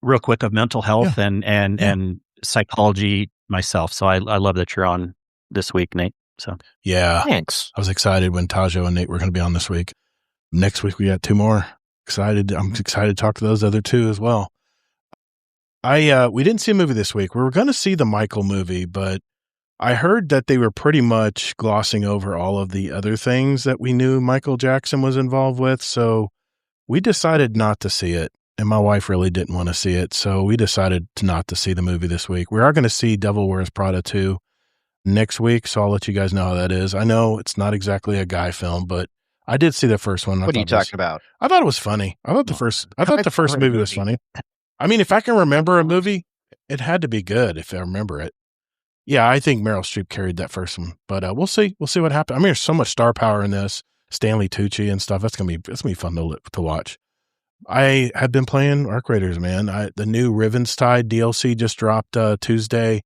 real quick of mental health and psychology myself. So I love that you're on this week, Nate. So yeah, thanks. I was excited when Tajo and Nate were going to be on this week. Next week we got 2 more. I'm excited to talk to those other 2 as well. We didn't see a movie this week. We were going to see the Michael movie, but I heard that they were pretty much glossing over all of the other things that we knew Michael Jackson was involved with. So we decided not to see it. And my wife really didn't want to see it. So we decided not to see the movie this week. We are going to see Devil Wears Prada 2 next week. So I'll let you guys know how that is. I know it's not exactly a guy film, but I did see the first one. What are you talking about? I thought it was funny. I thought the first movie was funny. I mean, if I can remember a movie, it had to be good if I remember it. Yeah, I think Meryl Streep carried that first one, but we'll see. We'll see what happens. I mean, there's so much star power in this. Stanley Tucci and stuff. It's gonna be fun to watch. I have been playing Arc Raiders, man. The new Rivenstide DLC just dropped Tuesday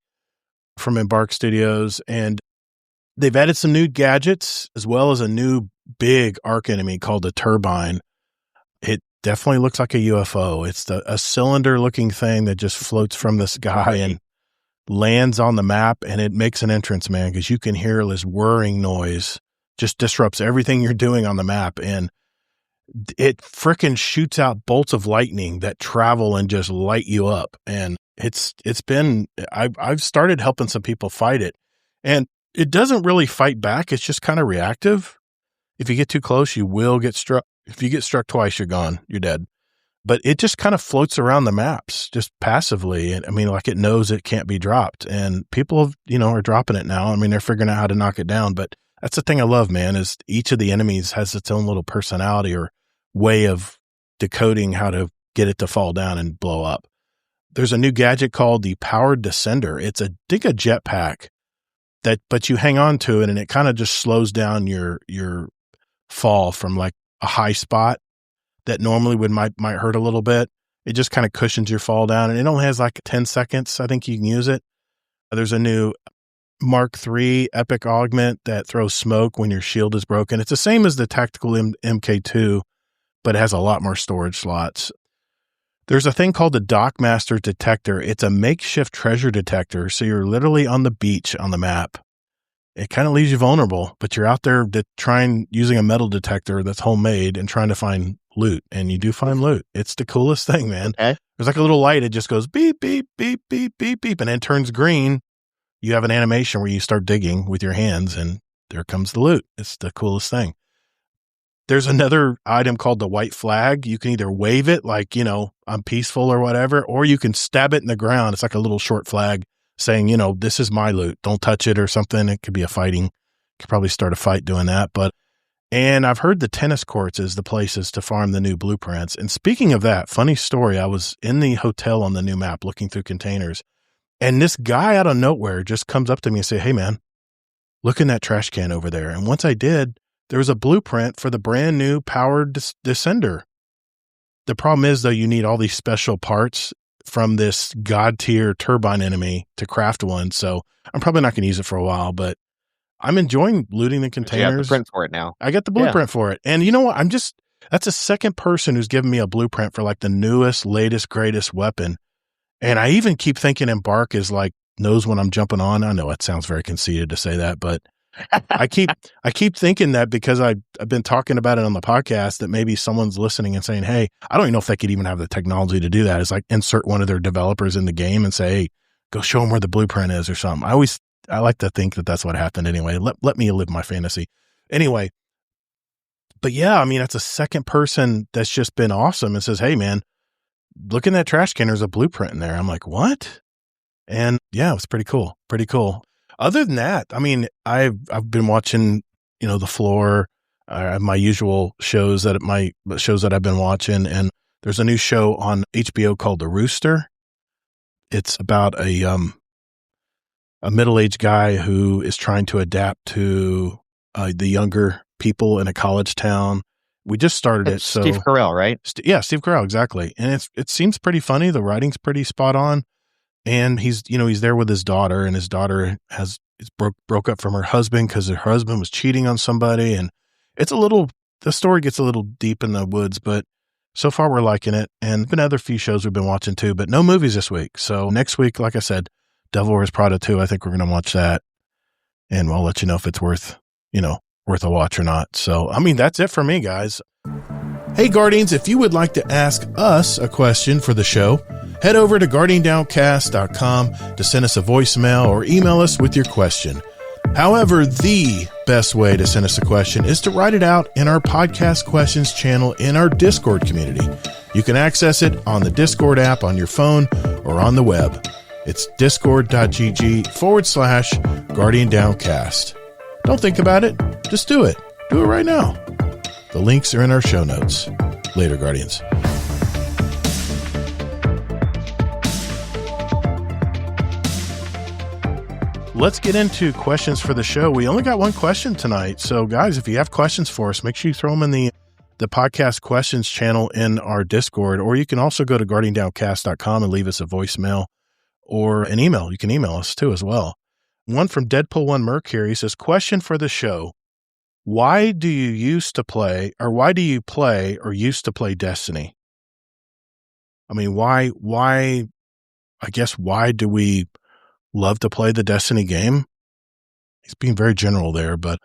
from Embark Studios, and they've added some new gadgets as well as a new big arc enemy called the Turbine. It definitely looks like a UFO. It's a cylinder-looking thing that just floats from the sky and lands on the map, and it makes an entrance, man, because you can hear this whirring noise. Just disrupts everything you're doing on the map, and it frickin' shoots out bolts of lightning that travel and just light you up. And I've started helping some people fight it, and it doesn't really fight back. It's just kind of reactive. If you get too close, you will get struck. If you get struck twice, you're gone. You're dead. But it just kind of floats around the maps just passively. And I mean, like it knows it can't be dropped, and people are dropping it now. I mean, they're figuring out how to knock it down, but that's the thing I love, man, is each of the enemies has its own little personality or way of decoding how to get it to fall down and blow up. There's a new gadget called the Powered Descender. It's a jetpack but you hang on to it, and it kind of just slows down your fall from like a high spot that normally might hurt a little bit. It just kind of cushions your fall down, and it only has like 10 seconds. I think you can use it. There's a new Mark III Epic Augment that throws smoke when your shield is broken. It's the same as the tactical MK2, but it has a lot more storage slots. There's a thing called the Dockmaster Detector. It's a makeshift treasure detector. So you're literally on the beach on the map. It kind of leaves you vulnerable, but you're out there using a metal detector that's homemade and trying to find loot, and you do find loot. It's the coolest thing, man. Okay. There's like a little light. It just goes beep, beep, beep, beep, beep, beep, and then turns green. You have an animation where you start digging with your hands, and there comes the loot. It's the coolest thing. There's another item called the white flag. You can either wave it like, I'm peaceful or whatever, or you can stab it in the ground. It's like a little short flag saying, this is my loot. Don't touch it or something. It could be could probably start a fight doing that. And I've heard the tennis courts is the places to farm the new blueprints. And speaking of that, funny story, I was in the hotel on the new map looking through containers, and this guy out of nowhere just comes up to me and say, "Hey man, look in that trash can over there." And once I did, there was a blueprint for the brand new powered descender. The problem is, though, you need all these special parts from this god tier turbine enemy to craft one. So I'm probably not going to use it for a while, but I'm enjoying looting the containers. You have the print for it now. I got the blueprint for it. And you know what? That's the second person who's given me a blueprint for like the newest, latest, greatest weapon. And I even keep thinking Embark is like, knows when I'm jumping on. I know it sounds very conceited to say that, but I keep thinking that because I've been talking about it on the podcast, that maybe someone's listening and saying, "Hey, I don't even know if they could even have the technology to do that." It's like insert one of their developers in the game and say, "Hey, go show them where the blueprint is," or something. I like to think that that's what happened anyway. Let me live my fantasy. Anyway, but yeah, I mean, that's a second person that's just been awesome and says, "Hey man, look in that trash can. There's a blueprint in there." I'm like, "What?" And yeah, it was pretty cool. Pretty cool. Other than that, I mean, I've been watching, The Floor, my usual shows that I've been watching, and there's a new show on HBO called The Rooster. It's about a middle-aged guy who is trying to adapt to the younger people in a college town. We just started it. So Steve Carell, right? Yeah, Steve Carell, exactly. And it seems pretty funny. The writing's pretty spot on. And he's there with his daughter, and his daughter broke up from her husband because her husband was cheating on somebody. And the story gets a little deep in the woods, but so far we're liking it. And been other few shows we've been watching too, but no movies this week. So next week, like I said, Devil Wears Prada 2, I think we're going to watch that, and we'll let you know if it's worth a watch or not. So, I mean, that's it for me, guys. Hey, Guardians, if you would like to ask us a question for the show, head over to guardiandowncast.com to send us a voicemail or email us with your question. However, the best way to send us a question is to write it out in our podcast questions channel in our Discord community. You can access it on the Discord app on your phone or on the web. It's discord.gg/GuardianDowncast. Don't think about it. Just do it. Do it right now. The links are in our show notes. Later, Guardians. Let's get into questions for the show. We only got one question tonight. So, guys, if you have questions for us, make sure you throw them in the podcast questions channel in our Discord, or you can also go to guardiandowncast.com and leave us a voicemail or an email. You can email us too as well. One from Deadpool1 Merc here. He says, question for the show. Why do you play or used to play Destiny? I mean, why do we love to play the Destiny game? He's being very general there, but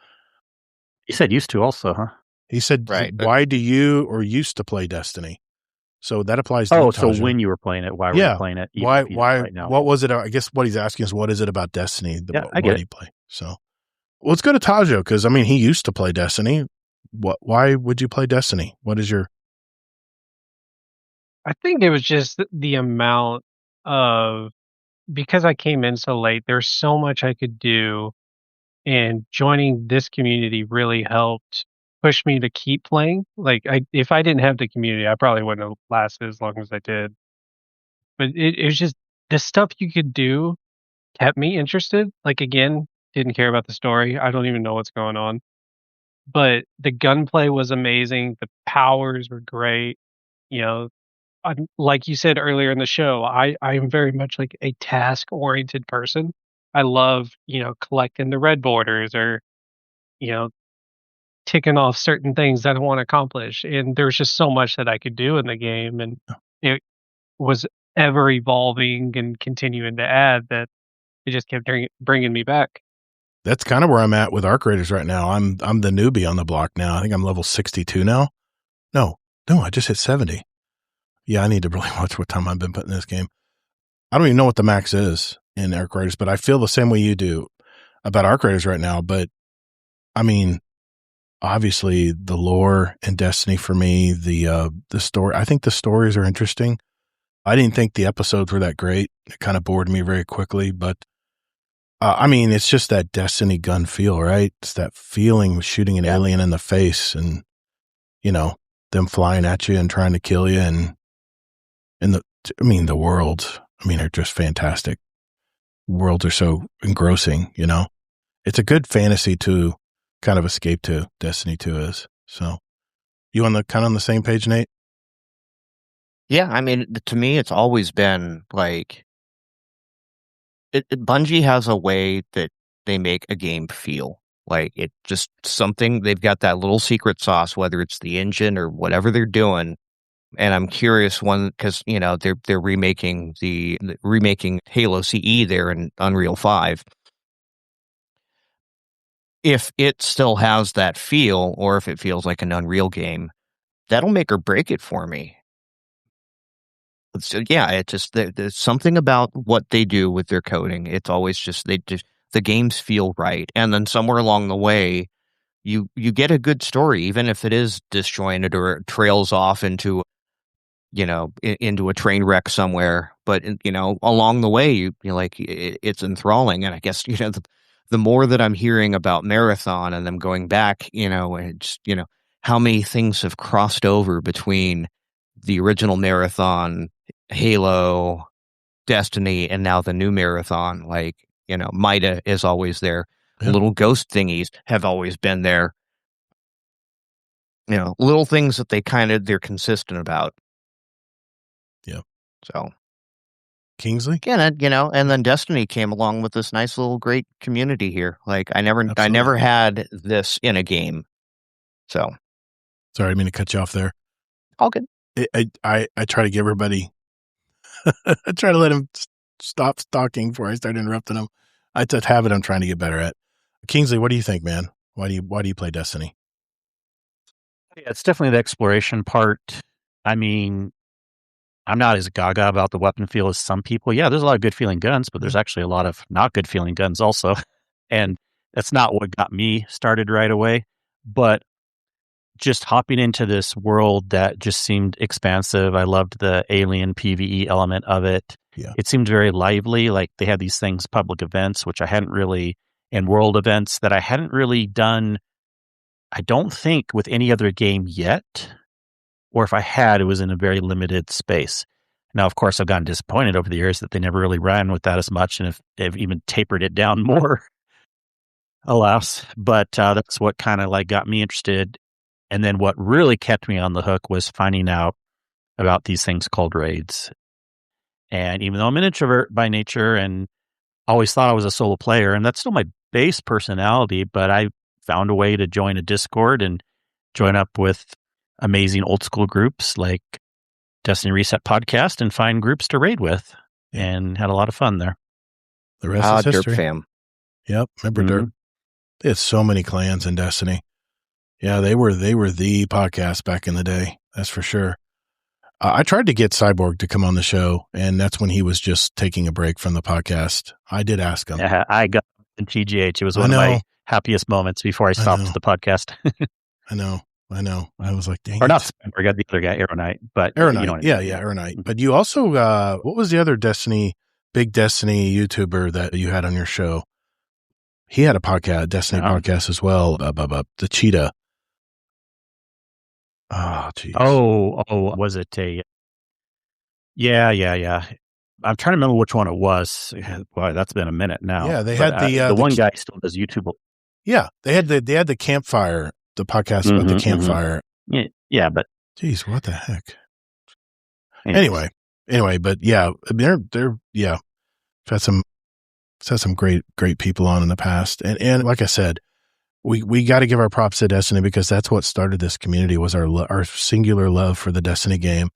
he said used to also, huh? He said, right, why do you or used to play Destiny? So that applies to so when you were playing it, why were you playing it? Why, right now? What was it? I guess what he's asking is, what is it about Destiny? I get it. You play? So let's go to Tajo, because, I mean, he used to play Destiny. Why would you play Destiny? What is your... I think it was just the amount of... Because I came in so late, there's so much I could do, and joining this community really helped push me to keep playing. Like, if I didn't have the community, I probably wouldn't have lasted as long as I did. But it was just the stuff you could do kept me interested. Like, again, didn't care about the story. I don't even know what's going on. But the gunplay was amazing. The powers were great. Like you said earlier in the show, I am very much like a task-oriented person. I love, collecting the red borders or, ticking off certain things that I want to accomplish. And there's just so much that I could do in the game, and it was ever evolving and continuing to add that it just kept bringing me back. That's kind of where I'm at with Arc Raiders right now. I'm the newbie on the block now. I think I'm level 62 now. No, No, I just hit 70. Yeah, I need to really watch what time I've been putting in this game. I don't even know what the max is in Arc Raiders, but I feel the same way you do about Arc Raiders right now. But I mean, obviously the lore in Destiny for me, the story, I think the stories are interesting. I didn't think the episodes were that great. It kind of bored me very quickly, but I mean, it's just that Destiny gun feel, right? It's that feeling of shooting an alien in the face and, you know, them flying at you and trying to kill you. And the worlds, are just fantastic. Worlds are so engrossing, you know? It's a good fantasy to kind of escape to, Destiny 2 is. So, you on the same page, Nate? Yeah, I mean, to me, it's always been like, Bungie has a way that they make a game feel like it just something. They've got that little secret sauce, whether it's the engine or whatever they're doing. And I'm curious because they're remaking Halo CE there in Unreal 5. If it still has that feel, or if it feels like an Unreal game, that'll make or break it for me. So yeah, it just there's something about what they do with their coding. It's always just the games feel right, and then somewhere along the way, you get a good story, even if it is disjointed or it trails off into into a train wreck somewhere. But along the way, it's enthralling, and I guess the more that I'm hearing about Marathon and them going back, and just how many things have crossed over between the original Marathon, Halo, Destiny, and now the new Marathon. Mida is always there. Yeah. Little ghost thingies have always been there. Little things that they're consistent about. Yeah. So Kingsley? Yeah, and then Destiny came along with this nice little great community here. I never had this in a game. So sorry, I didn't mean to cut you off there. All good. I try to give everybody I try to let them stop talking before I start interrupting them. It's a habit I'm trying to get better at. Kingsley, what do you think, man? Why do you play Destiny? Yeah, it's definitely the exploration part. I mean, I'm not as gaga about the weapon feel as some people. Yeah, there's a lot of good feeling guns, but there's actually a lot of not good feeling guns also. And that's not what got me started right away. But just hopping into this world that just seemed expansive. I loved the alien PvE element of it. Yeah. It seemed very lively. Like they had these things, public events, which I hadn't really, and world events that I hadn't really done, I don't think, with any other game yet. Or if I had, it was in a very limited space. Now, of course, I've gotten disappointed over the years that they never really ran with that as much, and if they've even tapered it down more, alas. But that's what kind of got me interested. And then what really kept me on the hook was finding out about these things called raids. And even though I'm an introvert by nature and always thought I was a solo player, and that's still my base personality, but I found a way to join a Discord and join up with amazing old school groups like Destiny Reset Podcast and find groups to raid with, and had a lot of fun there. The rest is history. Derp fam. Yep, remember Derp? They had so many clans in Destiny. Yeah, they were the podcast back in the day. That's for sure. I tried to get Cyborg to come on the show, and that's when he was just taking a break from the podcast. I did ask him. Yeah, I got in TGH. It was one of my happiest moments before I stopped the podcast. I know. I was like, dang. Or not. I got the other guy, Arrow Knight. But Arrow Knight. Arrow Knight. But you also, what was the other big Destiny YouTuber that you had on your show? He had a podcast, Destiny podcast as well. The Cheetah. Oh, geez. Oh, was it a? Yeah. I'm trying to remember which one it was. Boy, that's been a minute now. Yeah, they had the one guy still does YouTube. Yeah, they had the Campfire, the podcast about the Campfire. Yeah, but geez, what the heck? Anyway, but yeah, they're had some great people on in the past, and like I said, we got to give our props to Destiny because that's what started this community, was our singular love for the Destiny game.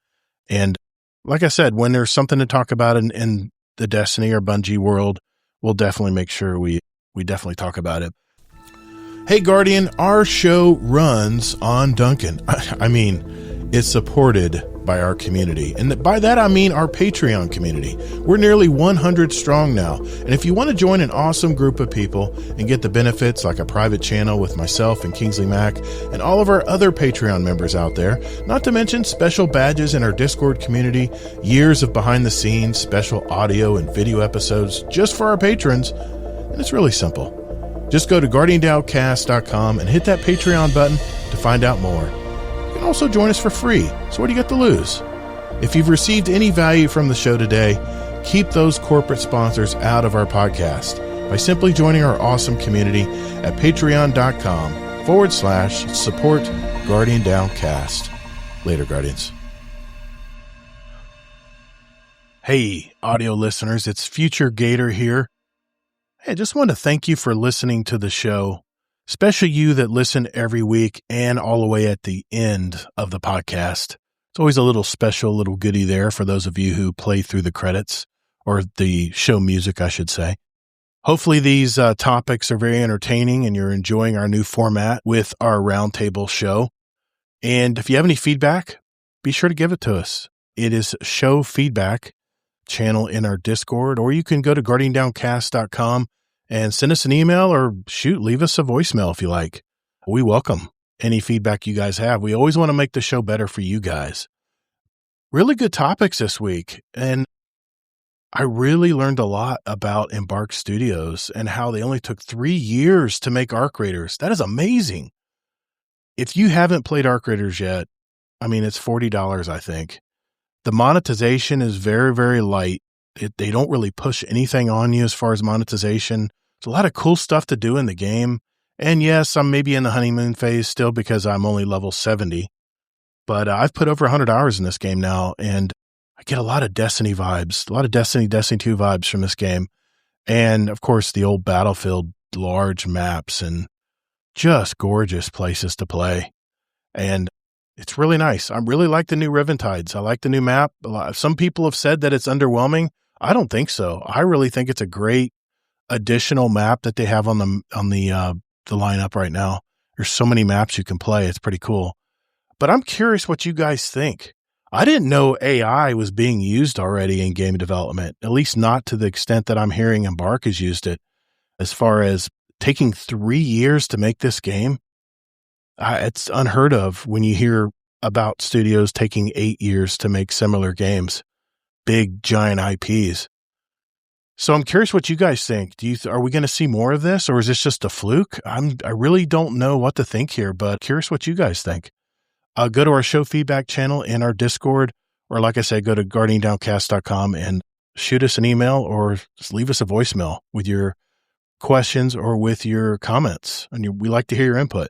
And like I said, when there's something to talk about in the Destiny or Bungie world, we'll definitely make sure we definitely talk about it. Hey Guardian, our show runs on Duncan. I mean, it's supported by our community. And by that, I mean our Patreon community. We're nearly 100 strong now. And if you want to join an awesome group of people and get the benefits like a private channel with myself and Kingsley Mac and all of our other Patreon members out there, not to mention special badges in our Discord community, years of behind the scenes, special audio and video episodes just for our patrons, and it's really simple. Just go to GuardianDownCast.com and hit that Patreon button to find out more. You can also join us for free, so what do you got to lose? If you've received any value from the show today, keep those corporate sponsors out of our podcast by simply joining our awesome community at patreon.com/support Guardian Downcast. Later, Guardians. Hey, audio listeners, it's Future Gator here. Hey, I just want to thank you for listening to the show. Especially you that listen every week and all the way at the end of the podcast. It's always a little special, little goodie there for those of you who play through the credits, or the show music, I should say. Hopefully these topics are very entertaining and you're enjoying our new format with our roundtable show. And if you have any feedback, be sure to give it to us. It is show feedback channel in our Discord, or you can go to GuardianDownCast.com and send us an email, or leave us a voicemail if you like. We welcome any feedback you guys have. We always want to make the show better for you guys. Really good topics this week. And I really learned a lot about Embark Studios and how they only took 3 years to make Arc Raiders. That is amazing. If you haven't played Arc Raiders yet, I mean, it's $40, I think. The monetization is very, very light. They don't really push anything on you as far as monetization. There's a lot of cool stuff to do in the game. And yes, I'm maybe in the honeymoon phase still because I'm only level 70. But I've put over 100 hours in this game now, and I get a lot of Destiny vibes, a lot of Destiny 2 vibes from this game. And, of course, the old Battlefield large maps and just gorgeous places to play. And it's really nice. I really like the new Reventides. I like the new map. Some people have said that it's underwhelming. I don't think so. I really think it's a great additional map that they have on the lineup right now. There's so many maps you can play. It's pretty cool. But I'm curious what you guys think. I didn't know AI was being used already in game development, at least not to the extent that I'm hearing Embark has used it. As far as taking 3 years to make this game, it's unheard of when you hear about studios taking 8 years to make similar games. Big, giant IPs. So I'm curious what you guys think. Are we going to see more of this, or is this just a fluke? I really don't know what to think here, but curious what you guys think. Go to our show feedback channel in our Discord, or like I said, go to GuardianDownCast.com and shoot us an email or just leave us a voicemail with your questions or with your comments. And we like to hear your input.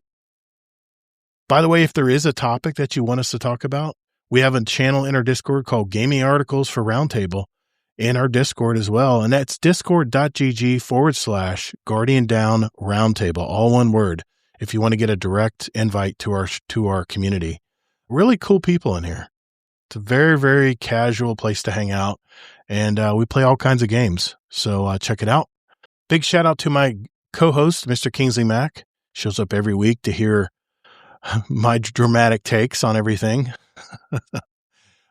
By the way, if there is a topic that you want us to talk about, we have a channel in our Discord called Gaming Articles for Roundtable in our Discord as well. And that's discord.gg/Guardian Down Roundtable, all one word, if you want to get a direct invite to our community. Really cool people in here. It's a very, very casual place to hang out. And we play all kinds of games. So check it out. Big shout out to my co-host, Mr. Kingsley Mac. Shows up every week to hear my dramatic takes on everything.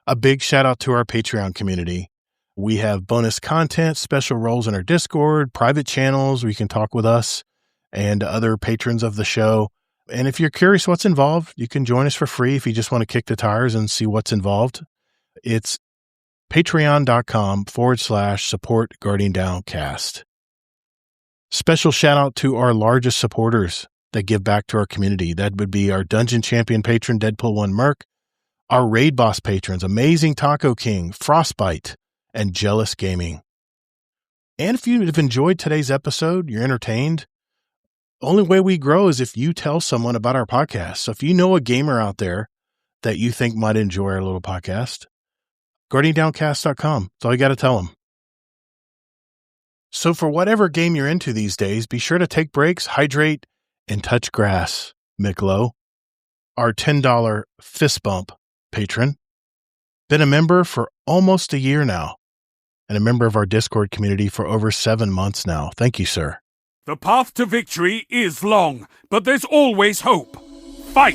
A big shout out to our Patreon community. We have bonus content, special roles in our Discord, private channels where you can talk with us and other patrons of the show. And if you're curious what's involved, you can join us for free if you just want to kick the tires and see what's involved. It's patreon.com/support Guardian Downcast. Special shout out to our largest supporters that give back to our community. That would be our Dungeon Champion patron, Deadpool1 Merc, our Raid Boss patrons, Amazing Taco King, Frostbite, and Jealous Gaming. And if you've enjoyed today's episode, you're entertained, the only way we grow is if you tell someone about our podcast. So if you know a gamer out there that you think might enjoy our little podcast, GuardianDownCast.com. That's all you got to tell them. So for whatever game you're into these days, be sure to take breaks, hydrate, and touch grass. Mick Lowe, our $10 fist bump patron, been a member for almost a year now, and a member of our Discord community for over 7 months now. Thank you, sir. The path to victory is long, but there's always hope. Fight!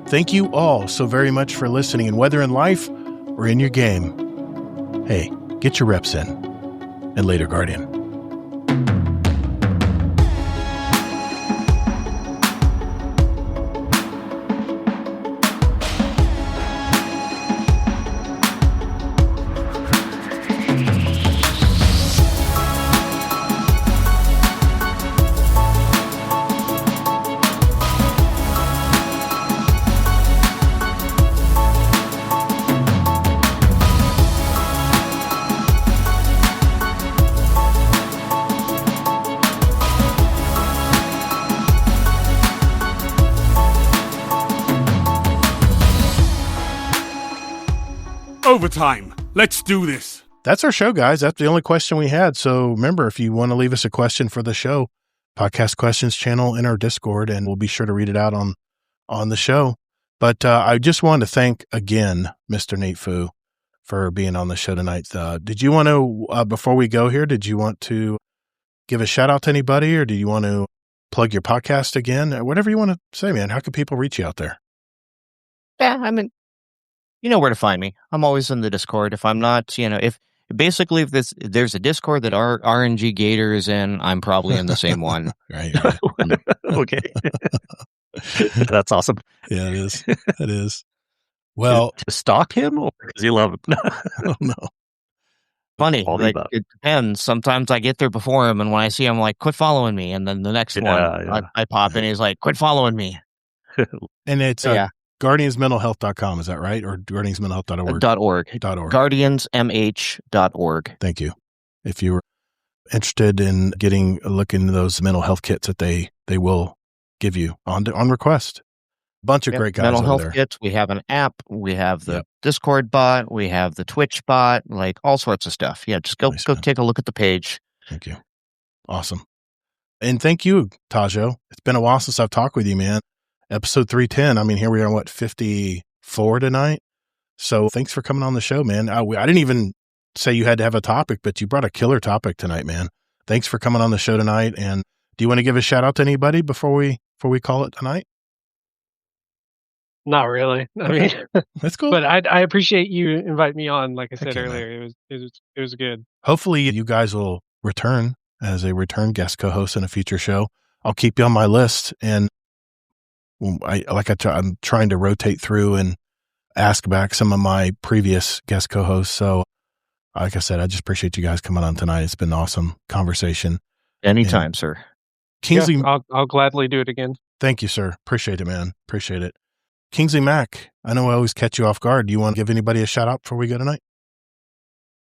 Thank you all so very much for listening, and whether in life or in your game, hey, get your reps in. And later, Guardian. Overtime. Let's do this. That's our show, guys. That's the only question we had. So remember, if you want to leave us a question for the show, Podcast Questions channel in our Discord, and we'll be sure to read it out on the show. But I just wanted to thank again Mr. Nate Fu for being on the show tonight. Did you want to, before we go here, did you want to give a shout out to anybody, or do you want to plug your podcast again? Whatever you want to say, man. How can people reach you out there? Yeah, I mean, you know where to find me. I'm always in the Discord. If I'm not, if there's a Discord that RNG Gator is in, I'm probably in the same one. Right. Okay. That's awesome. Yeah, it is. It is. Well, to stalk him, or does he love him? I don't know. Funny. Like, it depends. Sometimes I get there before him, and when I see him, I'm like, quit following me. And then the next one, I pop in, he's like, quit following me. And it's guardiansmentalhealth.com, is that right? Or guardiansmentalhealth.org? .org. Guardiansmh.org. Thank you. If you're interested in getting a look into those mental health kits that they will give you on request. Bunch of great guys mental health there. Kits. We have an app. We have the Discord bot. We have the Twitch bot, like all sorts of stuff. Yeah, just go take a look at the page. Thank you. Awesome. And thank you, Tajo. It's been a while since I've talked with you, man. Episode 310. I mean, here we are, 54 tonight? So thanks for coming on the show, man. I didn't even say you had to have a topic, but you brought a killer topic tonight, man. Thanks for coming on the show tonight. And do you want to give a shout out to anybody before we call it tonight? Not really. I mean, that's cool. But I appreciate you inviting me on. Like I said earlier, it was good. Hopefully you guys will return as a return guest co-host in a future show. I'll keep you on my list, and I'm trying to rotate through and ask back some of my previous guest co-hosts. So, like I said, I just appreciate you guys coming on tonight. It's been an awesome conversation. Anytime, sir. Kingsley, yeah, I'll gladly do it again. Thank you, sir. Appreciate it, man. Appreciate it. Kingsley Mac, I know I always catch you off guard. Do you want to give anybody a shout out before we go tonight?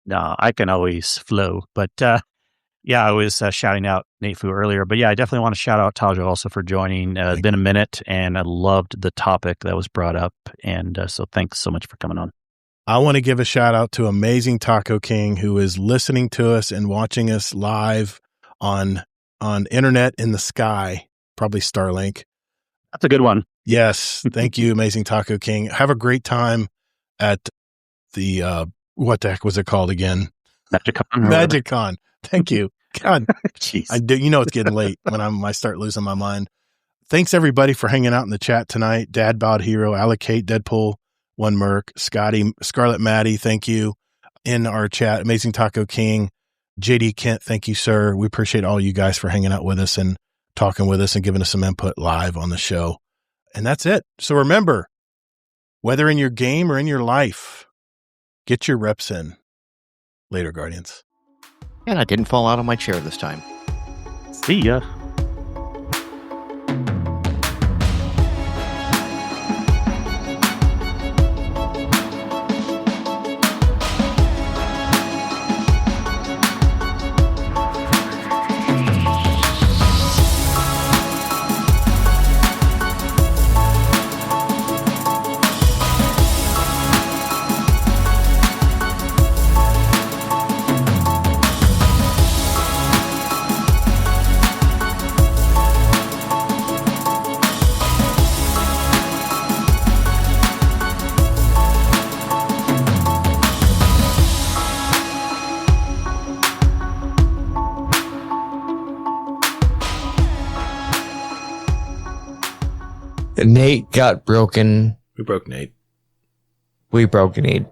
No, I can always flow. But I was shouting out Nate Fu earlier. But yeah, I definitely want to shout out Tajo also for joining. It's been a minute, and I loved the topic that was brought up. And so thanks so much for coming on. I want to give a shout out to Amazing Taco King, who is listening to us and watching us live on Internet in the Sky, probably Starlink. That's a good one. Yes. Thank you, Amazing Taco King. Have a great time at the, what the heck was it called again? MagicCon. Thank you. God, jeez. It's getting late when I start losing my mind. Thanks everybody for hanging out in the chat tonight. Dad Bod Hero, Allocate, Deadpool, One Merc, Scotty, Scarlet Maddie. Thank you in our chat. Amazing Taco King, JD Kent. Thank you, sir. We appreciate all you guys for hanging out with us and talking with us and giving us some input live on the show. And that's it. So remember, whether in your game or in your life, get your reps in. Later, Guardians. And I didn't fall out of my chair this time. See ya. Nate got broken. We broke Nate. We broke Nate.